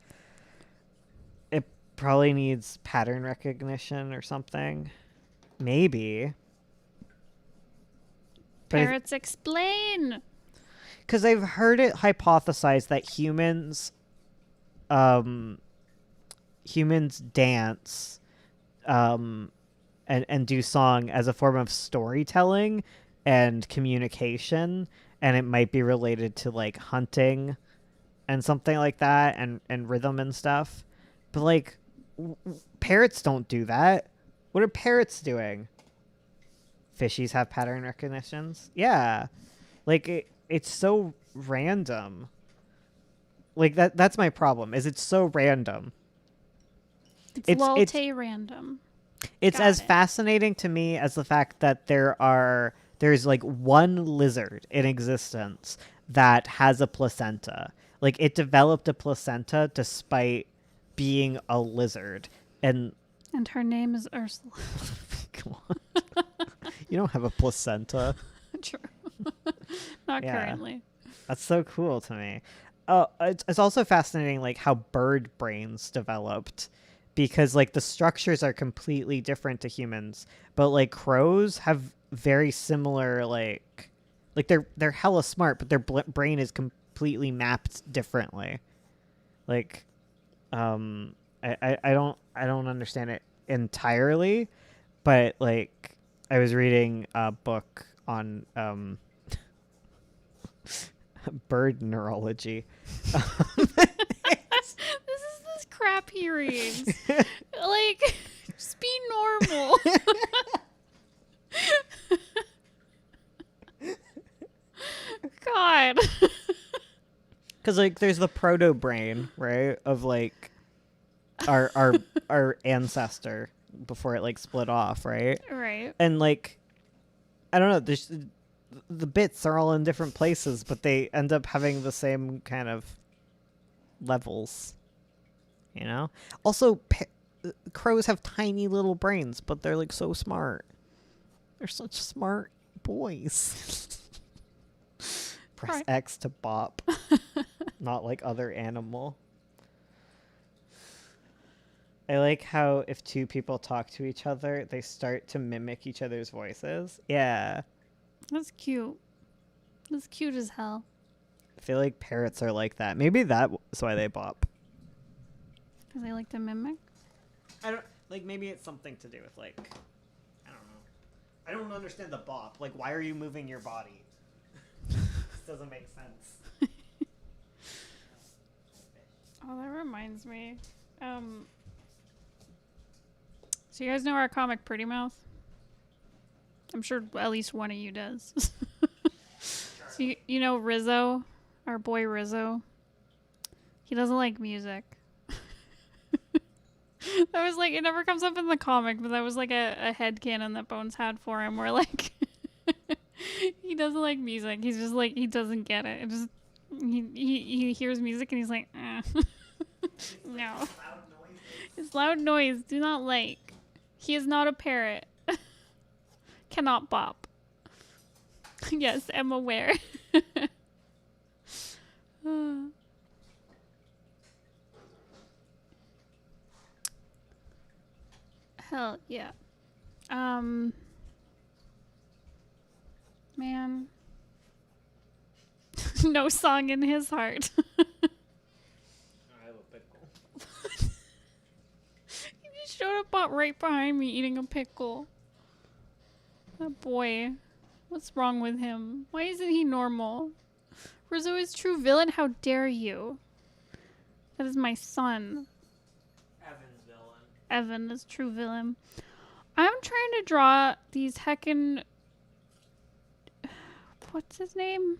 It probably needs pattern recognition or something. Maybe. Parrots explain. Because I've heard it hypothesized that humans dance and do song as a form of storytelling and communication, and it might be related to like hunting and something like that, and rhythm and stuff. But like parrots don't do that. What are parrots doing? Fishies have pattern recognitions. Yeah. Like it's so random. Like that's my problem, is it's so random. It's random. It's Got as it. fascinating to me as the fact that there's like one lizard in existence that has a placenta. Like it developed a placenta despite being a lizard. And And her name is Ursula. come on. You don't have a placenta. True. Not Yeah. currently. That's so cool to me. Oh, it's also fascinating, like how bird brains developed, because like the structures are completely different to humans, but like crows have very similar like they're hella smart, but their brain is completely mapped differently. Like, I don't understand it entirely, but like I was reading a book on bird neurology. This is this crap he reads. Like, just be normal. God. Because like there's the proto brain, right, of like our ancestor before it like split off, right? Right. And like I don't know, there's the bits are all in different places, but they end up having the same kind of levels, you know. Also, crows have tiny little brains, but they're like so smart. They're such smart boys. Press Right. X to bop. Not like other animal. I like how if two people talk to each other, they start to mimic each other's voices. Yeah. That's cute. That's cute as hell. I feel like parrots are like that. Maybe that's why they bop. Because they like to mimic. I don't like. Maybe it's something to do with like. I don't know. I don't understand the bop. Like, why are you moving your body? This doesn't make sense. Oh, that reminds me. So you guys know our comic Pretty Mouth? I'm sure at least one of you does. So you know Rizzo, our boy Rizzo? He doesn't like music. That was like, it never comes up in the comic, but that was like a headcanon that Bones had for him where like, he doesn't like music. He's just like, he doesn't get it. It just, he hears music and he's like, no. It's loud noise. Do not like. He is not a parrot. Cannot bop. Yes, I'm aware. Hell yeah. Man. No song in his heart. I have a pickle. He just showed up right behind me eating a pickle. That boy. What's wrong with him? Why isn't he normal? Rizzo is true villain? How dare you? That is my son. Evan's villain. Evan is true villain. I'm trying to draw these heckin'... What's his name?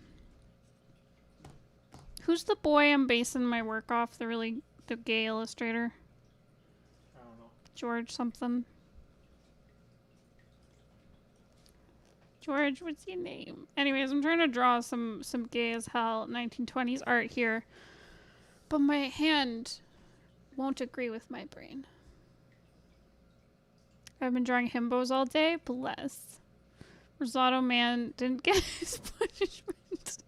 Who's the boy I'm basing my work off? The gay illustrator? I don't know. George something. George, what's your name? Anyways, I'm trying to draw some gay as hell 1920s art here. But my hand won't agree with my brain. I've been drawing himbos all day. Bless. Risotto man didn't get his punishment.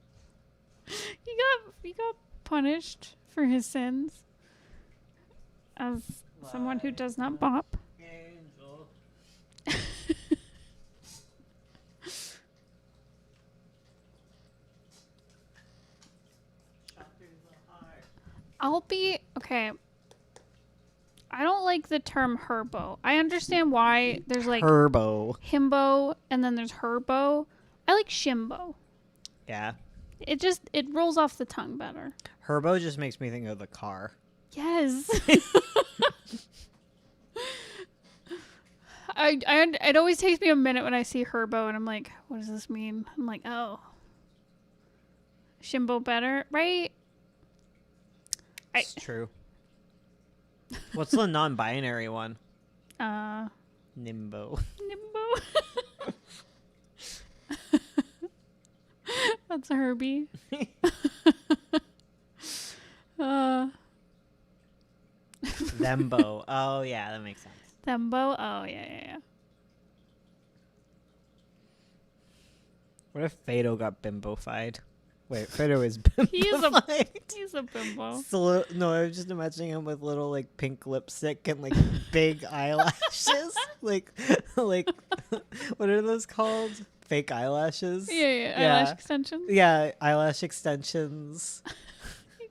He got punished for his sins. As someone who does not bop. Angel. Okay. I don't like the term herbo. I understand why there's like Turbo. himbo and then there's herbo. I like shimbo. Yeah. It rolls off the tongue better. Herbo just makes me think of the car. Yes. It always takes me a minute when I see herbo and I'm like, what does this mean? I'm like, oh. Shimbo better, right? It's true. What's the non-binary one? Nimbo. Nimbo. That's Herbie. Thembo. Oh yeah, that makes sense. Thembo. Oh yeah. What if Fado got bimbofied? Wait, Fado is bimbofied. He's a bimbo. So, no, I was just imagining him with little like pink lipstick and like big eyelashes. like what are those called? Fake eyelashes? Yeah. Eyelash extensions. Yeah, eyelash extensions.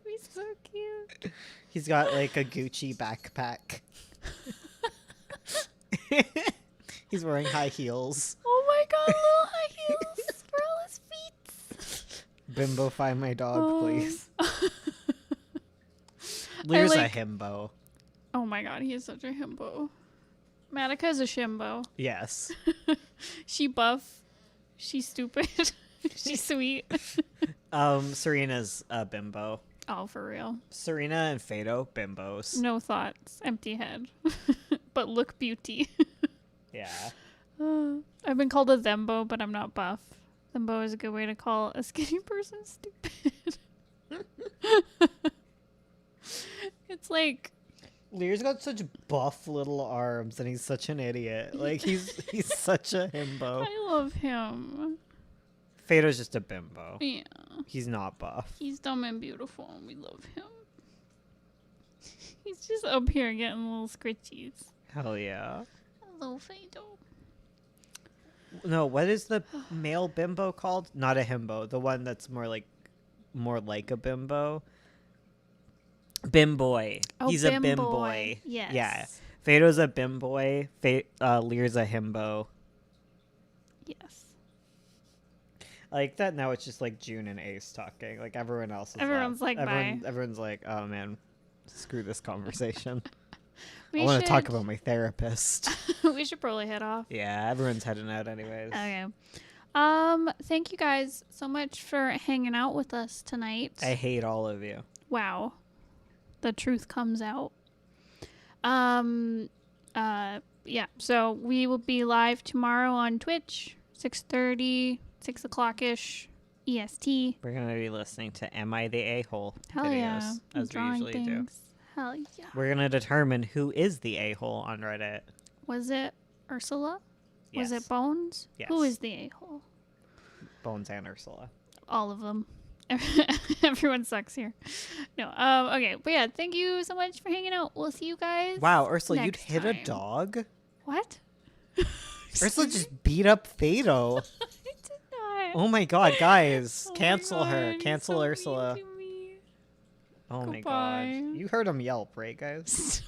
He's so cute. He's got like a Gucci backpack. He's wearing high heels. Oh my god, little high heels for all his feet. Bimbofy my dog, Oh. please. Lear's like- a himbo. Oh my god, he is such a himbo. Madoka is a shimbo. Yes. She buff. She's stupid. She's sweet. Serena's a bimbo. Oh, for real. Serena and Fado, bimbos. No thoughts. Empty head. But look beauty. Yeah. I've been called a thembo, but I'm not buff. Thembo is a good way to call a skinny person stupid. It's like, Lear's got such buff little arms and he's such an idiot. Like he's such a himbo. I love him. Fado's just a bimbo. Yeah. He's not buff. He's dumb and beautiful, and we love him. He's just up here getting little scritchies. Hell yeah. Hello, Fado. No, what is the male bimbo called? Not a himbo. The one that's more like a bimbo. Bimboy. Oh, He's a bimboy. bimboy. Yes. Yeah. Fado's a bimboy. Lear's a himbo. Yes. I like that now it's just like June and Ace talking. Like everyone else is Everyone's like, bye. Everyone's like, oh man, screw this conversation. We I want to talk should- about my therapist. We should probably head off. Yeah, everyone's heading out anyways. Okay. Thank you guys so much for hanging out with us tonight. I hate all of you. Wow. The truth comes out. Yeah, so we will be live tomorrow on Twitch, 6:30, 6 o'clock-ish EST. We're gonna be listening to "Am I the A-hole" Hell videos yeah. as we Drawing usually do. things. Hell yeah. We're gonna determine who is the A-hole on Reddit. Was it Ursula? Was Yes. it Bones? Who Yes. is the a-hole? Bones and Ursula. All of them. Everyone sucks here. No. Okay. But yeah, thank you so much for hanging out. We'll see you guys. Wow, Ursula, you'd next hit a time. dog? What? Ursula just beat up Fado. I did not. Oh my god, guys. Oh my Cancel her. God, Cancel you're so Ursula. mean to me. Oh my Goodbye. god. You heard him yelp, right, guys?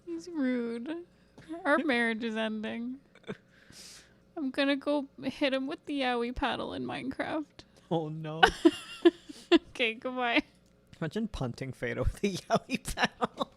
He's rude. Our marriage is ending. I'm gonna go hit him with the Yowie paddle in Minecraft. Oh no. Okay, goodbye. Imagine punting Fado with a Yowie paddle.